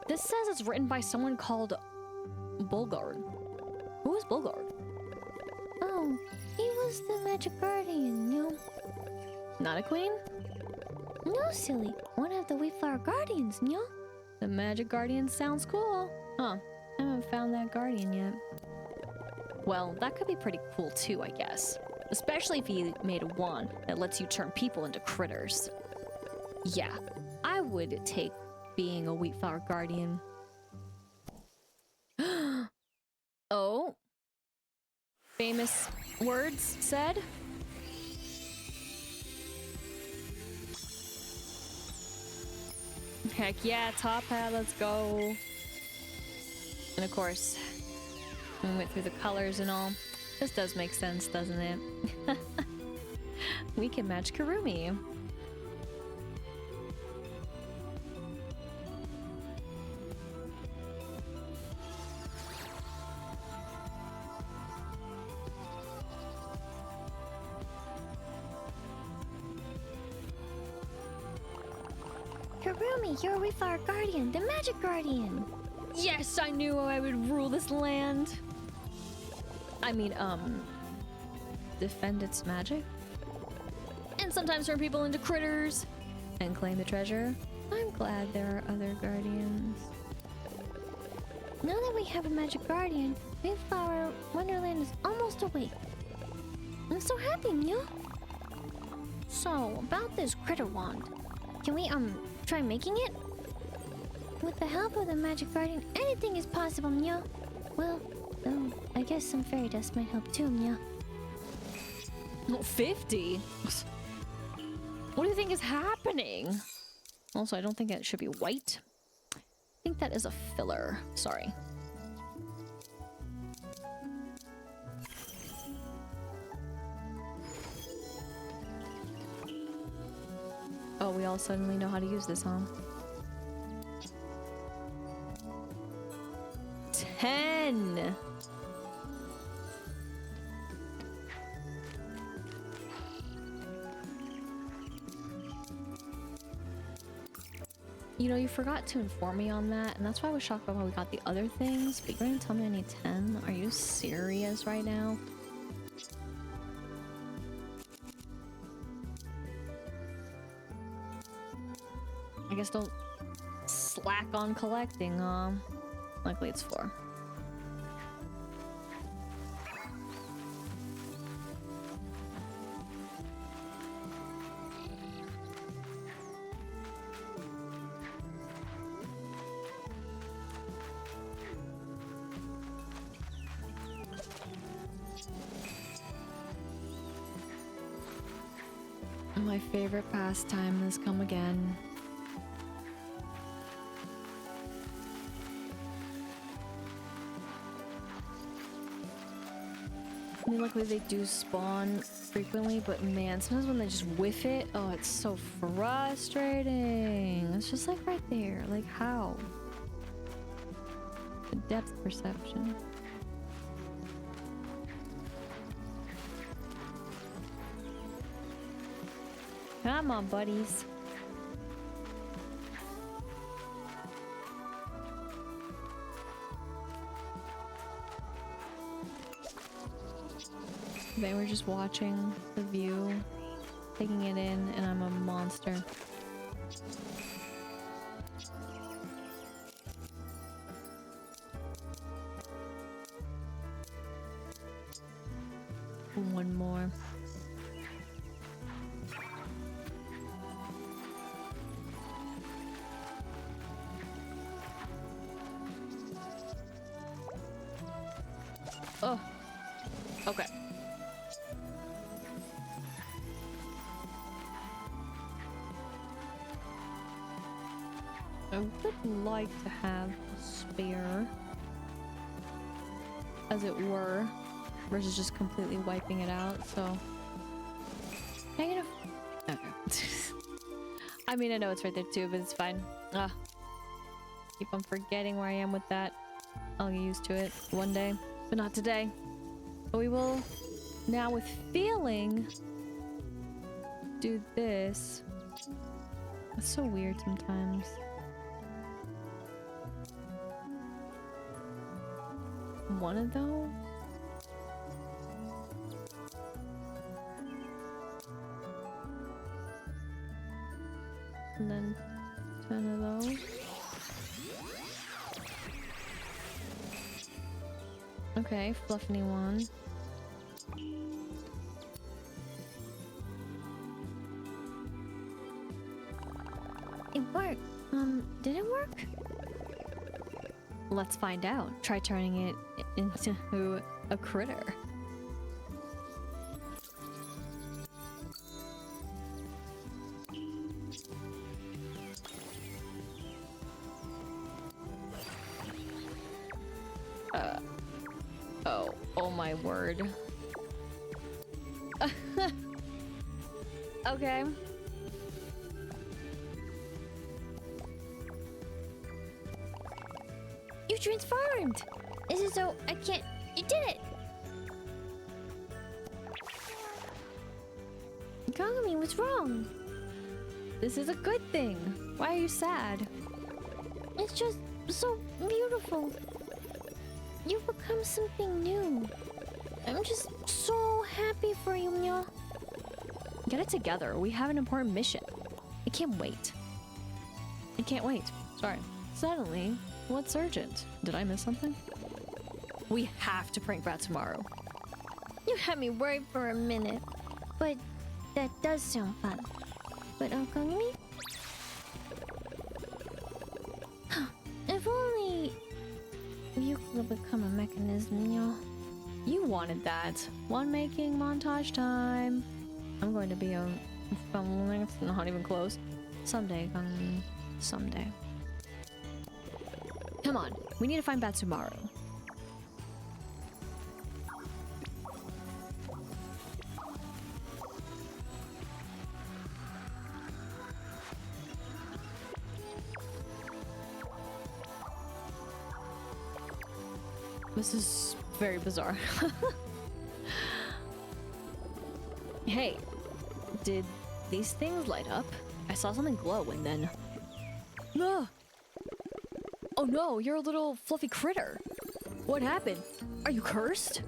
This says it's written by someone called Bulgard. Who is Bulgard? Oh, he was the magic guardian, Nya. Not a queen? No, silly. One of the Wheatflower guardians, Nya. The magic guardian sounds cool. Huh, I haven't found that guardian yet. Well, that could be pretty cool too, I guess. Especially if he made a wand that lets you turn people into critters. Yeah, I would take being a Wheatflower guardian. Oh. Famous words said. Heck yeah, top hat, let's go. And of course, we went through the colors and all. This does make sense, doesn't it? We can match Kurumi. Kurumi, you're with our guardian, the magic guardian. Yes, I knew I would rule this land. I mean, defend its magic? And sometimes turn people into critters and claim the treasure. I'm glad there are other guardians. Now that we have a magic guardian, Wheatheart Wonderland is almost awake. I'm so happy, Mia. So, about this critter wand. Can we, try making it? With the help of the magic guardian, anything is possible, Mia. Well, I guess some fairy dust might help too, Mia. Oh, 50? What do you think is happening? Also, I don't think it should be white. I think that is a filler. Sorry. Oh, we all suddenly know how to use this, huh? 10! You know, you forgot to inform me on that, and that's why I was shocked about how we got the other things, but you're gonna tell me I need 10? Are you serious right now? I guess don't slack on collecting, Luckily it's 4. My favorite pastime has come again. I mean, luckily they do spawn frequently, but man, sometimes when they just whiff it, oh, it's so frustrating. It's just like right there. Like, how? The depth perception. Come on, buddies. They were just watching the view, taking it in, and I'm a monster. One more. Oh, okay. I would like to have a spare, as it were, versus just completely wiping it out, so... Negative... Okay. I mean, I know it's right there too, but it's fine. Keep on forgetting where I am with that. I'll get used to it one day, but not today. But we will, now with feeling, do this. It's so weird sometimes. One of those? And then 10 of those. Okay, fluffy one. It worked. Did it work? Let's find out. Try turning it into a critter. Oh my word. Okay. You transformed! This is so... I can't... You did it! Cogimyon, what's wrong? This is a good thing. Why are you sad? It's just so beautiful. You've become something new. I'm just so happy for you, Mya. Get it together. We have an important mission. I can't wait. I can't wait. Sorry. Suddenly, what's urgent? Did I miss something? We have to prank Bat tomorrow. You had me worried for a minute. But that does sound fun. But Cogimyon? If only you could become a mechanism, y'all. You wanted that. One making montage time. I'm going to be a it's not even close. Someday, someday. Come on, we need to find Bat tomorrow. This is very bizarre. Hey, did these things light up? I saw something glow and then... Ah! Oh no, you're a little fluffy critter. What happened? Are you cursed?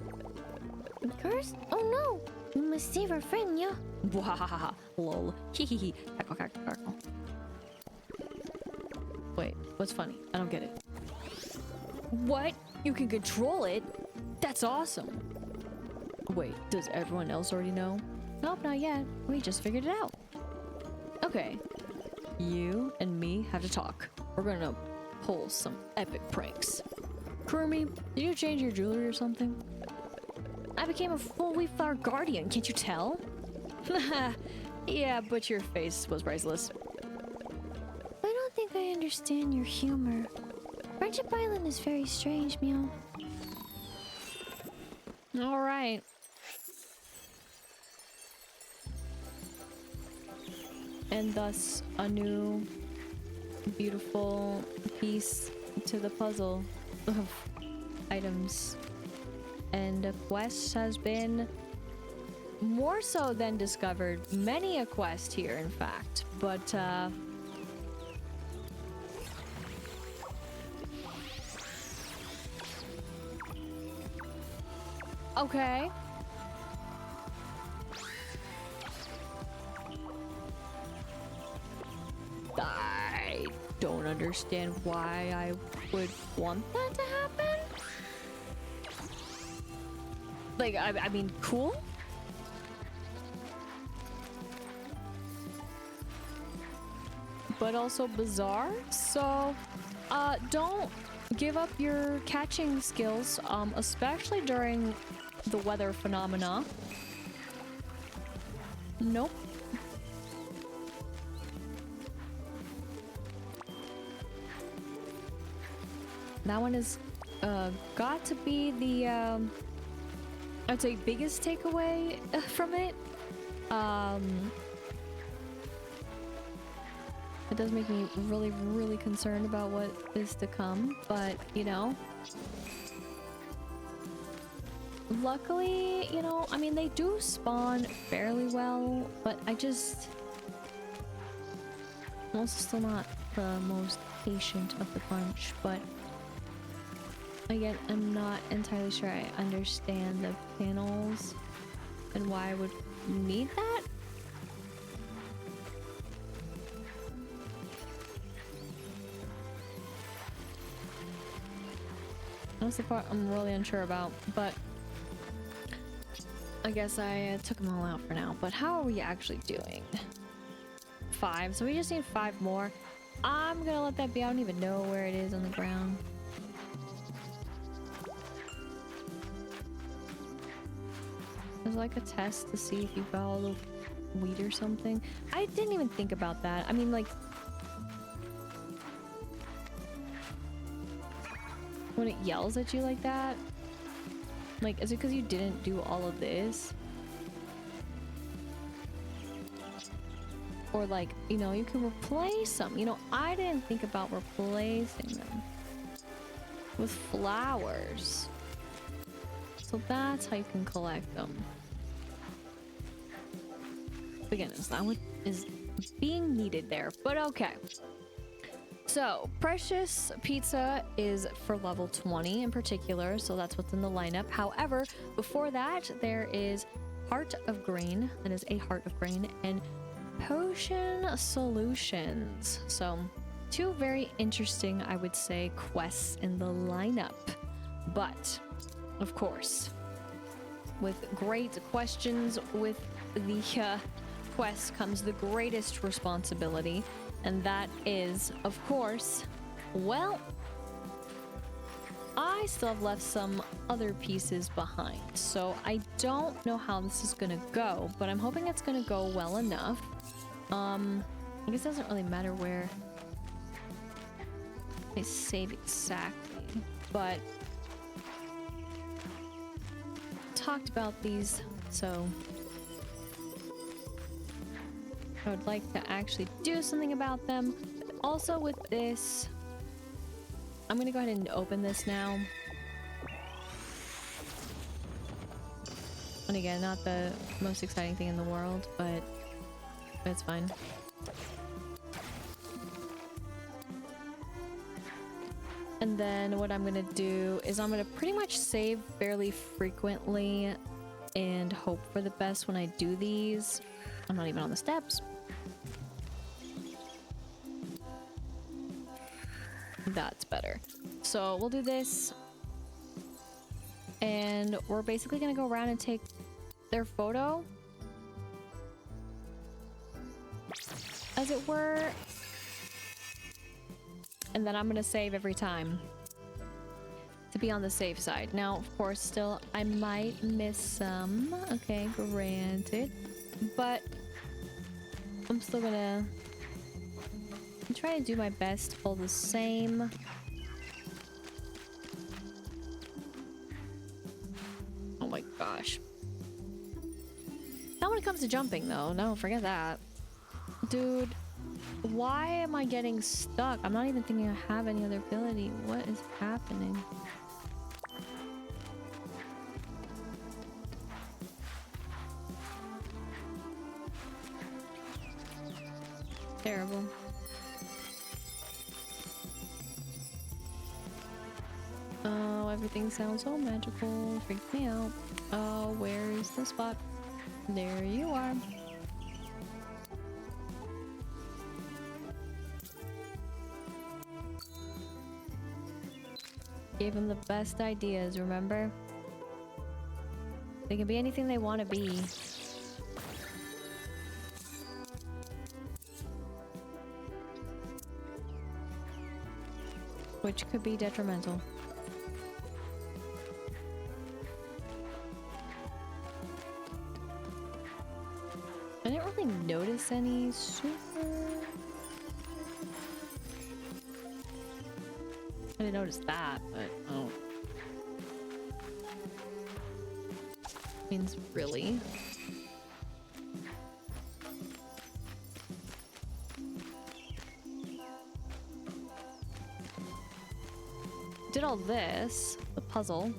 Cursed? Oh no! We must save our friend, yeah. Wahahaha. Lol. Hehehe. Cackle, cackle, cackle. Wait, what's funny? I don't get it. What? You can control it? That's awesome. Wait, does everyone else already know? Nope, not yet. We just figured it out. Okay. You and me have to talk. We're gonna pull some epic pranks. Kurumi, did you change your jewelry or something? I became a full Wheatheart guardian, can't you tell? Yeah, but your face was priceless. I don't think I understand your humor. Friendship Island is very strange, Meow. Alright. And thus, a new, beautiful piece to the puzzle of items. And a quest has been more so than discovered. Many a quest here, in fact. But, okay. I don't understand why I would want that to happen. Like, I mean, cool? But also bizarre. So, don't give up your catching skills, especially during the weather phenomena. Nope. That one is got to be the I'd say biggest takeaway from it. It does make me really, really concerned about what is to come, but you know, luckily, you know, I mean, they do spawn fairly well, but I'm also still not the most patient of the bunch, but again, I'm not entirely sure I understand the panels and why I would need that. That's the part I'm really unsure about, but I guess I took them all out for now. But how are we actually doing? 5, so we just need 5 more. I'm gonna let that be. I don't even know where it is on the ground. There's like a test to see if you got all the wheat or something. I didn't even think about that. I mean, like, when it yells at you like that? Like, is it because you didn't do all of this? Or like, you know, you can replace them. You know, I didn't think about replacing them with flowers. So that's how you can collect them. Again, it's not what is being needed there, but okay. So, Precious Pizza is for level 20 in particular, so that's what's in the lineup. However, before that, there is Heart of Grain, that is a Heart of Grain, and Potion Solutions. So, two very interesting, I would say, quests in the lineup. But, of course, with great questions, with the quest comes the greatest responsibility. And that is, of course, well, I still have left some other pieces behind. So I don't know how this is gonna go, but I'm hoping it's gonna go well enough. I guess it doesn't really matter where I save exactly, but talked about these, so I would like to actually do something about them. Also with this, I'm gonna go ahead and open this now. And again, not the most exciting thing in the world, but it's fine. And then what I'm gonna do is I'm gonna pretty much save fairly frequently and hope for the best when I do these. I'm not even on the steps. That's better. So we'll do this. And we're basically gonna go around and take their photo, as it were. And then I'm gonna save every time to be on the safe side. Now, of course, still, I might miss some. Okay, granted. But I'm still gonna try to do my best to pull the same. Oh my gosh. Not when it comes to jumping, though. No, forget that. Dude, why am I getting stuck? I'm not even thinking I have any other ability. What is happening? Terrible. Oh, everything sounds so magical. Freaks me out. Oh, where is the spot? There you are. Gave them the best ideas, remember? They can be anything they want to be. Which could be detrimental. I didn't really notice any super... I didn't notice that, but oh. Means really? Did all this, the puzzle.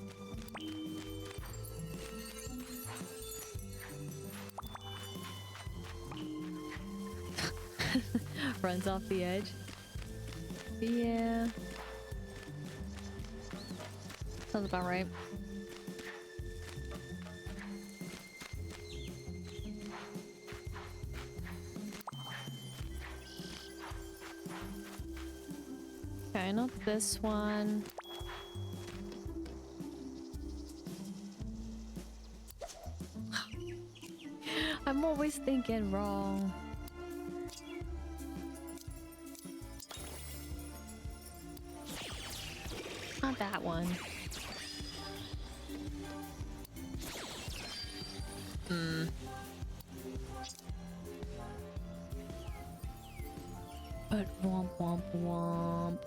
Runs off the edge. Yeah. Sounds about right. Okay, not this one. I'm always thinking wrong. Not that one. But womp womp womp.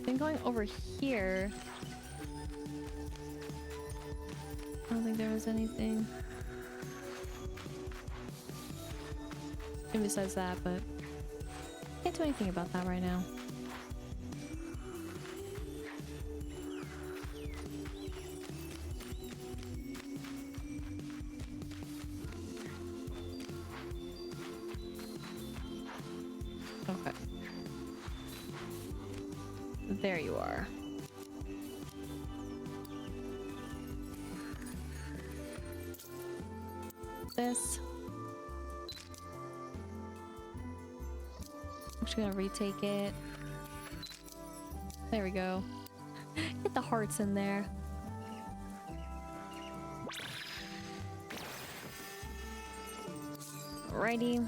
Then going over here, I don't think there was anything. And besides that, but can't do anything about that right now. Okay. There you are. This. I'm just gonna retake it. There we go. Get the hearts in there. Alrighty.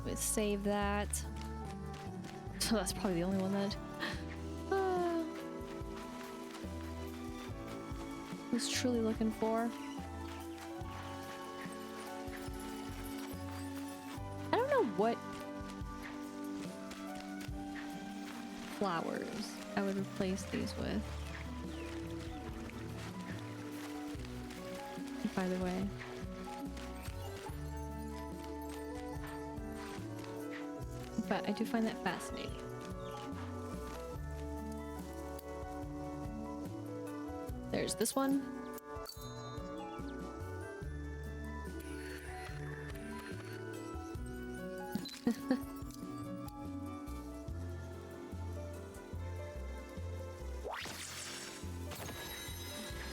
Let's save that. So that's probably the only one that was truly looking for. I don't know what flowers I would replace these with. By the way. But I do find that fascinating. There's this one.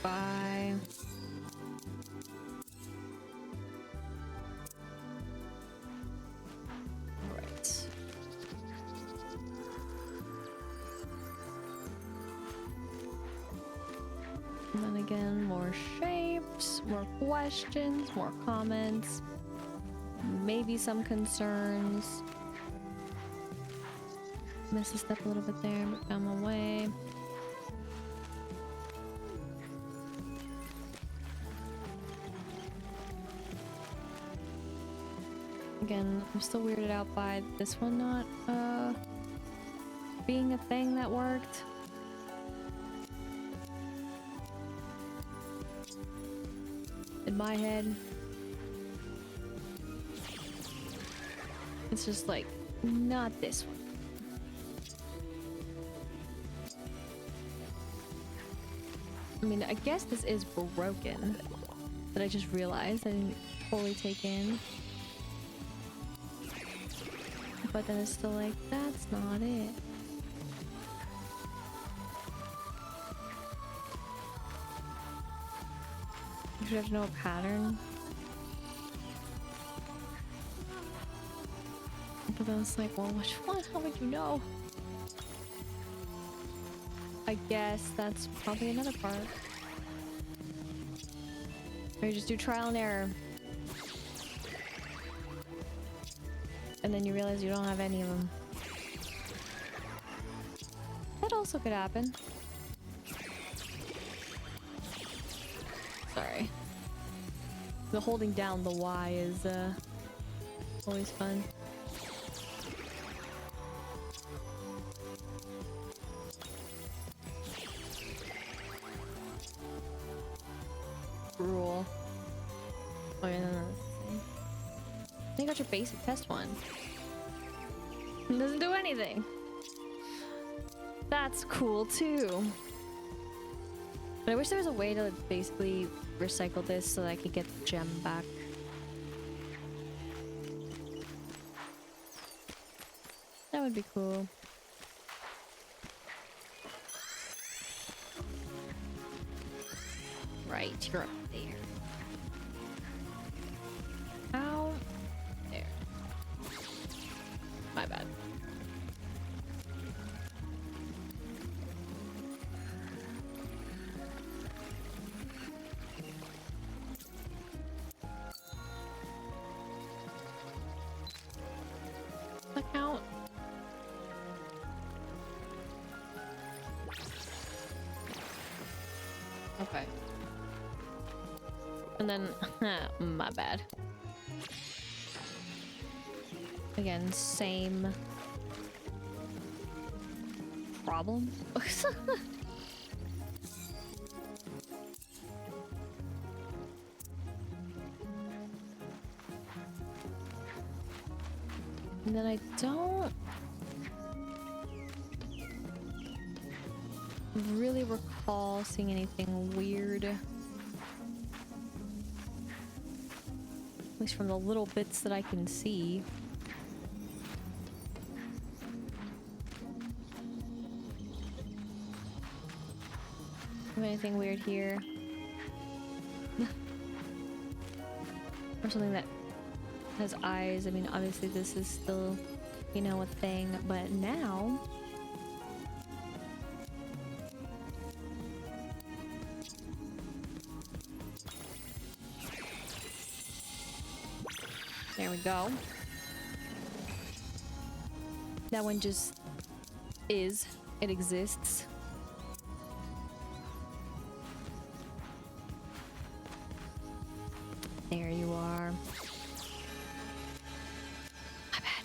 Bye. Alright. And then again, more shapes, more questions, more comments, maybe some concerns. Missed a step a little bit there, but found my way. Again, I'm still weirded out by this one not being a thing that worked. In my head, it's just like, not this one. I mean, I guess this is broken, but I just realized I didn't fully take in. But then it's still like, that's not it. You should have to know a pattern. But then it's like, well, which one? How would you know? I guess that's probably another part. Or you just do trial and error. And then you realize you don't have any of them. That also could happen. Sorry. The holding down the Y is always fun. Rule. Oh yeah, no. You got your basic test one. It doesn't do anything. That's cool too. But I wish there was a way to basically recycle this so that I could get the gem back. That would be cool. Right, you're up there. Ow. There. My bad. That count? Okay. And then, my bad. Again, same problem. And then I don't really recall seeing anything weird. At least from the little bits that I can see. Have anything weird here? Or something that has eyes. I mean, obviously this is still, you know, a thing, but now... There we go. That one just is. It exists. There you are. My bad.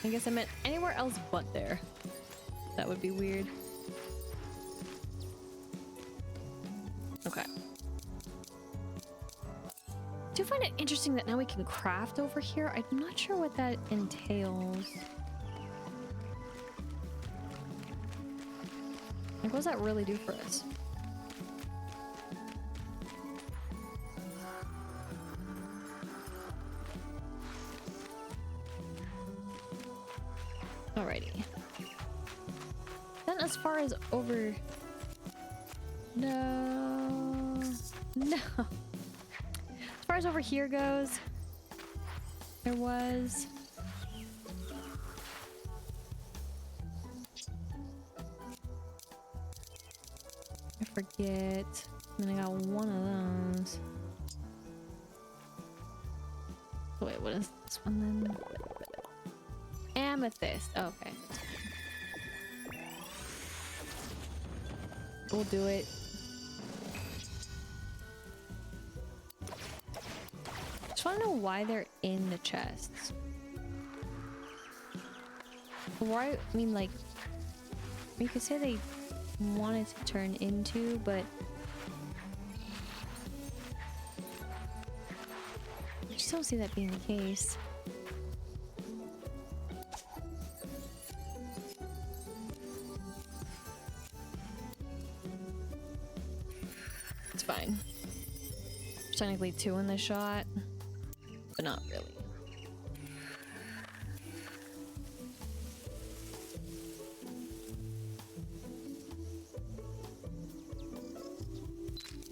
I guess I meant anywhere else but there. That would be weird. Okay. I do find it interesting that now we can craft over here. I'm not sure what that entails. Like, what does that really do for us? Alrighty. Then as far as over... No. No. As far as over here goes, there was... I forget. And then I got one of those. Wait, what is this one then? Amethyst. Oh, okay. We'll do it. Just want to know why they're in the chests. Why? I mean, like, you could say they wanted to turn into, but I just don't see that being the case. It's fine. There's technically two in this shot, but not really.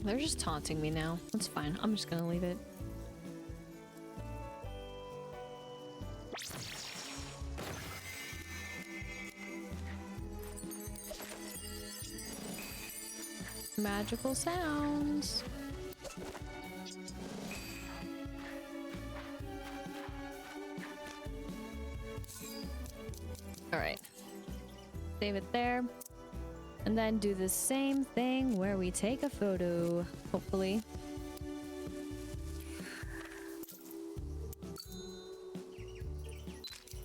They're just taunting me now. That's fine. I'm just gonna leave it. Magical sounds. All right. Save it there. And then do the same thing where we take a photo, hopefully.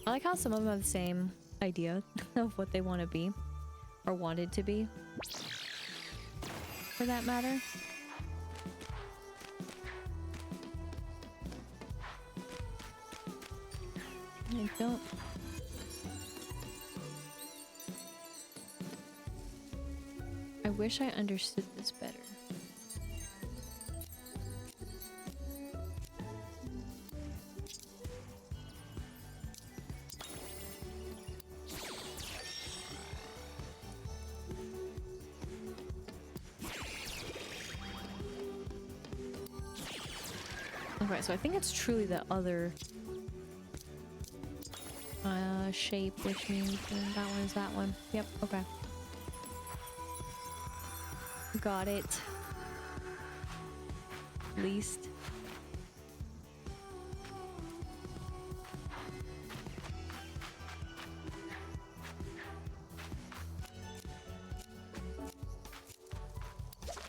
I like how some of them have the same idea of what they want to be, or wanted to be, for that matter. I don't... I wish I understood this better. Okay, so I think it's truly the other shape, which means that one is that one. Yep, okay. Got it. At least.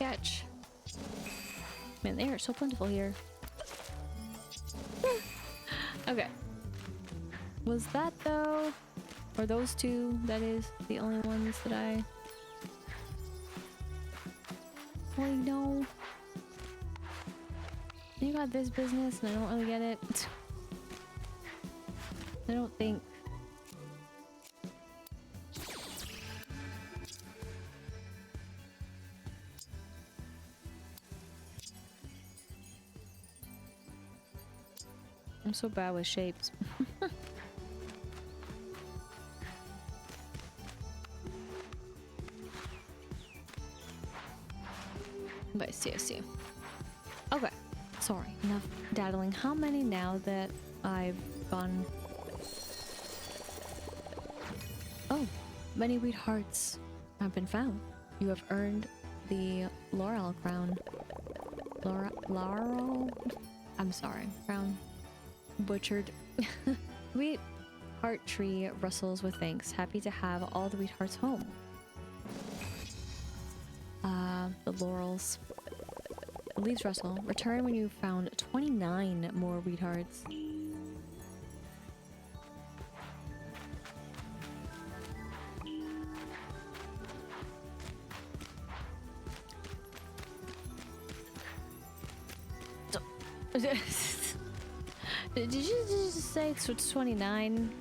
catch. Man, they are so plentiful here. Okay. Was that though? Or those two, that is, the only ones that I... Well, no. You got this business and I don't really get it. I don't think... I'm so bad with shapes. But I see. Okay. Sorry, enough daddling. How many now that I've gone... Oh, many Wheathearts have been found. You have earned the Laurel crown. Laurel? I'm sorry, crown. Butchered. Wheatheart tree rustles with thanks. Happy to have all the Wheathearts home. The laurels. The leaves rustle. Return when you found 29 more Wheathearts. Did you just say it's 29?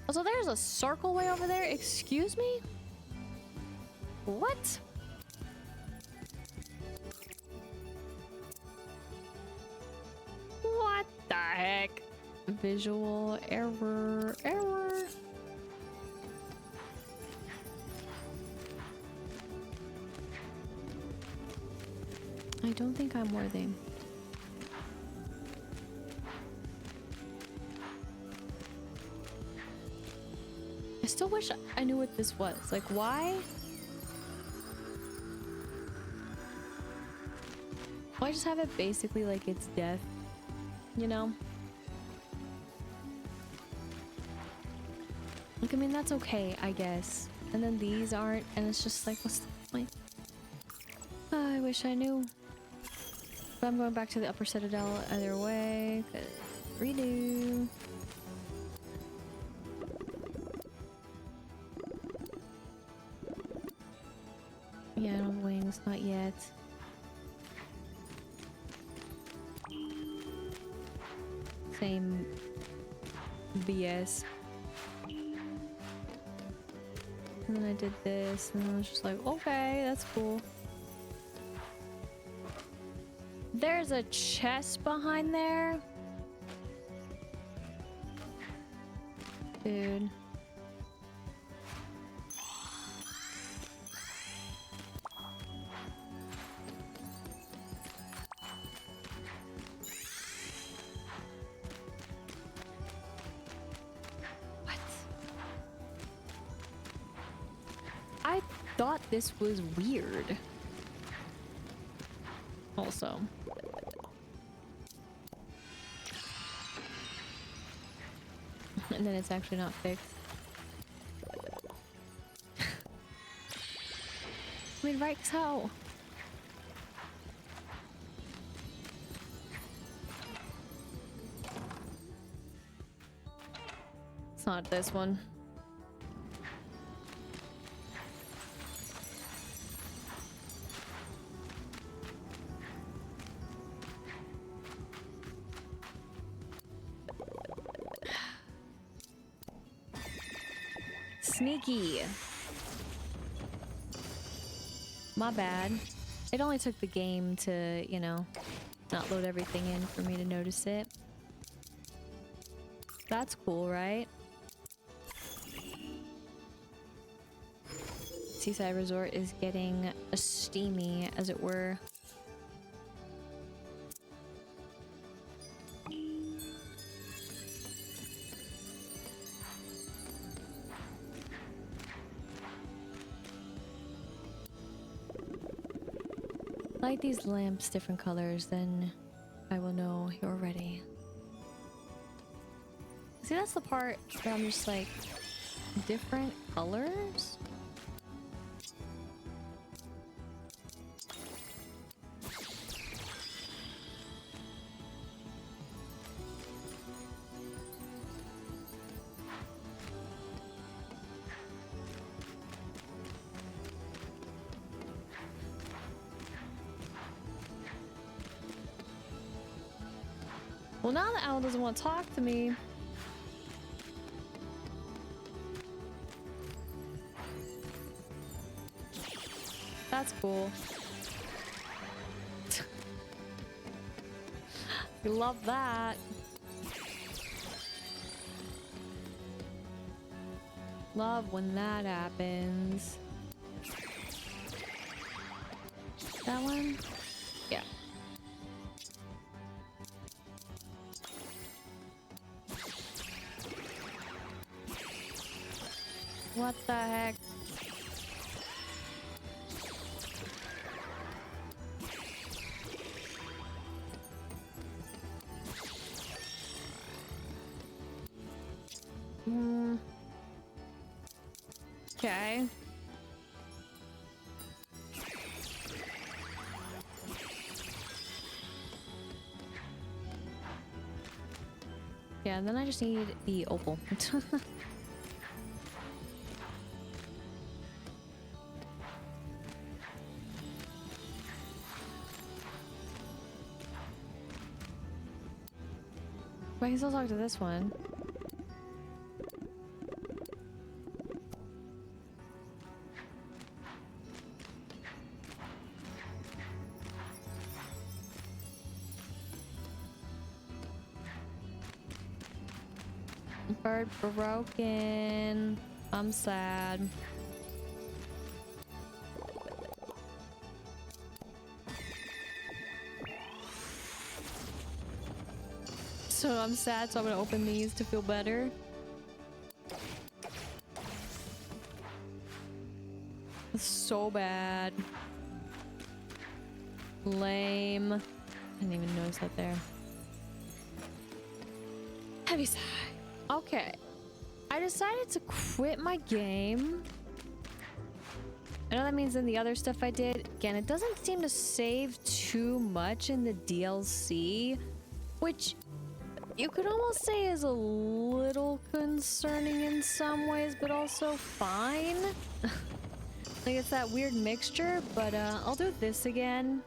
Also, there's a circle way over there. Excuse me? What? What the heck? Visual error. I don't think I'm worthy. I still wish I knew what this was. Like, why? Why just have it basically like it's death? You know? Like, I mean, that's okay, I guess. And then these aren't, and it's just like, what's the point? I wish I knew. But I'm going back to the upper citadel either way, 'cause redo. Yeah, no wings, not yet. Same BS. And then I did this, and I was just like, okay, that's cool. There's a chest behind there. Dude. What? I thought this was weird. Also. And then it's actually not fixed. I mean, right, 'cause how? It's not this one. Sneaky. My bad. It only took the game to, you know, not load everything in for me to notice it. That's cool, right? Seaside Resort is getting a steamy, as it were. Light these lamps different colors, then I will know you're ready. See, that's the part where I'm just like, different colors? Well, now the owl doesn't want to talk to me. That's cool. We love that. Love when that happens. That one? Yeah. What the heck? Okay. Yeah, and then I just need the opal. But I can still talk to this one. Bird broken. I'm sad. So I'm sad, so I'm gonna open these to feel better. It's so bad. Lame. I didn't even notice that there. Heavy sigh. Okay. I decided to quit my game. I know that means in the other stuff I did. Again, it doesn't seem to save too much in the DLC, which you could almost say is a little concerning in some ways, but also fine. Like, it's that weird mixture, but I'll do this again.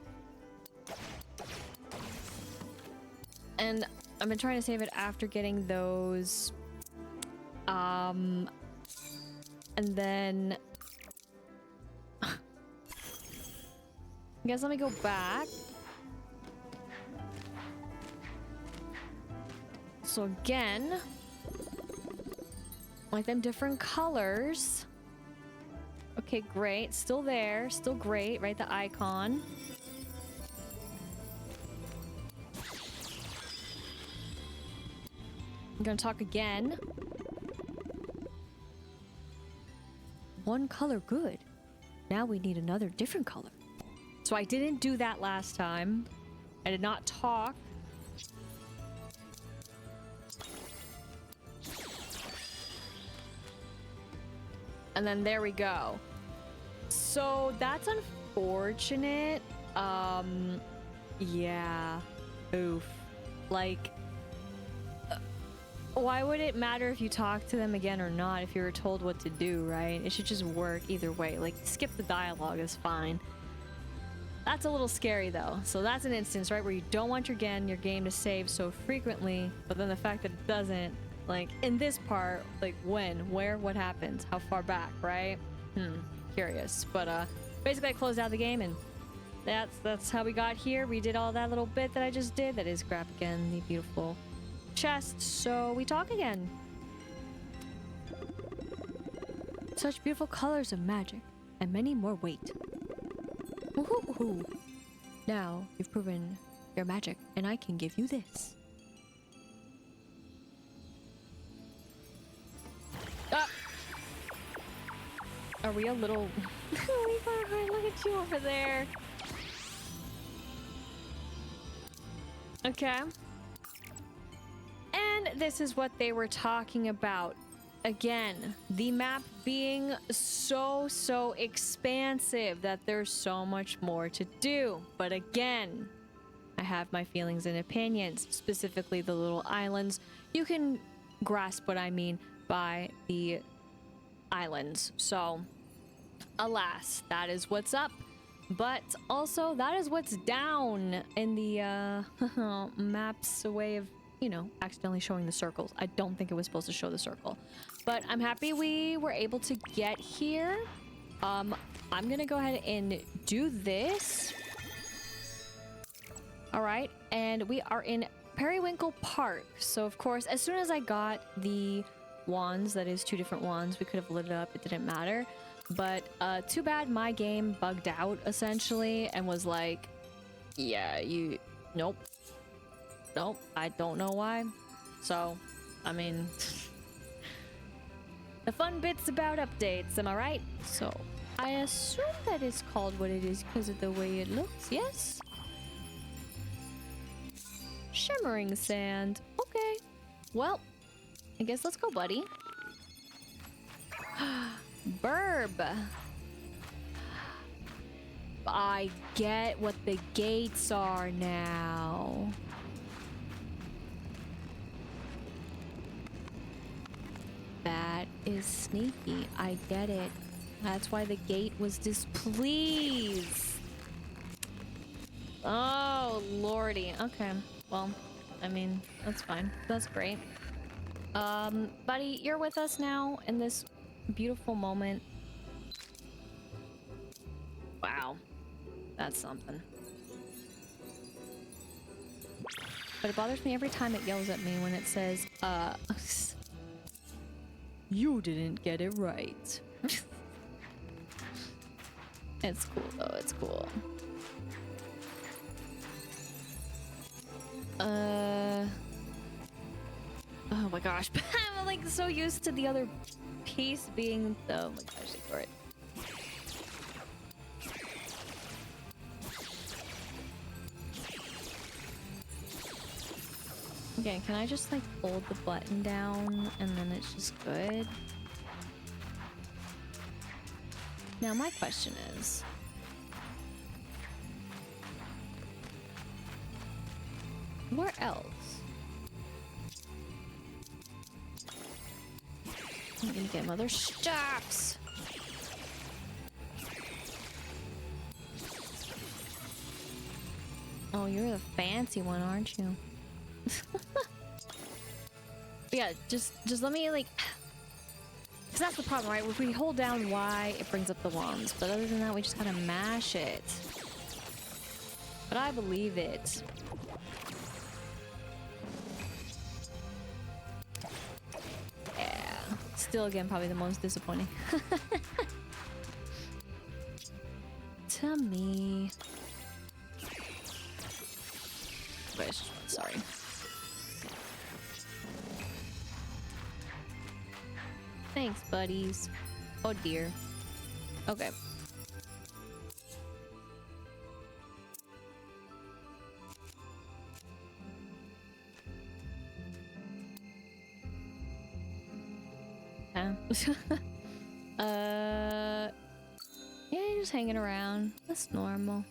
And I've been trying to save it after getting those. And then I guess let me go back. So again, like them different colors. Okay, great. Still there. Still great. Right, the icon. I'm gonna talk again. One color, good. Now we need another different color. So I didn't do that last time. I did not talk. And then there we go. So that's unfortunate. Yeah. Oof. Like, why would it matter if you talk to them again or not if you were told what to do, right? It should just work either way. Like, skip the dialogue is fine. That's a little scary though. So that's an instance, right, where you don't want your game to save so frequently, but then the fact that it doesn't, like, in this part, like, when, where, what happens, how far back, right? Curious. But basically I closed out the game, and that's how we got here. We did all that little bit that I just did. That is grab again the beautiful chest, so we talk again. Such beautiful colors of magic, and many more wait. Woohoo! Now you've proven your magic, and I can give you this. Are we a little... Look at you over there. Okay. And this is what they were talking about. again, the map being so expansive that there's so much more to do. But again, I have my feelings and opinions, specifically the little islands. You can grasp what I mean by the islands. So, alas, that is what's up. But also, that is what's down in the map's way of, you know, accidentally showing the circles. I don't think it was supposed to show the circle. But I'm happy we were able to get here. I'm gonna go ahead and do this. All right, and we are in Periwinkle Park. So, of course, as soon as I got the wands, that is 2 different wands, we could have lit it up. It didn't matter. But too bad my game bugged out, essentially, and was like, yeah, nope, I don't know why. So, I mean, the fun bits about updates, am I right? So, I assume that it's called what it is because of the way it looks, yes? Shimmering sand. Okay. Well, I guess let's go, buddy. Burb. I get what the gates are now. That is sneaky. I get it. That's why the gate was displeased. Oh, lordy. Okay. Well, I mean, that's fine. That's great. Buddy, you're with us now in this beautiful moment. Wow. That's something. But it bothers me every time it yells at me when it says, you didn't get it right. It's cool though, it's cool. Oh my gosh, I'm like so used to the other piece being, oh my gosh, ignore it. Okay, can I just like hold the button down and then it's just good? Now my question is, where else? I'm gonna get mother stops. Oh, you're the fancy one, aren't you? Yeah, just let me like, because that's the problem, right? If we hold down Y, it brings up the wands, but other than that, we just gotta mash it. But I believe it. Yeah, still again probably the most disappointing. To me. Wait, sorry. Thanks, buddies. Oh dear. Okay. Yeah, just hanging around. That's normal.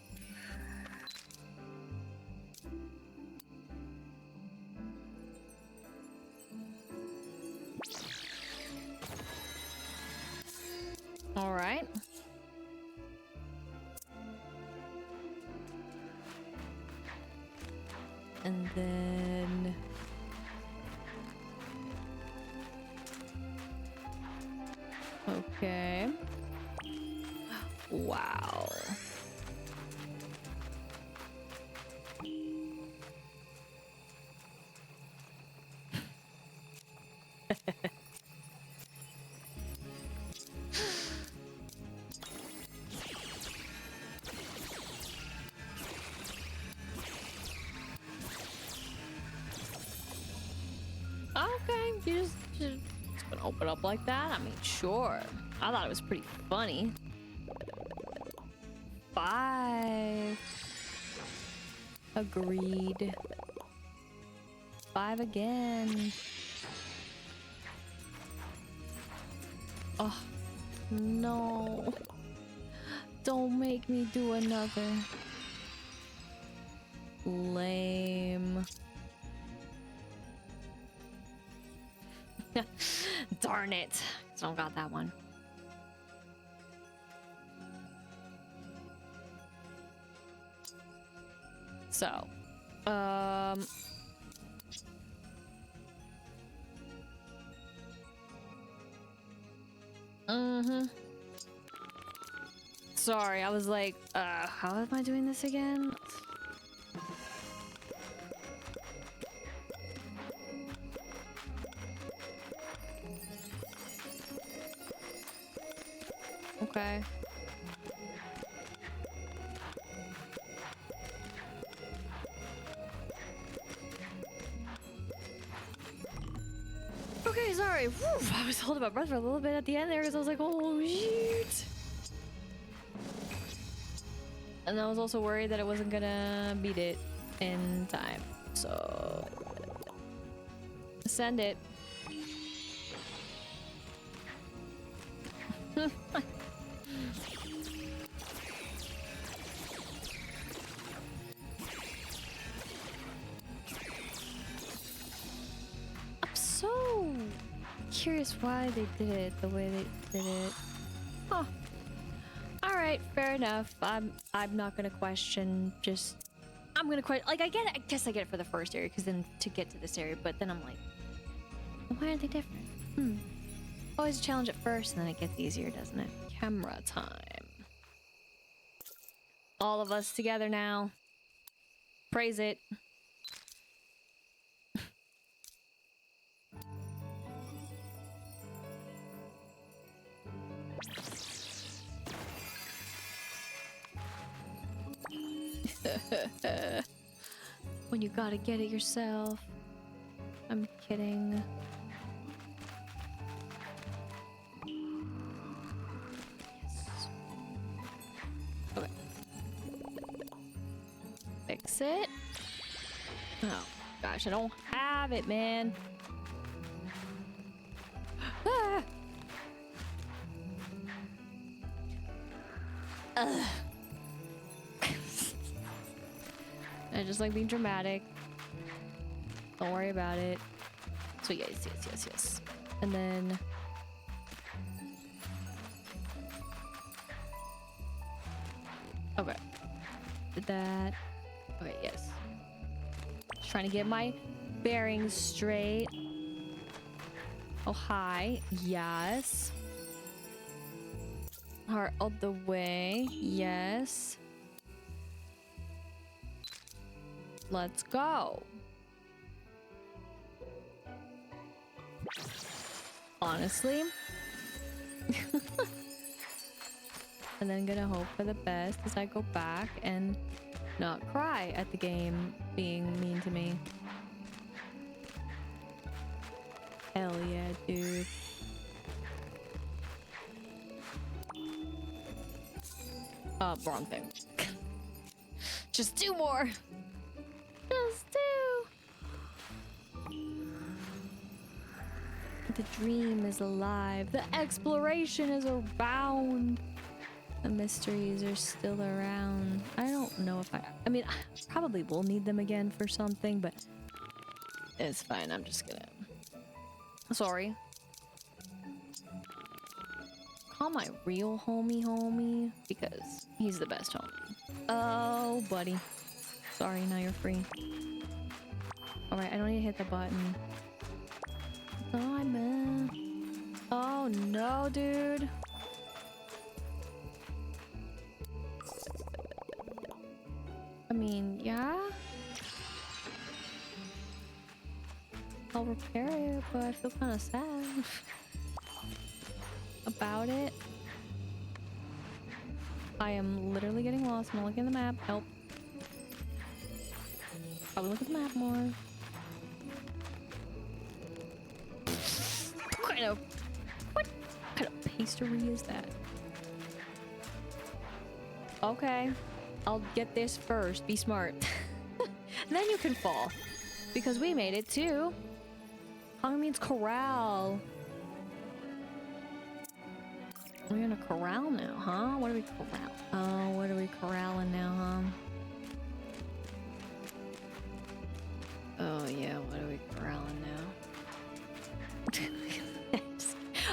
All right. And then okay. Wow. Okay, you just gonna open up like that? I mean, sure. I thought it was pretty funny. 5. Agreed. 5 again. Oh, no. Don't make me do another. Lame. Darn it. Still got that one. So, sorry, I was like, how am I doing this again? Okay. Okay, sorry. Whew, I was holding my breath for a little bit at the end there because I was like, oh, shit. And I was also worried that I wasn't gonna beat it in time. So, send it. I'm so curious why they did it the way they did it. Huh. All right, fair enough. I'm not gonna question. Just I'm gonna question. Like I get it. I guess I get it for the first area because then to get to this area, but then I'm like, why are they different? Always a challenge at first, and then it gets easier, doesn't it? Camera time. All of us together now. Praise it. When you gotta get it yourself. I'm kidding. Yes. Okay. Fix it. Oh gosh, I don't have it, man. Ah! Ugh. I just like being dramatic. Don't worry about it. So yes. And then okay. Did that. Okay, yes. Just trying to get my bearings straight. Oh hi. Yes. Heart all the way. Yes. Let's go. Honestly. And then gonna hope for the best as I go back and not cry at the game being mean to me. Hell yeah, dude. Wrong thing. Just 2 more. Just 2. The dream is alive. The exploration is around. The mysteries are still around. I don't know if I mean, I probably will need them again for something, but it's fine. I'm just gonna... Sorry. Call my real homie because he's the best homie. Oh, buddy. Sorry, now you're free. Alright, I don't need to hit the button. Oh no, dude. I mean, yeah. I'll repair it, but I feel kind of sad about it. I am literally getting lost. I'm not looking at the map. Help. Probably look at the map more. What kind of pastry is that? Okay. I'll get this first. Be smart. Then you can fall. Because we made it too. Cogimyon's Corral. We're in a corral now, huh? What are we corral? Oh, what are we corralling now, huh? Oh yeah, what are we corralling now?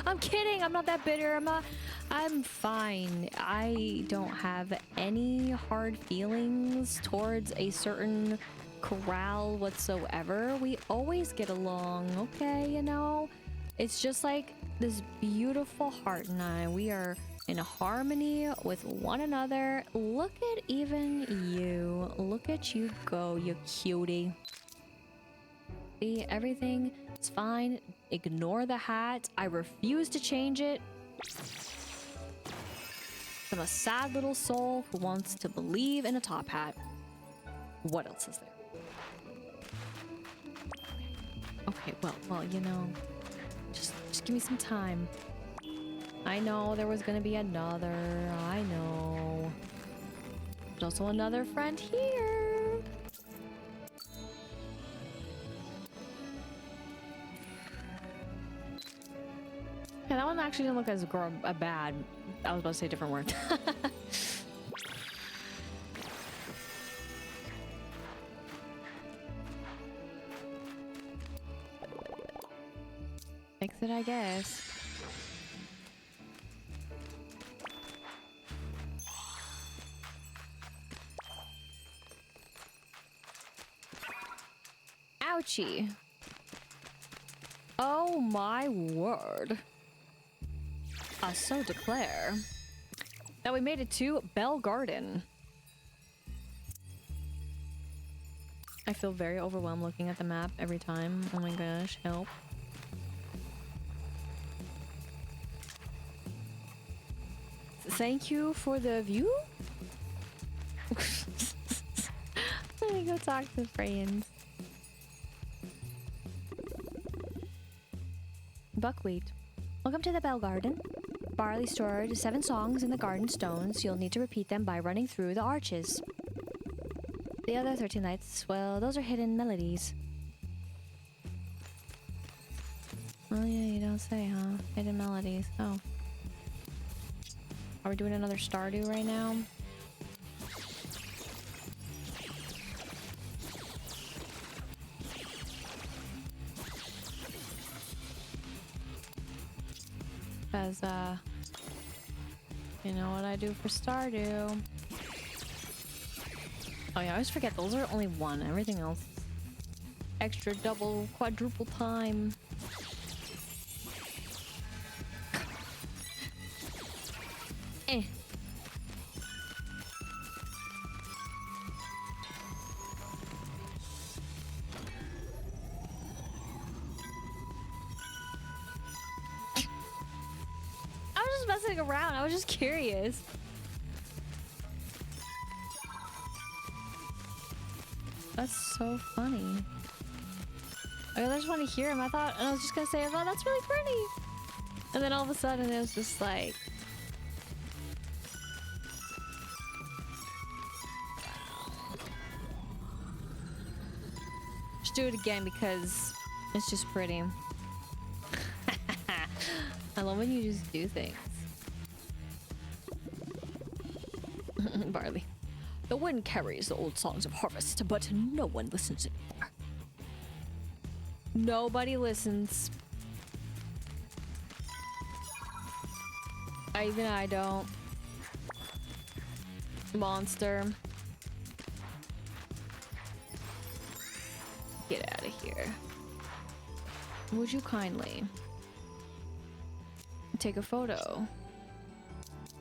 I'm kidding. I'm not that bitter. I'm fine. I don't have any hard feelings towards a certain corral whatsoever. We always get along, okay, you know? It's just like this beautiful heart and I. We are in harmony with one another. Look at even you. Look at you go, you cutie. See, everything is fine. Ignore the hat. I refuse to change it. I'm a sad little soul who wants to believe in a top hat. What else is there? Okay, well, you know, just give me some time. I know there was gonna be another. I know. There's also another friend here. Yeah, that one actually didn't look as bad. I was about to say a different word. Fix it, I guess. Ouchie. Oh my word. I so declare that we made it to Bell Garden. I feel very overwhelmed looking at the map every time. Oh my gosh, help. Thank you for the view. Let me go talk to friends. Buckwheat. Welcome to the Bell Garden. Barley stored 7 songs in the garden stones. You'll need to repeat them by running through the arches. The other 13 lights, well, those are hidden melodies. Oh yeah, you don't say, huh? Hidden melodies. Oh. Are we doing another Stardew right now? Because, you know what I do for Stardew. Oh yeah, I always forget those are only 1. Everything else is extra, double, quadruple time. Eh. I was just messing around. I was just curious. That's so funny. I just want to hear him. And I was just gonna say, I thought that's really pretty. And then all of a sudden it was just like, just do it again because it's just pretty. I love when you just do things. Barley. The wind carries the old songs of harvest, but no one listens anymore. Nobody listens. Even I don't. Monster. Get out of here. Would you kindly take a photo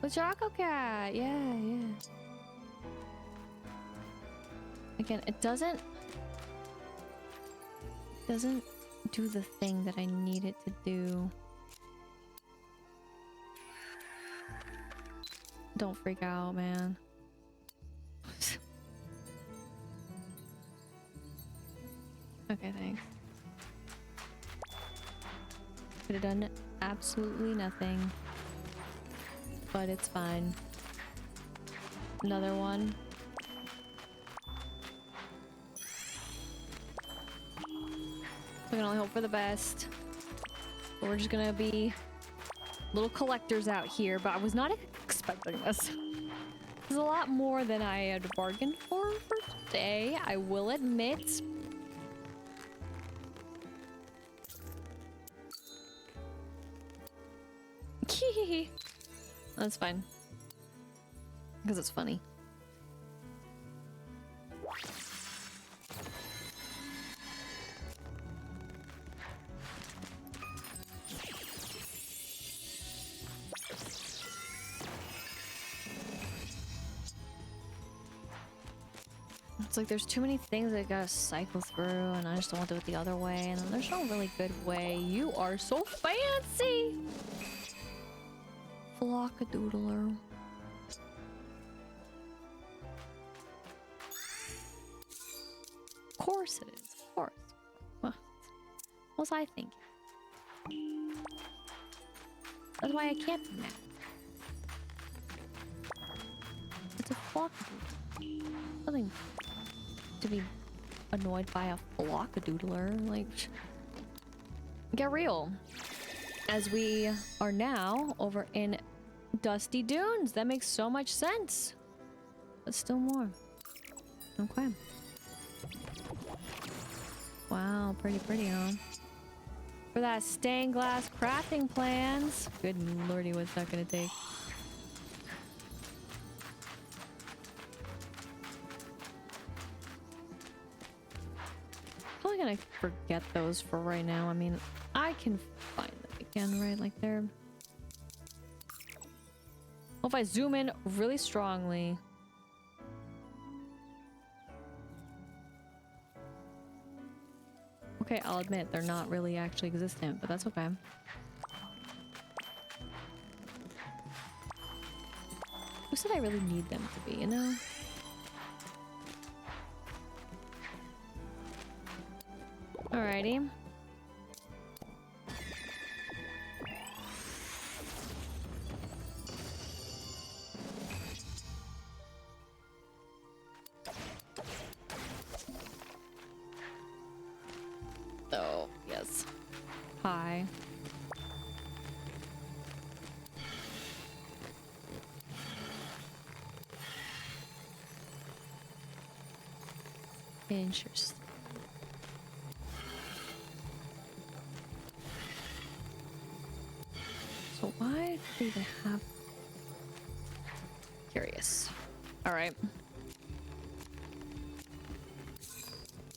with Choco Cat? Yeah. Again, it doesn't do the thing that I need it to do. Don't freak out, man. Okay, thanks. Could have done absolutely nothing. But it's fine. Another one. We can only hope for the best. But we're just gonna be little collectors out here, but I was not expecting this. It's a lot more than I had bargained for today, I will admit. That's fine. Because it's funny. It's like there's too many things that I gotta cycle through, and I just don't want to do it the other way, and then there's no really good way. You are so fancy! Flockadoodler. Of course it is, of course. What was I thinking? That's why I can't be mad. It's a flockadoodler. Nothing to be annoyed by a flockadoodler. Like, get real. As we are now over in Dusty Dunes. That makes so much sense. But still more. Okay. Wow, pretty, huh? For that stained glass crafting plans. Good lordy, what's that gonna take? Probably gonna forget those for right now. I mean, I can find them again, right? Like they're... Well, if I zoom in really strongly... Okay, I'll admit they're not really actually existent, but that's okay. Who said I really need them to be, you know? Alrighty. Oh, yes. Hi. Interesting. So why do they have... Curious. Alright.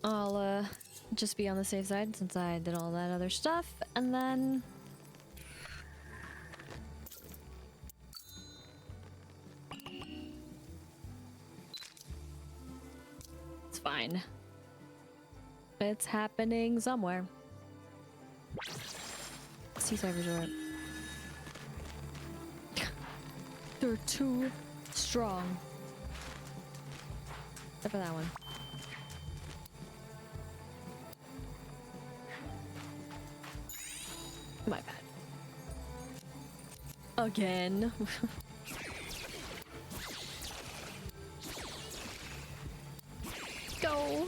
I'll, just be on the safe side since I did all that other stuff, and then... It's fine. It's happening somewhere. Seaside Resort. They're too strong. Except for that one. My bad. Again. Go.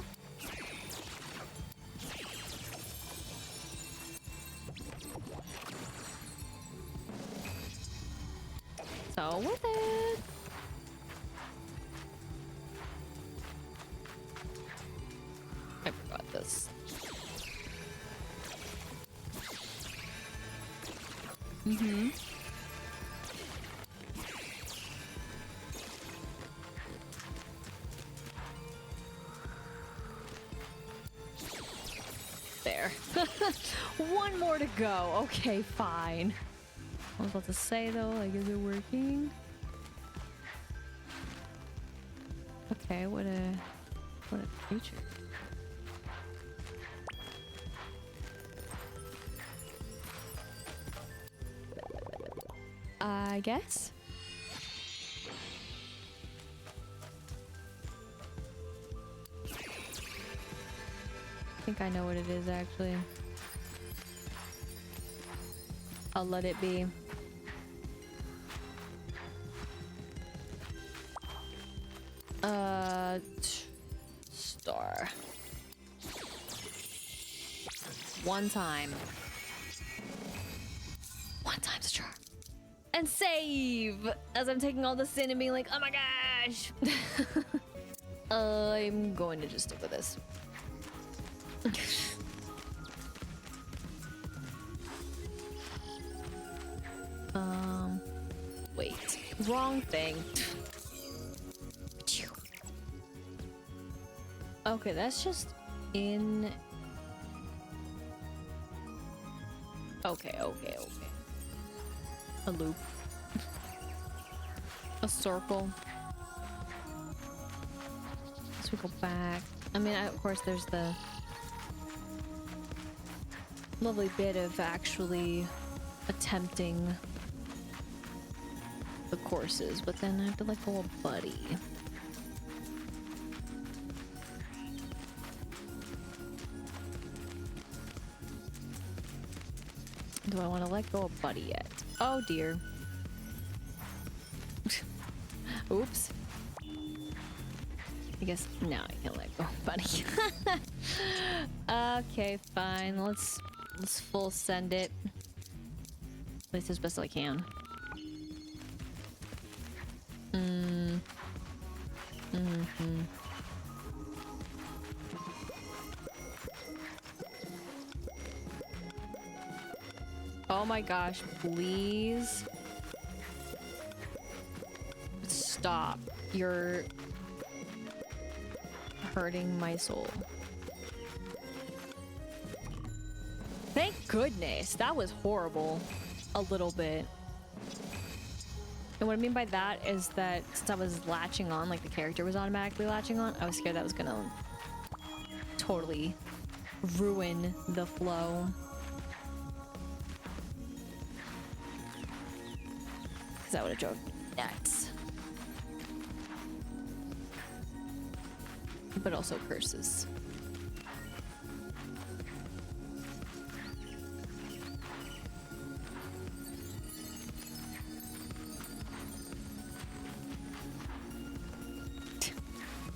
So with it. I forgot this. Mm-hmm. There. One more to go. Okay, fine. I was about to say though, like, is it working? Okay, what a creature. I guess. I think I know what it is actually. I'll let it be. Star. One time. One time's a charm. and save as I'm taking all the sin and being like, oh my gosh. I'm going to just stick with this. Wait, wrong thing. Okay, that's just in. Okay. A loop. A circle. So we go back. I mean, of course, there's the lovely bit of actually attempting the courses, but then I have to let go of Buddy. Do I want to let go of Buddy yet? Oh dear. Oops. I guess now I can let go of Buddy. Okay, fine. Let's full send it. At least as best as I can. Oh my gosh, please. Stop. You're hurting my soul. Thank goodness. That was horrible. A little bit. And what I mean by that is that since I was latching on, like the character was automatically latching on, I was scared that was gonna totally ruin the flow. Because that would have drove me nuts. But also curses.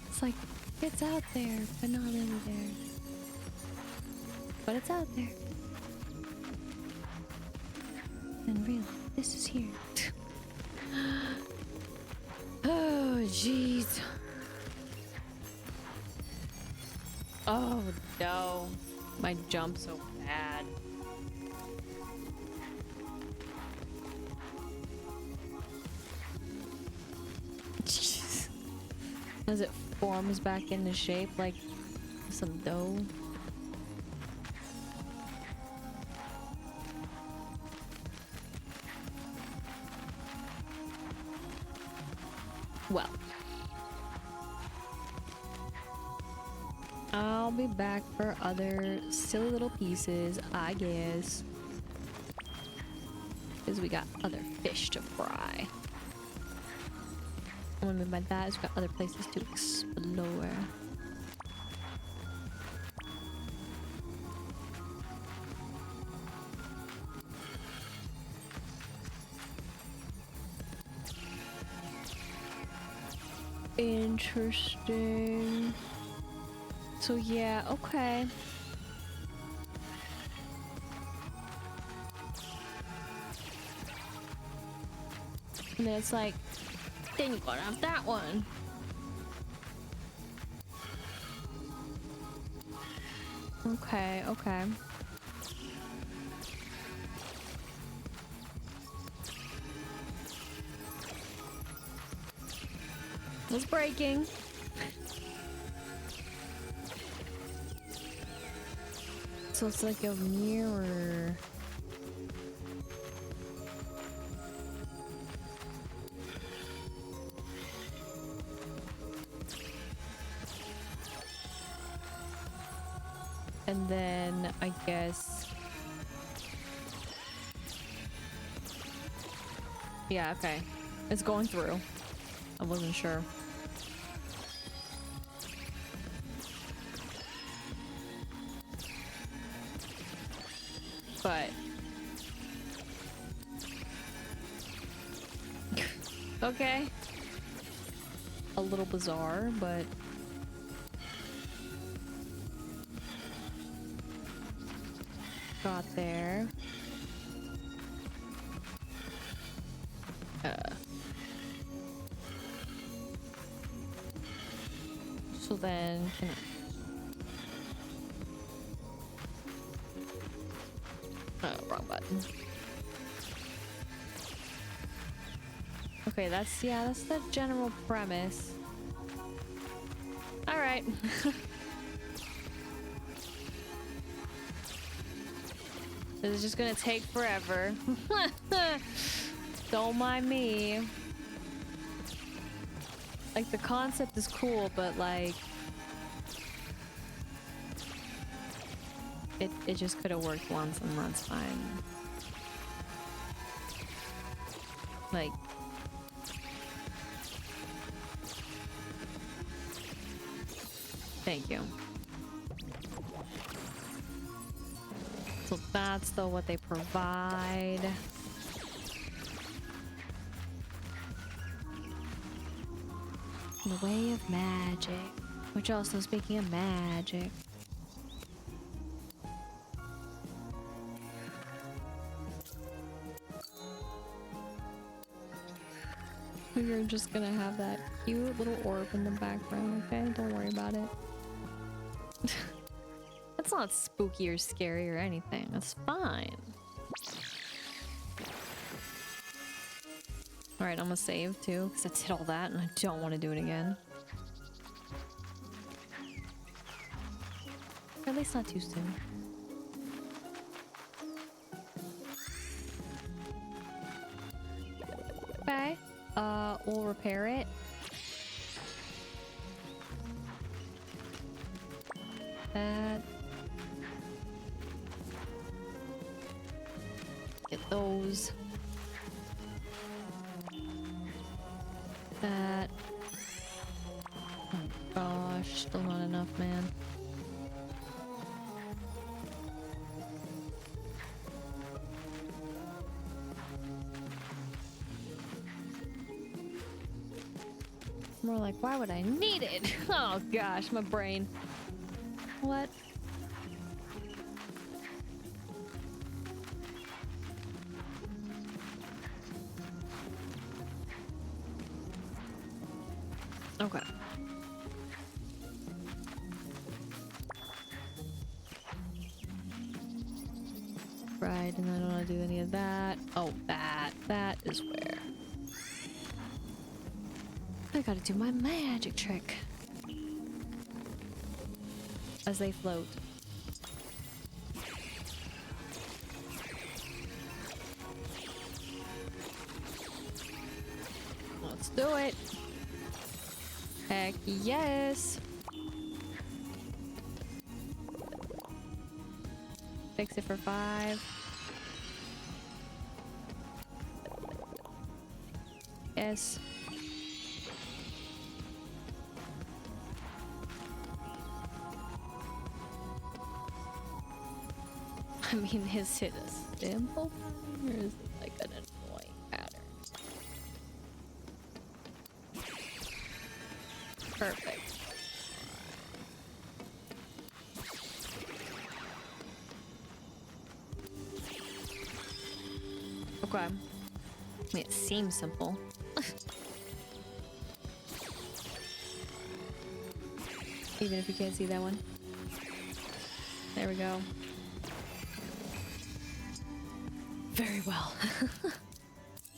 It's like, it's out there, but not really there. But it's out there. And really, this is here. Oh, jeez. Oh, no. My jump's so bad. Jeez. As it forms back into shape like some dough. Well, I'll be back for other silly little pieces, I guess. Because we got other fish to fry. And what I mean by that is we got other places to explore. Interesting. So yeah, okay. And then it's like, then you gotta have that one. Okay, okay. It's breaking. So it's like a mirror. And then I guess. Yeah, okay. It's going through. I wasn't sure. But okay. A little bizarre, but got there. then can oh, wrong button. Okay, that's the general premise. All right. This is just gonna take forever. Don't mind me. Like, the concept is cool, but like it just could have worked once and that's fine. Like, thank you. So that's though what they provide. The way of magic. Which also, speaking of magic. You're just gonna have that cute little orb in the background, okay? Don't worry about it. That's not spooky or scary or anything. That's fine. Alright, I'm gonna save too, because I did all that and I don't want to do it again. Or at least not too soon. Okay. We'll repair it. That. Get those. That. Oh gosh, still not enough, man. More like, why would I need it? Oh gosh, my brain. What? Okay. Right, and I don't want to do any of that. Oh, that is where I gotta do my magic trick. As they float. Let's do it. Heck yes. Fix it for 5. Yes. I mean, is it a simple pattern or is it like an annoying pattern? Perfect. Okay. I mean, it seems simple. Even if you can't see that one. There we go. Very well.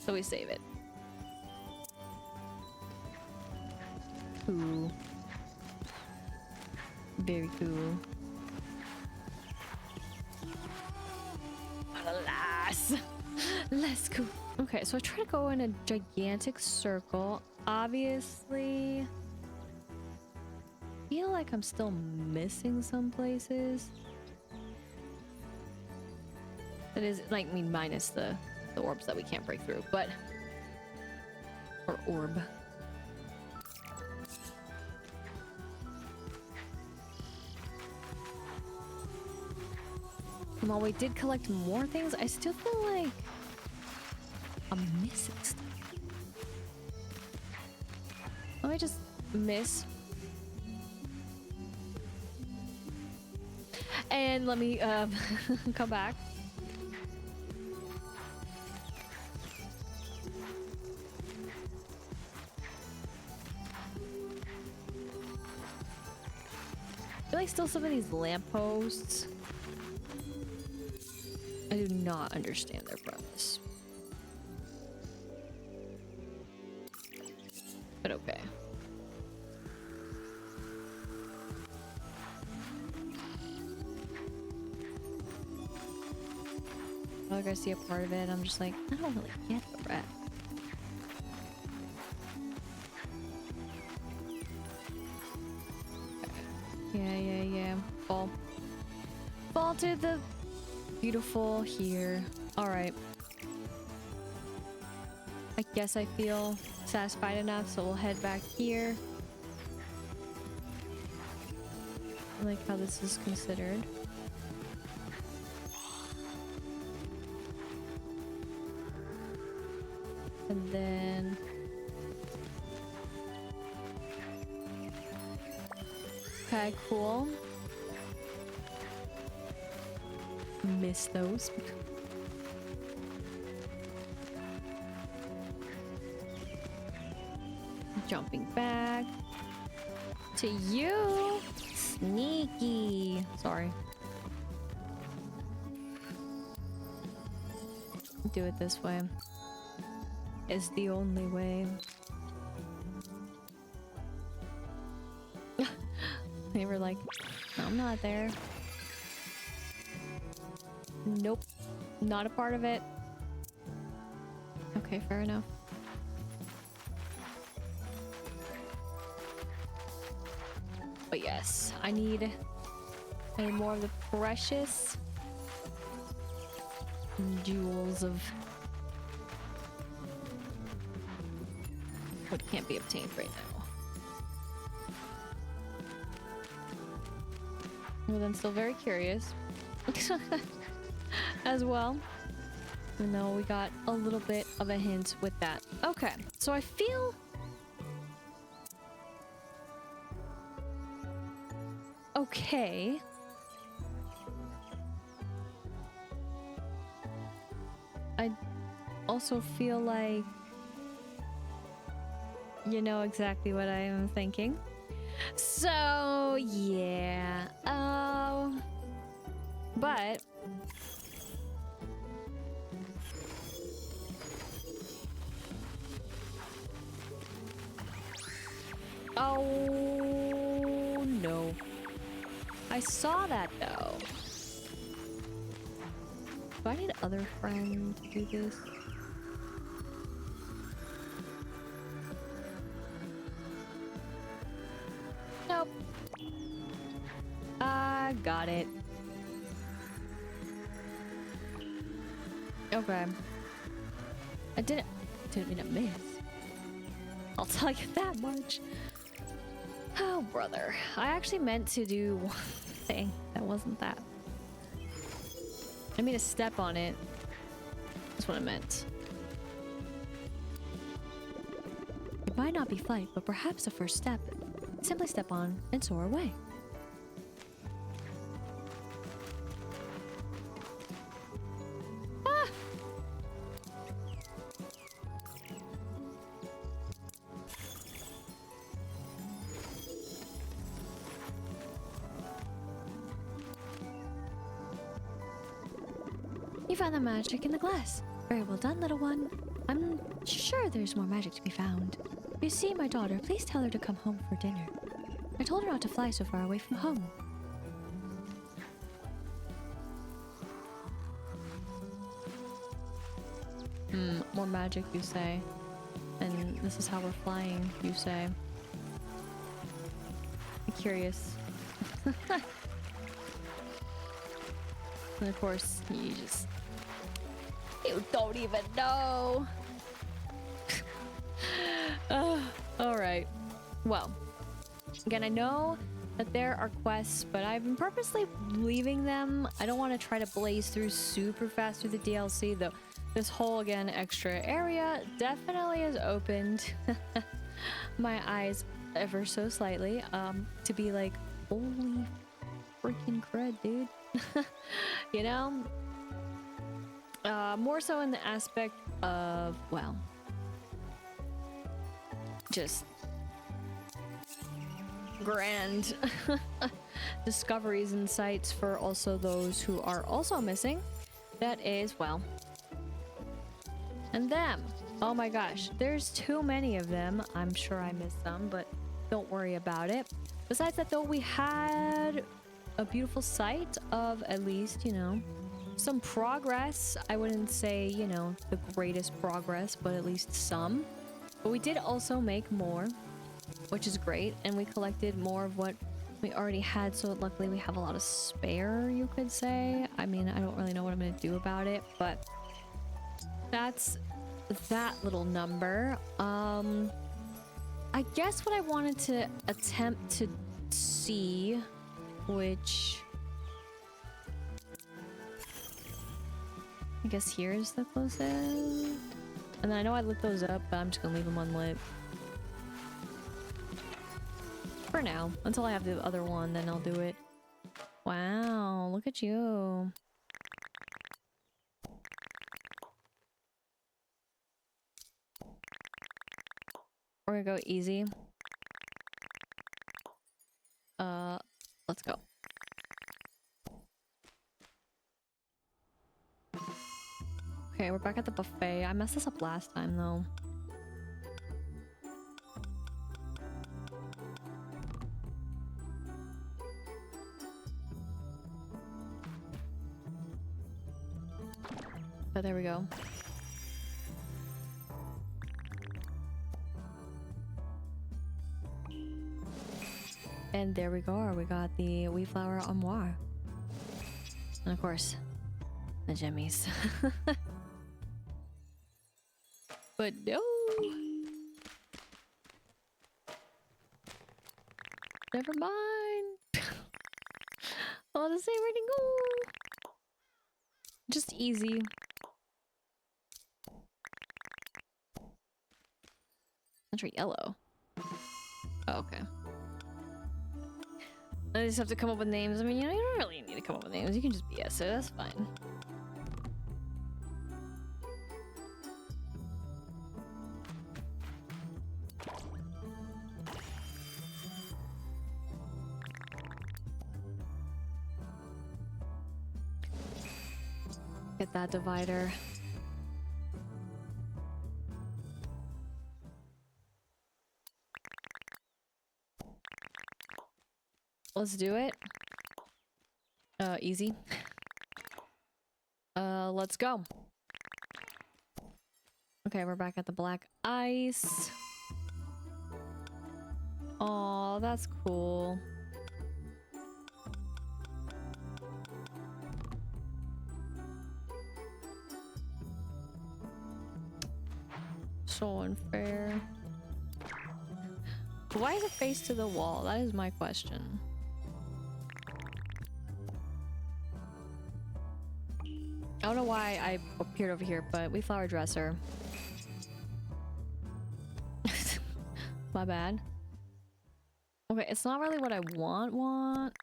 So we save it. Cool. Very cool. But alas, less cool. Okay, so I try to go in a gigantic circle. Obviously, I feel like I'm still missing some places. That is, like, I mean, minus the orbs that we can't break through, but... Or orb. And while we did collect more things, I still feel like I'm missing stuff. Let me just miss. And let me come back. feel like still some of these lampposts, I do not understand their premise. But okay. Like I see a part of it, I'm just like, I don't really get the rest. Yeah. Fall to the beautiful here. Alright. I guess I feel satisfied enough, so we'll head back here. I like how this is considered. And then... Okay, cool. Miss those. Jumping back to you. Sneaky. Sorry. Do it this way. Is the only way. They were like, I'm not there. Nope. Not a part of it. Okay, fair enough. But yes, I need more of the precious jewels of what can't be obtained right now. Well, I'm still very curious as well. Even though we got a little bit of a hint with that. Okay, so I feel okay. I also feel like you know exactly what I am thinking. So yeah. But oh no. I saw that though. Do I need other friend to do this? Nope. I got it. Okay. I didn't mean to miss. I'll tell you that much. Oh, brother. I actually meant to do one thing that wasn't that. I mean to step on it. That's what I meant. It might not be flight, but perhaps a first step. Simply step on and soar away. Ah! You found the magic in the glass. Very well done, little one. I'm sure there's more magic to be found. If you see my daughter, please tell her to come home for dinner. I told her not to fly so far away from home. More magic, you say. And this is how we're flying, you say. I'm curious. And of course, you don't even know. Alright. Well, again, I know that there are quests, but I've been purposely leaving them. I don't want to try to blaze through super fast through the DLC, though. This whole, again, extra area definitely has opened my eyes ever so slightly to be like, holy freaking crud, dude. You know? More so in the aspect of, well, just grand. discoveries and sights for also those who are also missing. That is, well, and them. Oh my gosh, there's too many of them. I'm sure I missed some, but don't worry about it. Besides that though, we had a beautiful sight of at least, you know, some progress. I wouldn't say, you know, the greatest progress, but at least some. But we did also make more, which is great, and we collected more of what we already had, so luckily we have a lot of spare, you could say. I mean, I don't really know what I'm gonna do about it, but that's that little number. I guess what I wanted to attempt to see, which I guess here's the closest. And then I know I lit those up, but I'm just gonna leave them unlit for now until I have the other one. Then I'll do it. Wow, look at you. We're gonna go easy. Let's go. Okay, we're back at the buffet. I messed this up last time though. But there we go. And there we go. We got the wheat flour armoire. And of course, the jimmies. But no. Never mind. I want to say where to go. Just easy. Country yellow. Oh, okay. I just have to come up with names. I mean, you know, you don't really need to come up with names. You can just BS it. That's fine. Get that divider. Let's do it. Easy. Let's go. Okay, we're back at the black ice. Oh, that's cool. So unfair. Why is it face to the wall? That is my question. I don't know why I appeared over here, but we flower dresser. My bad. Okay, it's not really what I want.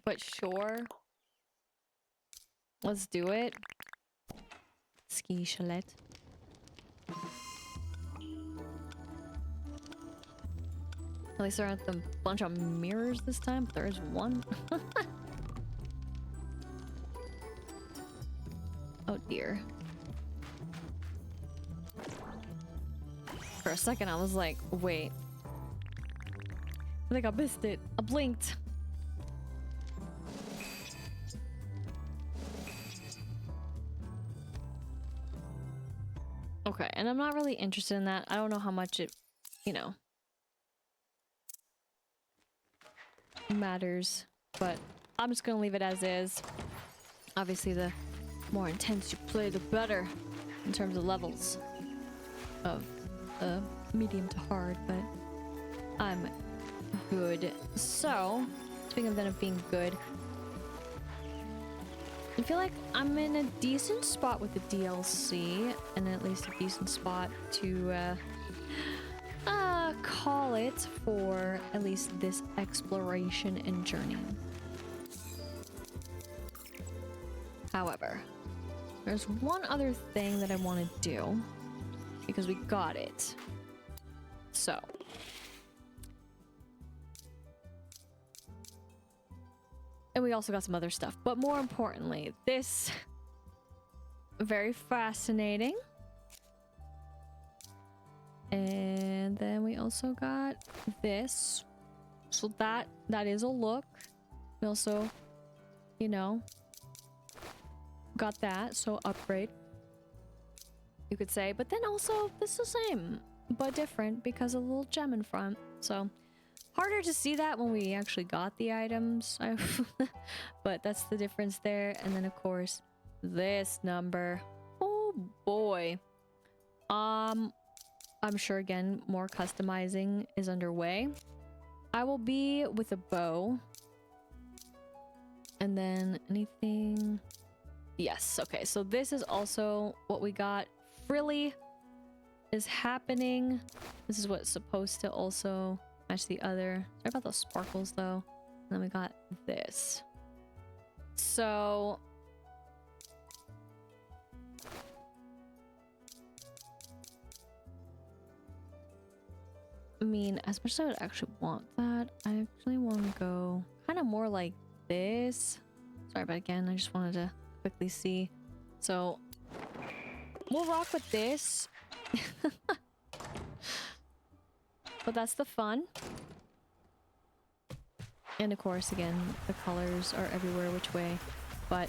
But sure. Let's do it. Ski chalet. At least there aren't a bunch of mirrors this time, but there is one. Oh dear. For a second I was like, wait. I think I missed it. I blinked. Okay, and I'm not really interested in that. I don't know how much it, you know, matters, but I'm just gonna leave it as is. Obviously, the more intense you play, the better in terms of levels of medium to hard, but I'm good. So, speaking of then of being good, I feel like I'm in a decent spot with the DLC, and at least a decent spot to call it for at least this exploration and journey. However, there's one other thing that I want to do because we got it. So, And we also got some other stuff. But more importantly, this... very fascinating. And then we also got this. So that is a look. We also, you know, got that. So upgrade, you could say. But then also, this is the same, but different because of a little gem in front. So harder to see that when we actually got the items. But that's the difference there. And then, of course, this number. Oh, boy. I'm sure, again, more customizing is underway. I will be with a bow. And then anything... Yes, okay. So this is also what we got. Frilly is happening. This is what's supposed to also match the other. Sorry about those sparkles, though. And then we got this. So... I mean, as much as I would actually want that, I actually want to go kind of more like this. Sorry, but again, I just wanted to quickly see. So, we'll rock with this. But that's the fun. And of course, again, the colors are everywhere which way. But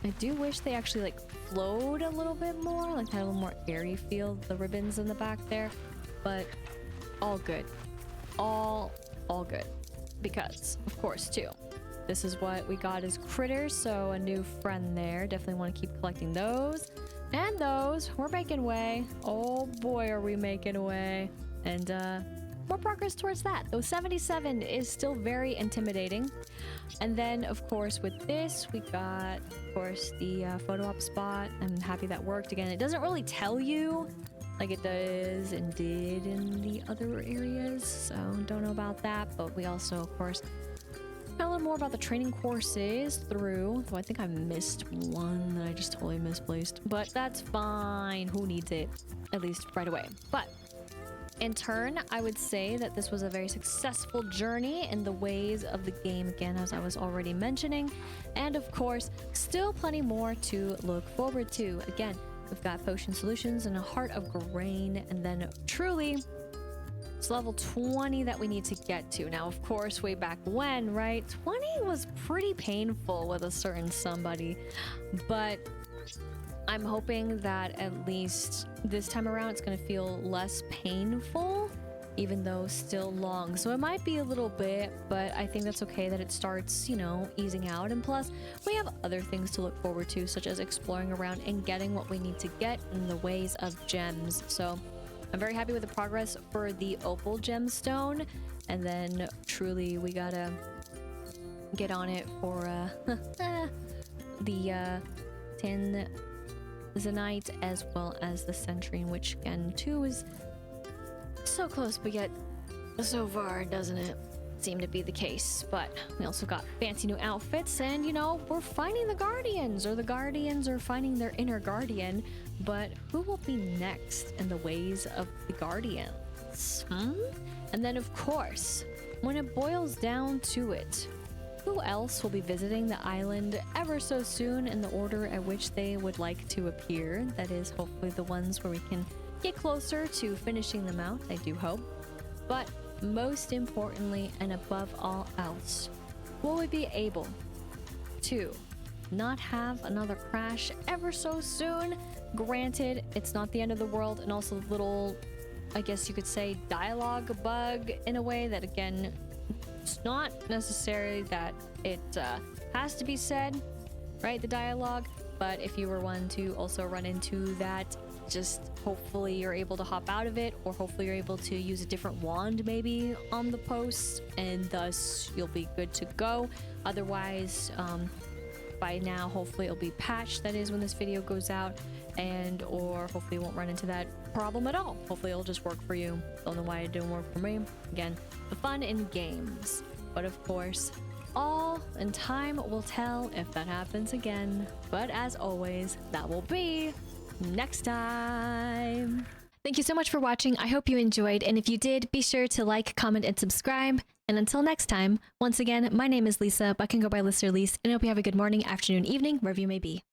I do wish they actually like flowed a little bit more, like had a little more airy feel, the ribbons in the back there. But all good. All good. Because, of course, too, this is what we got as critters, so a new friend there. Definitely want to keep collecting those. And those. We're making way. Oh boy, are we making way. And more progress towards that. Though 77 is still very intimidating. And then, of course, with this, we got, of course, the photo op spot. I'm happy that worked. Again, it doesn't really tell you like it does and did in the other areas, so don't know about that. But we also, of course, got a little more about the training courses through. So I think I missed one that I just totally misplaced, but that's fine. Who needs it? At least right away. But in turn, I would say that this was a very successful journey in the ways of the game, again, as I was already mentioning. And of course, still plenty more to look forward to. Again, we've got potion solutions and a heart of grain, and then truly it's level 20 that we need to get to. Now, of course, way back when, right? 20 was pretty painful with a certain somebody, but I'm hoping that at least this time around it's going to feel less painful, even though still long. So it might be a little bit, but I think that's okay that it starts, you know, easing out. And plus, we have other things to look forward to, such as exploring around and getting what we need to get in the ways of gems. So I'm very happy with the progress for the opal gemstone. And then truly we gotta get on it for the 10 Zenite, as well as the Century, which again too is so close, but yet so far doesn't it seem to be the case. But we also got fancy new outfits, and you know, we're finding the Guardians, or the Guardians are finding their inner guardian. But who will be next in the ways of the Guardians? And then of course, when it boils down to it, who else will be visiting the island ever so soon in the order at which they would like to appear? That is hopefully the ones where we can get closer to finishing them out, I do hope. But most importantly, and above all else, will we be able to not have another crash ever so soon? Granted, it's not the end of the world, and also a little, I guess you could say, dialogue bug in a way that, again, it's not necessarily that it has to be said, right, the dialogue, but if you were one to also run into that, just hopefully you're able to hop out of it, or hopefully you're able to use a different wand maybe on the posts, and thus you'll be good to go. Otherwise, by now, hopefully it'll be patched, that is when this video goes out, and or hopefully you won't run into that problem at all. Hopefully it'll just work for you. Don't know why it didn't work for me. Again, the fun in games. But of course, all in time will tell if that happens again. But as always, that will be next time. Thank you so much for watching. I hope you enjoyed. And if you did, be sure to like, comment, and subscribe. And until next time, once again, my name is Lisa, but I can go by Lister Lise, and I hope you have a good morning, afternoon, evening, wherever you may be.